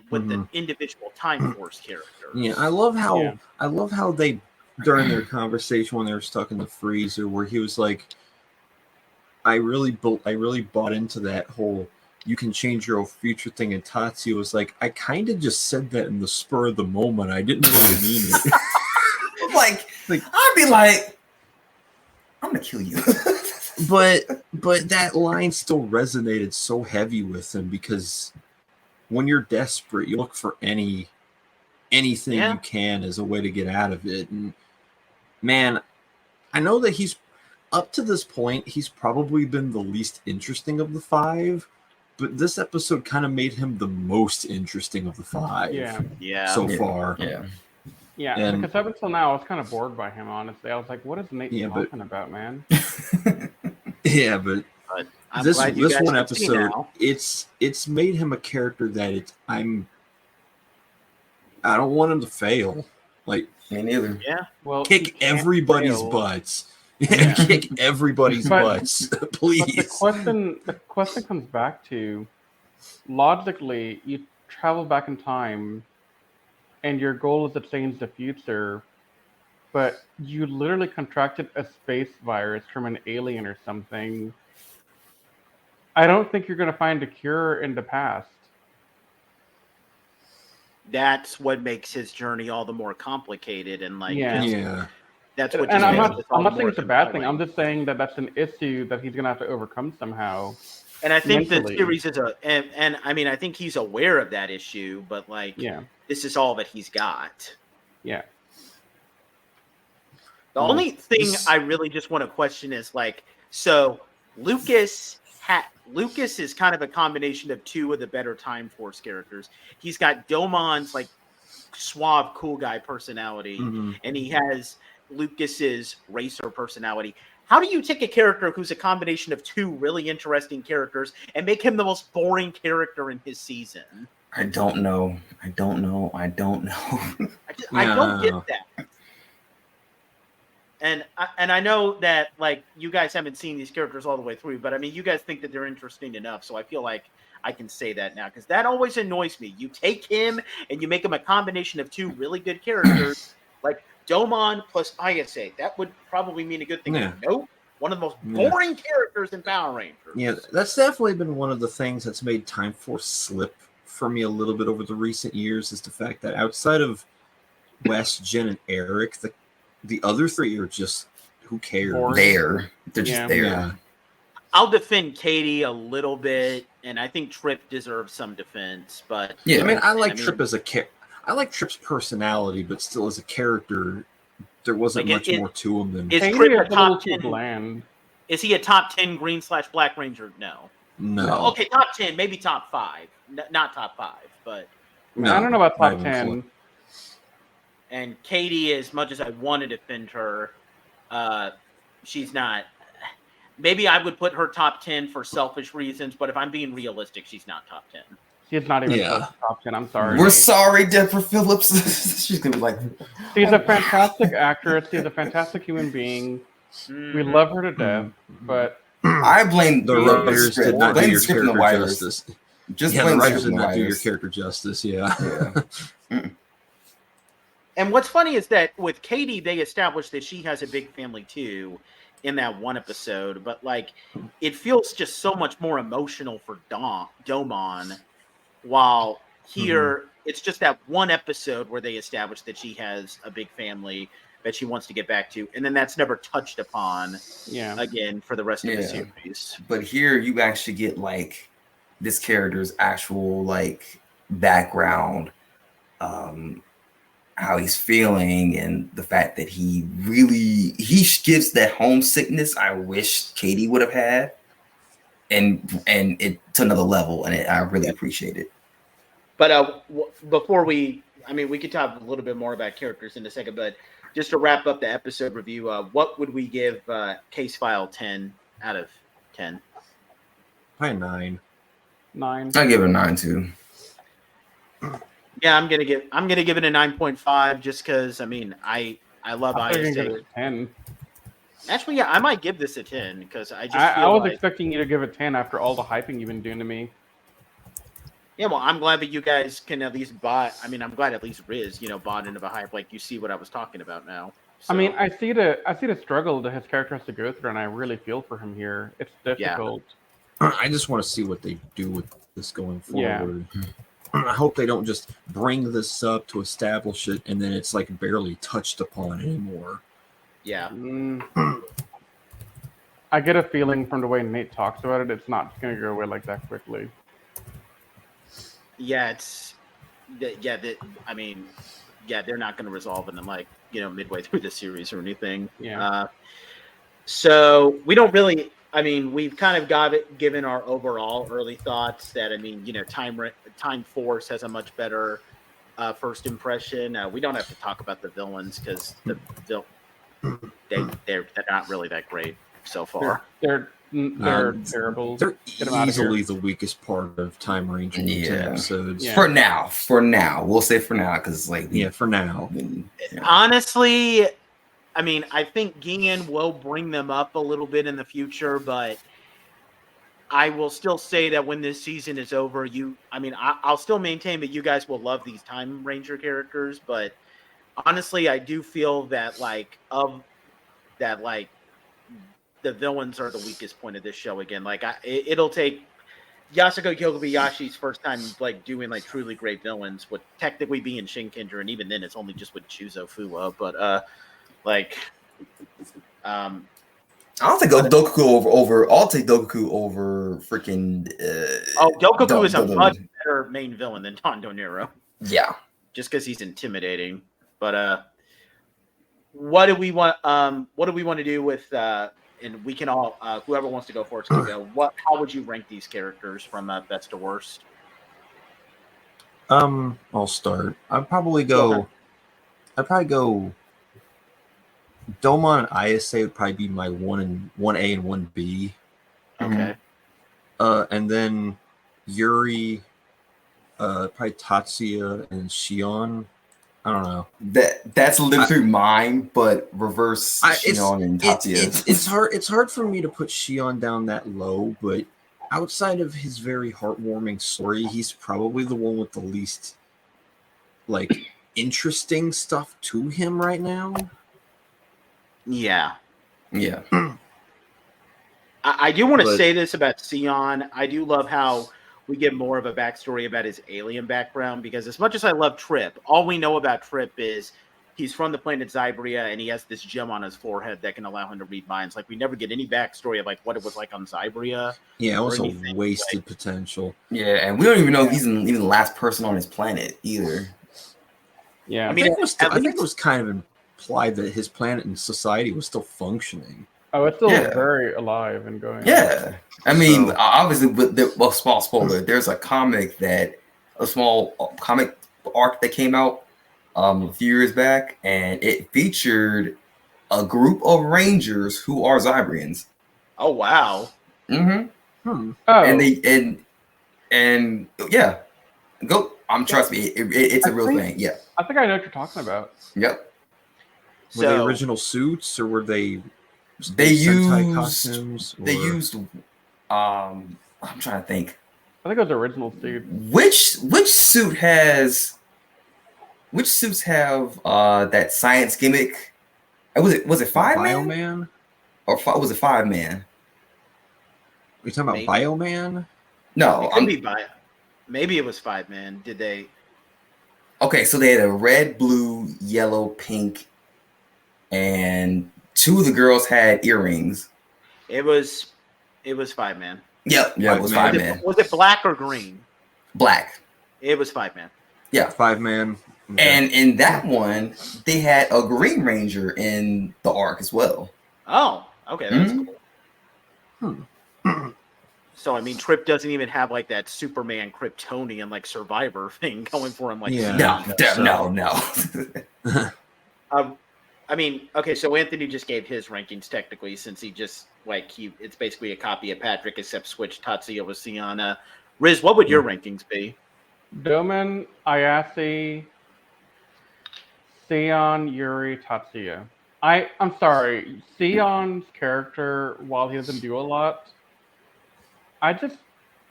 with the individual Time Force characters. Yeah, I love how they, during their conversation when they were stuck in the freezer, where he was like, I really bought into that whole you can change your own future thing, and Tatsuya was like, I kind of just said that in the spur of the moment. I didn't really mean it. like I'd be like, I'm gonna kill you. but that line still resonated so heavy with him because when you're desperate, you look for anything you can as a way to get out of it. And man, I know that he's up to this point, he's probably been the least interesting of the 5, but this episode kind of made him the most interesting of the 5 so far. Yeah, And, because up until now, I was kind of bored by him, honestly. I was like, what is Nate talking about, man? Yeah, but this one episode, now. it's made him a character that I don't want him to fail. Like, me neither. Yeah. Well, kick everybody's butts. Kick everybody's butts, please. But the question comes back to, logically, you travel back in time, and your goal is to change the future, but you literally contracted a space virus from an alien or something. I don't think you're going to find a cure in the past. That's what makes his journey all the more complicated, and like, that's what. And I'm not saying it's a bad thing. I'm just saying that that's an issue that he's going to have to overcome somehow. And I think the series is and I mean, I think he's aware of that issue, but like, this is all that he's got. Yeah. The only thing I really just want to question is like, so Lucas is kind of a combination of two of the better Time Force characters. He's got Domon's like suave, cool guy personality, and he has Lucas's racer personality. How do you take a character who's a combination of two really interesting characters and make him the most boring character in his season? I don't know. I don't get that. And I know that like you guys haven't seen these characters all the way through, but I mean, you guys think that they're interesting enough, so I feel like I can say that now because that always annoys me. You take him and you make him a combination of two really good characters, like Domon plus Ayase. That would probably mean a good thing. Yeah. Nope. One of the most boring characters in Power Rangers. Yeah, that's definitely been one of the things that's made Time Force slip for me a little bit over the recent years is the fact that outside of Wes, Jen, and Eric, the other three are just who cares? They're just there. Yeah. I'll defend Katie a little bit, and I think Trip deserves some defense. But I mean, I like Trip as a I like Trip's personality, but still as a character, there wasn't much more to him than. Is Trip a top 10? Bland. Is he a top 10 Green/Black Ranger? No. Okay, top 10, maybe top 5. Not top 5, but no, I don't know about top 10. And Katie, as much as I want to defend her, she's not. Maybe I would put her top 10 for selfish reasons, but if I'm being realistic, she's not top 10. She's not even top 10. I'm sorry. We're sorry, Deborah Phillips. She's gonna be like, she's a fantastic actress. She's a fantastic human being. We love her to death, but I blame the writers did not do your character justice. Just the writers did not do your character justice. And what's funny is that with Katie, they established that she has a big family too in that one episode, but like it feels just so much more emotional for Domon, while here it's just that one episode where they established that she has a big family that she wants to get back to, and then that's never touched upon again for the rest of the series. But here you actually get like this character's actual like background, how he's feeling, and the fact that he gives that homesickness I wish Katie would have had, and it to another level, and I really appreciate it. But before we could talk a little bit more about characters in a second, but just to wrap up the episode review, what would we give Case File 10 out of 10? Probably 9. 9. I give it a 9 too. Yeah, I'm gonna give it a 9.5 just because I love ISA. 10. Actually, yeah, I might give this a 10 because I was expecting you to give it 10 after all the hyping you've been doing to me. Yeah, well, I'm glad that you guys can at least buy. I mean, I'm glad at least Riz, bought into the hype. Like, you see what I was talking about now. So. I mean, I see the struggle that his character has to go through, and I really feel for him here. It's difficult. Yeah. I just want to see what they do with this going forward. Yeah. I hope they don't just bring this up to establish it, and then it's like barely touched upon anymore. Yeah. I get a feeling from the way Nate talks about it, it's not going to go away like that quickly. Yeah, I mean, yeah, they're not going to resolve it in like midway through the series or anything. Yeah. So we don't really. I mean, we've kind of given our overall early thoughts that Time Force has a much better first impression. We don't have to talk about the villains because they're not really that great so far. They're terrible. They're Get 'em outta easily here. the weakest part of Time Ranger in 10 episodes. Yeah. For now, we'll say for now because For now. Honestly, I mean, I think Gian will bring them up a little bit in the future, but I will still say that when this season is over, I'll still maintain that you guys will love these Time Ranger characters, but honestly, I do feel that the villains are the weakest point of this show again. It'll take Yasuko Kobayashi's first time doing truly great villains, with technically being Shinkenger, and even then it's only just with Chuzo Fuwa, but I'll take Dokuku over. I'll take Dokuku over freaking. Dokuku is a much better main villain than Tondo Nero. Yeah, just because he's intimidating. But what do we want? What do we want to do with? And we can all, whoever wants to go first can go. How would you rank these characters from best to worst? I'll start. I'd probably go. Domon and Ayase would probably be my 1A and 1B. Okay. And then Yuri, probably Tatsuya and Shion. I don't know. That's lived through mine, but reverse Shion and Tatsuya. It's hard for me to put Shion down that low, but outside of his very heartwarming story, he's probably the one with the least interesting stuff to him right now. Yeah. Yeah. I do want to say this about Sion. I do love how we get more of a backstory about his alien background, because as much as I love Trip, all we know about Trip is he's from the planet Zybria and he has this gem on his forehead that can allow him to read minds. We never get any backstory of what it was like on Zybria. Yeah, it was a wasted potential. Yeah, and we don't even know if he's even the last person on his planet either. Yeah, I think it was kind of implied that his planet and society was still functioning. Oh, it's still very alive and going. Yeah. I mean, obviously, small spoiler, there's a small comic arc that came out a few years back, and it featured a group of Rangers who are Zybrians. Oh, wow. Mm-hmm. Oh. And yeah, trust me, it's a real thing. Yeah. I think I know what you're talking about. Yep. Were they original suits, or were they costumes? They used I'm trying to think. I think it was original suit. Which suits have that science gimmick? Was it 5-Man? Bioman? Or was it 5-Man? Are you talking about Bioman? No, maybe it was 5-Man. Did they? Okay, so they had a red, blue, yellow, pink, and two of the girls had earrings. It was 5-Man. Yep, it was 5-Man. Was it black or green? Black. It was 5-Man. Yeah, 5-Man. Okay. And in that one, they had a Green Ranger in the arc as well. Oh, okay, that's cool. So I mean, Trip doesn't even have that Superman Kryptonian Survivor thing going for him. No. I mean, okay, so Anthony just gave his rankings technically, since he just it's basically a copy of Patrick except switched Tatsuya with Sienna. Riz, what would your rankings be? Doman, Ayase, Sion, Yuri, Tatsuya. I'm sorry, Sion's character, while he doesn't do a lot, I just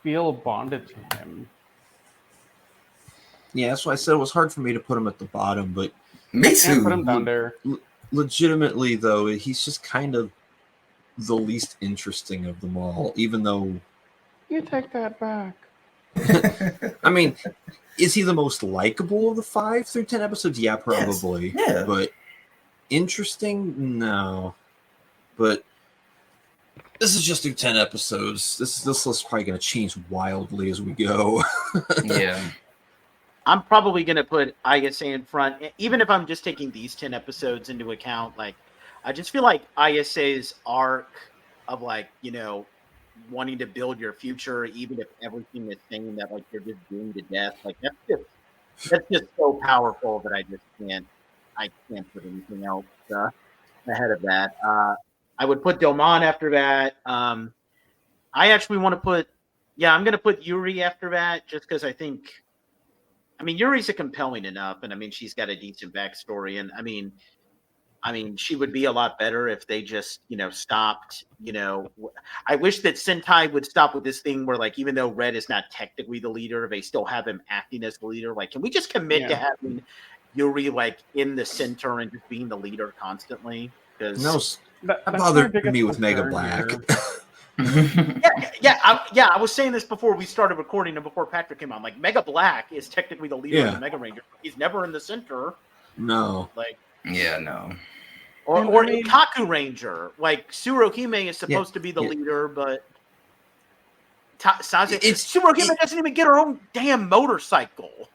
feel bonded to him. Yeah, that's why I said it was hard for me to put him at the bottom, but me too. Put him down there. Legitimately, though, he's just kind of the least interesting of them all, even though... You take that back. I mean, is he the most likable of the 5 through 10 episodes? Yeah, probably. Yes. Yeah. But interesting? No. But This is just through 10 episodes. This list is probably going to change wildly as we go. Yeah. I'm probably going to put ISA in front, even if I'm just taking these 10 episodes into account. Like, I just feel like ISA's arc of, like, wanting to build your future, even if everything is saying that, like, you're just doomed to death. Like, that's just so powerful that I can't put anything else ahead of that. I would put Domon after that. I actually want to put, I'm going to put Yuri after that, just because I think, Yuri's a compelling enough, and she's got a decent backstory, and she would be a lot better if they just, stopped. I wish that Sentai would stop with this thing where, like, even though Red is not technically the leader, they still have him acting as the leader. Like, can we just commit to having Yuri, like, in the center and just being the leader constantly? Because that bothered me with Mega Black. I was saying this before we started recording and before Patrick came on. Like, Mega Black is technically the leader of the Mega Ranger. He's never in the center. No. Like, no. Or Kaku Ranger. Like, Tsuruhime is supposed to be the leader, but Tsuruhime doesn't even get her own damn motorcycle.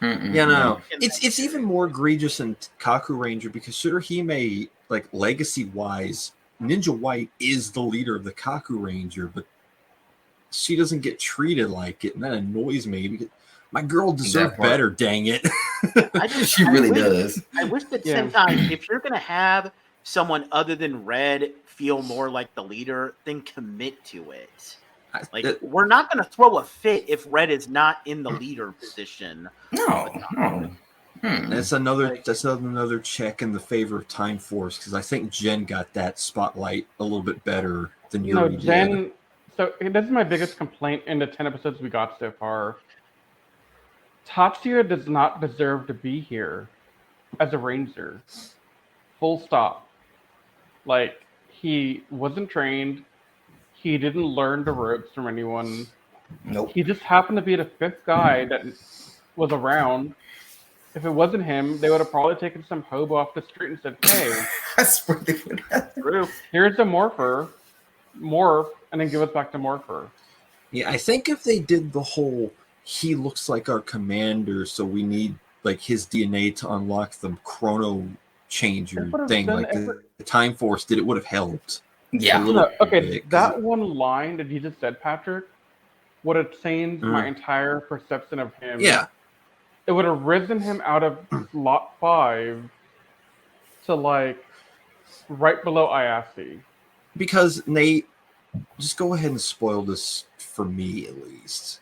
It's even more egregious in Kaku Ranger because Tsuruhime, like, legacy-wise, Ninja White is the leader of the Kaku Ranger, but she doesn't get treated like it, and that annoys me because my girl deserves better, dang it. She really does. I wish that Sentai, if you're going to have someone other than Red feel more like the leader, then commit to it. Like, we're not going to throw a fit if Red is not in the leader position. No. That's another check in the favor of Time Force, because I think Jen got that spotlight a little bit better than Yuri did. So this is my biggest complaint in the 10 episodes we got so far. Tatsuya does not deserve to be here as a ranger. Full stop. Like, he wasn't trained. He didn't learn the ropes from anyone. Nope. He just happened to be the fifth guy that was around. If it wasn't him, they would have probably taken some hobo off the street and said, "Hey, that's what they would have. Here's the morph, and then give us back to Morpher." Yeah, I think if they did the whole he looks like our commander, so we need, like, his DNA to unlock the chrono changer thing, like the Time Force did, it would have helped. Yeah. That one line that you just said, Patrick, would have changed my entire perception of him. Yeah. It would have risen him out of slot 5 to, like, right below Ayase. Because Nate, just go ahead and spoil this for me at least.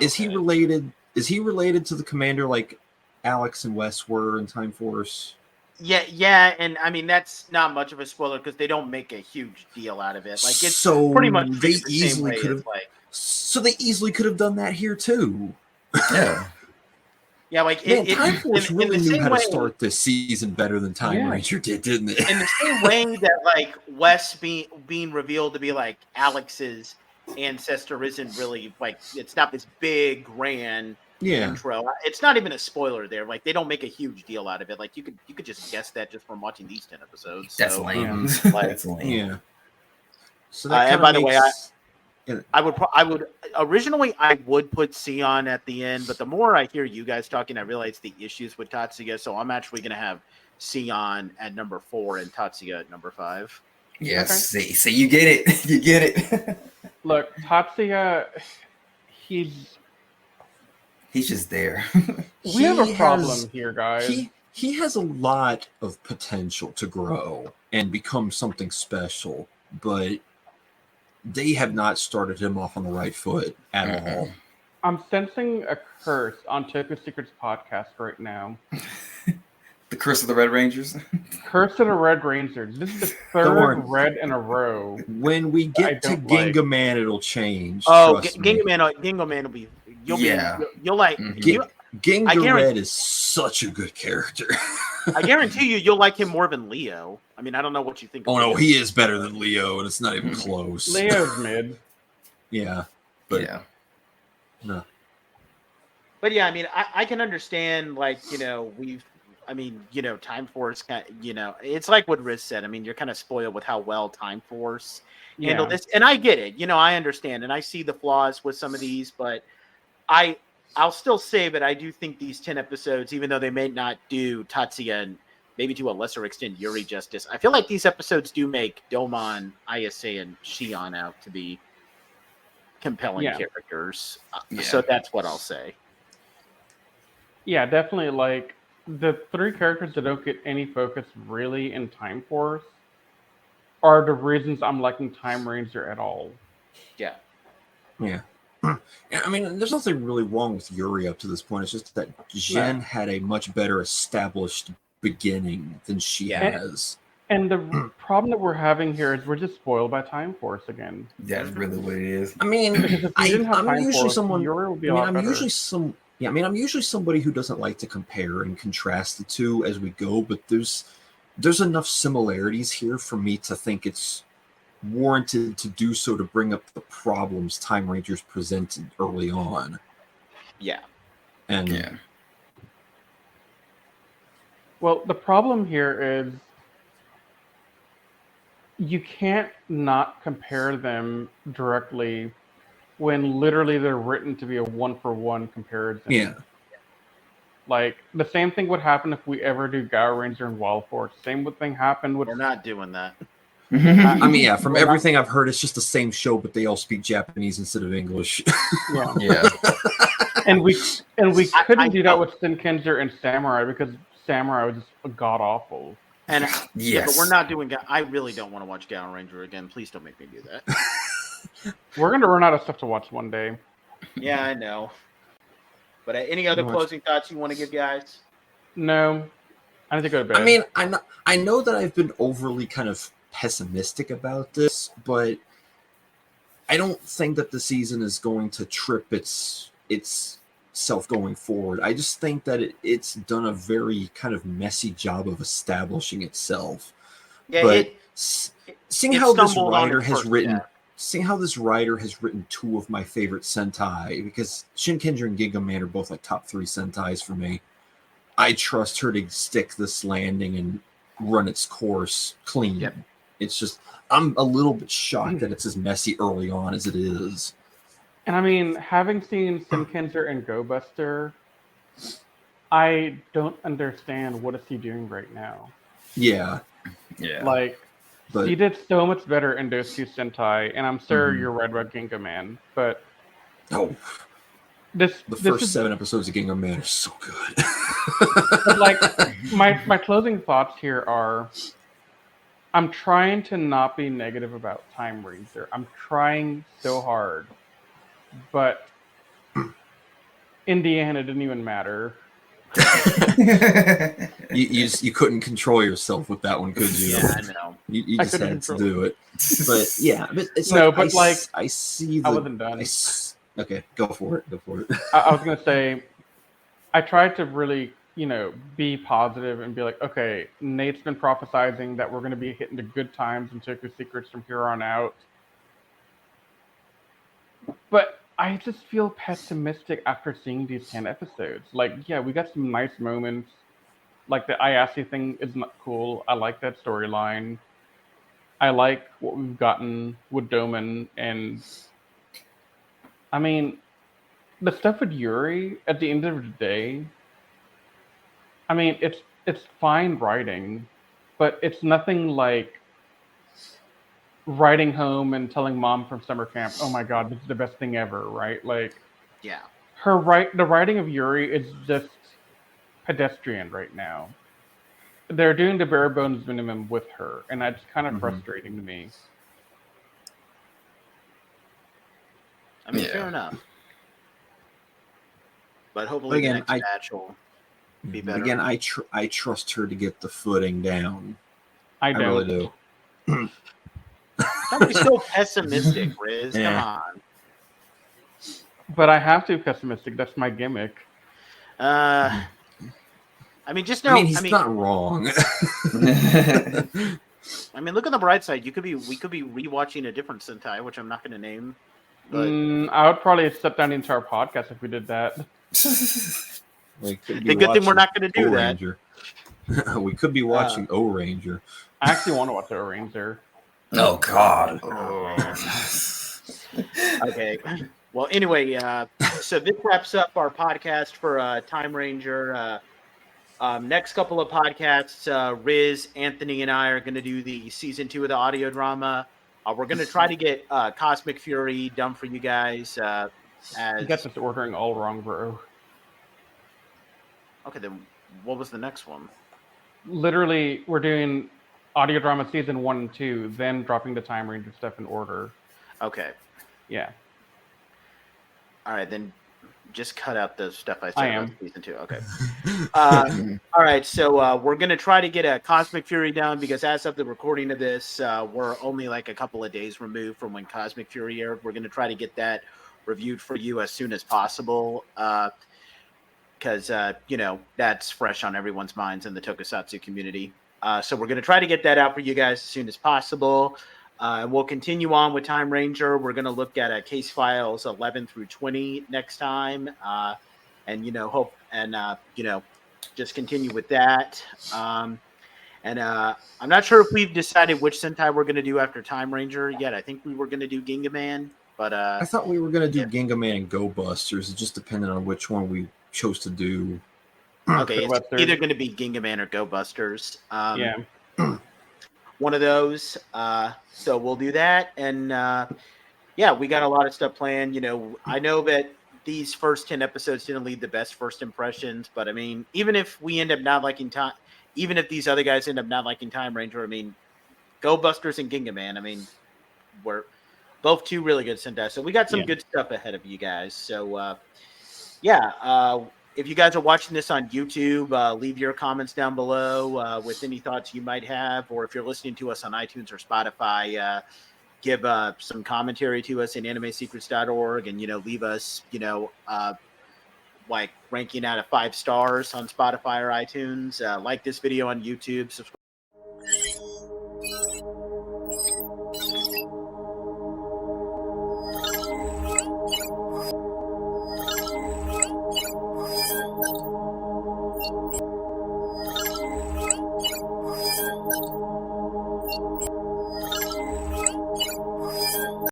Is he related? Is he related to the commander like Alex and Wes were in Time Force? Yeah, and that's not much of a spoiler because they don't make a huge deal out of it. Like, it's so pretty much they easily could have. So they easily could have done that here too. Yeah. Yeah, like, Time Force really knew how to start this season better than Time Ranger did, didn't it? In the same way that, like, Wes being revealed to be, like, Alex's ancestor isn't really, like, it's not this big grand intro. It's not even a spoiler there. Like, they don't make a huge deal out of it. Like, you could just guess that just from watching these 10 episodes. That's so, lame. Like, that's lame. Yeah. So that and by the way, I would originally I would put Sion at the end, but the more I hear you guys talking, I realize the issues with Tatsuya. So I'm actually going to have Sion at number 4 and Tatsuya at number 5. Yes, okay. See, you get it. You get it. Look, Tatsuya, he's just there. We have a problem here, guys. He has a lot of potential to grow and become something special, but they have not started him off on the right foot at all. I'm sensing a curse on Toku Secrets podcast right now. The Curse of the Red Rangers? Curse of the Red Rangers. This is the third red in a row. When we get to Ginga Man, it'll change. Oh, Ginga Man will be... You'll like... Ginga Red is such a good character. I guarantee you'll like him more than Leo. I mean, I don't know what you think. Oh, no, he is better than Leo, and it's not even close. Leo's mid. Yeah. But, yeah. No. But yeah, I mean, I can understand, like, I mean, Time Force, it's like what Riz said. I mean, you're kind of spoiled with how well Time Force handled this. And I get it. I understand. And I see the flaws with some of these, but I'll still say that I do think these 10 episodes, even though they may not do Tatsuya and maybe to a lesser extent Yuri justice, I feel like these episodes do make Domon, Ayase, and Shion out to be compelling characters. So that's what I'll say. Yeah, definitely. Like, the 3 characters that don't get any focus really in Time Force are the reasons I'm liking Timeranger at all. Yeah. Yeah. I mean, there's nothing really wrong with Yuri up to this point. It's just that Jen had a much better established beginning than she has. And the problem that we're having here is we're just spoiled by Time Force again. That's really what it is. I mean, I'm usually someone. Yuri would be a lot I'm better. usually I'm usually somebody who doesn't like to compare and contrast the two as we go, but there's enough similarities here for me to think it's warranted to do so to bring up the problems Timerangers presented early on. Yeah. And well, the problem here is you can't not compare them directly when literally they're written to be a 1-for-1 comparison. Yeah. Like, the same thing would happen if we ever do Gao Ranger and Wild Force. Same thing happened with... We're not doing that. I mean, from everything I've heard, it's just the same show, but they all speak Japanese instead of English. Yeah. And we couldn't do that with Shinkenger and Samurai because Samurai was just god-awful. And but we're not doing... I really don't want to watch Gao Ranger again. Please don't make me do that. We're going to run out of stuff to watch one day. Yeah, I know. But any other closing thoughts you want to give, guys? No. I need to go to bed. I mean, I know that I've been overly kind of pessimistic about this, but I don't think that the season is going to trip itself going forward. I just think that it's done a very kind of messy job of establishing itself. Yeah, but seeing how this writer has written... Seeing how this writer has written 2 of my favorite Sentai, because Shinkenger and Ginga Man are both like top 3 Sentais for me, I trust her to stick this landing and run its course clean. Yep. It's just, I'm a little bit shocked that it's as messy early on as it is. And I mean, having seen Shinkenger and Go Buster, I don't understand what is he doing right now. Yeah. Like, but he did so much better in those 2 Sentai, and I'm sure you're right about Ginga Man, but the first 7 episodes of Ginga Man are so good. But like, my closing thoughts here are, I'm trying to not be negative about Timeranger. I'm trying so hard, but in the end, it didn't even matter. you couldn't control yourself with that one, could you? Yeah, I know. You just had to do it. But yeah, but it's I see the... I wasn't done. Okay, go for it. I was going to say, I tried to really, be positive and be like, okay, Nate's been prophesizing that we're going to be hitting the good times in Toku Secrets from here on out. But I just feel pessimistic after seeing these 10 episodes. Like, yeah, we got some nice moments. Like, the Ayase thing is not cool. I like that storyline. I like what we've gotten with Doman. And, I mean, the stuff with Yuri, at the end of the day, I mean, it's fine writing, but it's nothing like writing home and telling mom from summer camp, oh my god, this is the best thing ever, right? Like, yeah, the writing of Yuri is just pedestrian right now. They're doing the bare bones minimum with her, and that's kind of frustrating to me. I mean, fair enough. But hopefully the next match will be better. Again, I trust her to get the footing down. I really do. Don't be so pessimistic, Riz. Come on. But I have to be pessimistic. That's my gimmick. I mean, just know. I mean, he's not wrong. I mean, look on the bright side. We could be rewatching a different Sentai, which I'm not going to name. But I would probably step down the entire podcast if we did that. The good thing we're not going to do that. We could be watching O-Ranger. I actually want to watch the Ranger. Oh God. Okay. Well, anyway, so this wraps up our podcast for Time Ranger. Next couple of podcasts, Riz, Anthony, and I are going to do the season 2 of the audio drama. We're going to try to get Cosmic Fury done for you guys. You As got this ordering all wrong, bro. okay, then what was the next one? Literally, we're doing audio drama season 1 and 2, then dropping the Time Ranger stuff in order. Okay. Yeah. All right, then just cut out the stuff I said I about am. season 2. Okay. All right, so we're going to try to get a Cosmic Fury down because as of the recording of this, we're only like a couple of days removed from when Cosmic Fury aired. We're going to try to get that reviewed for you as soon as possible because, that's fresh on everyone's minds in the tokusatsu community. So we're going to try to get that out for you guys as soon as possible. We'll continue on with Time Ranger. We're going to look at case files 11 through 20 next time. Just continue with that. I'm not sure if we've decided which Sentai we're going to do after Time Ranger yet. I think we were going to do Ginga Man, but I thought we were going to do Ginga Man and Go Busters. It just depended on which one we chose to do. Okay, it's Busters. either going to be Ginga Man or Go Busters. Yeah. One of those. So we'll do that. And we got a lot of stuff planned. I know that these first 10 episodes didn't leave the best first impressions, but I mean, even if we end up not liking time, even if these other guys end up not liking Time Ranger, I mean, Go Busters and Ginga Man, I mean, we're both two really good Sentai. So we got some good stuff ahead of you guys. So, if you guys are watching this on YouTube, leave your comments down below with any thoughts you might have, or if you're listening to us on iTunes or Spotify, give some commentary to us in animesecrets.org and, leave us, like ranking out of 5 stars on Spotify or iTunes. Like this video on YouTube, subscribe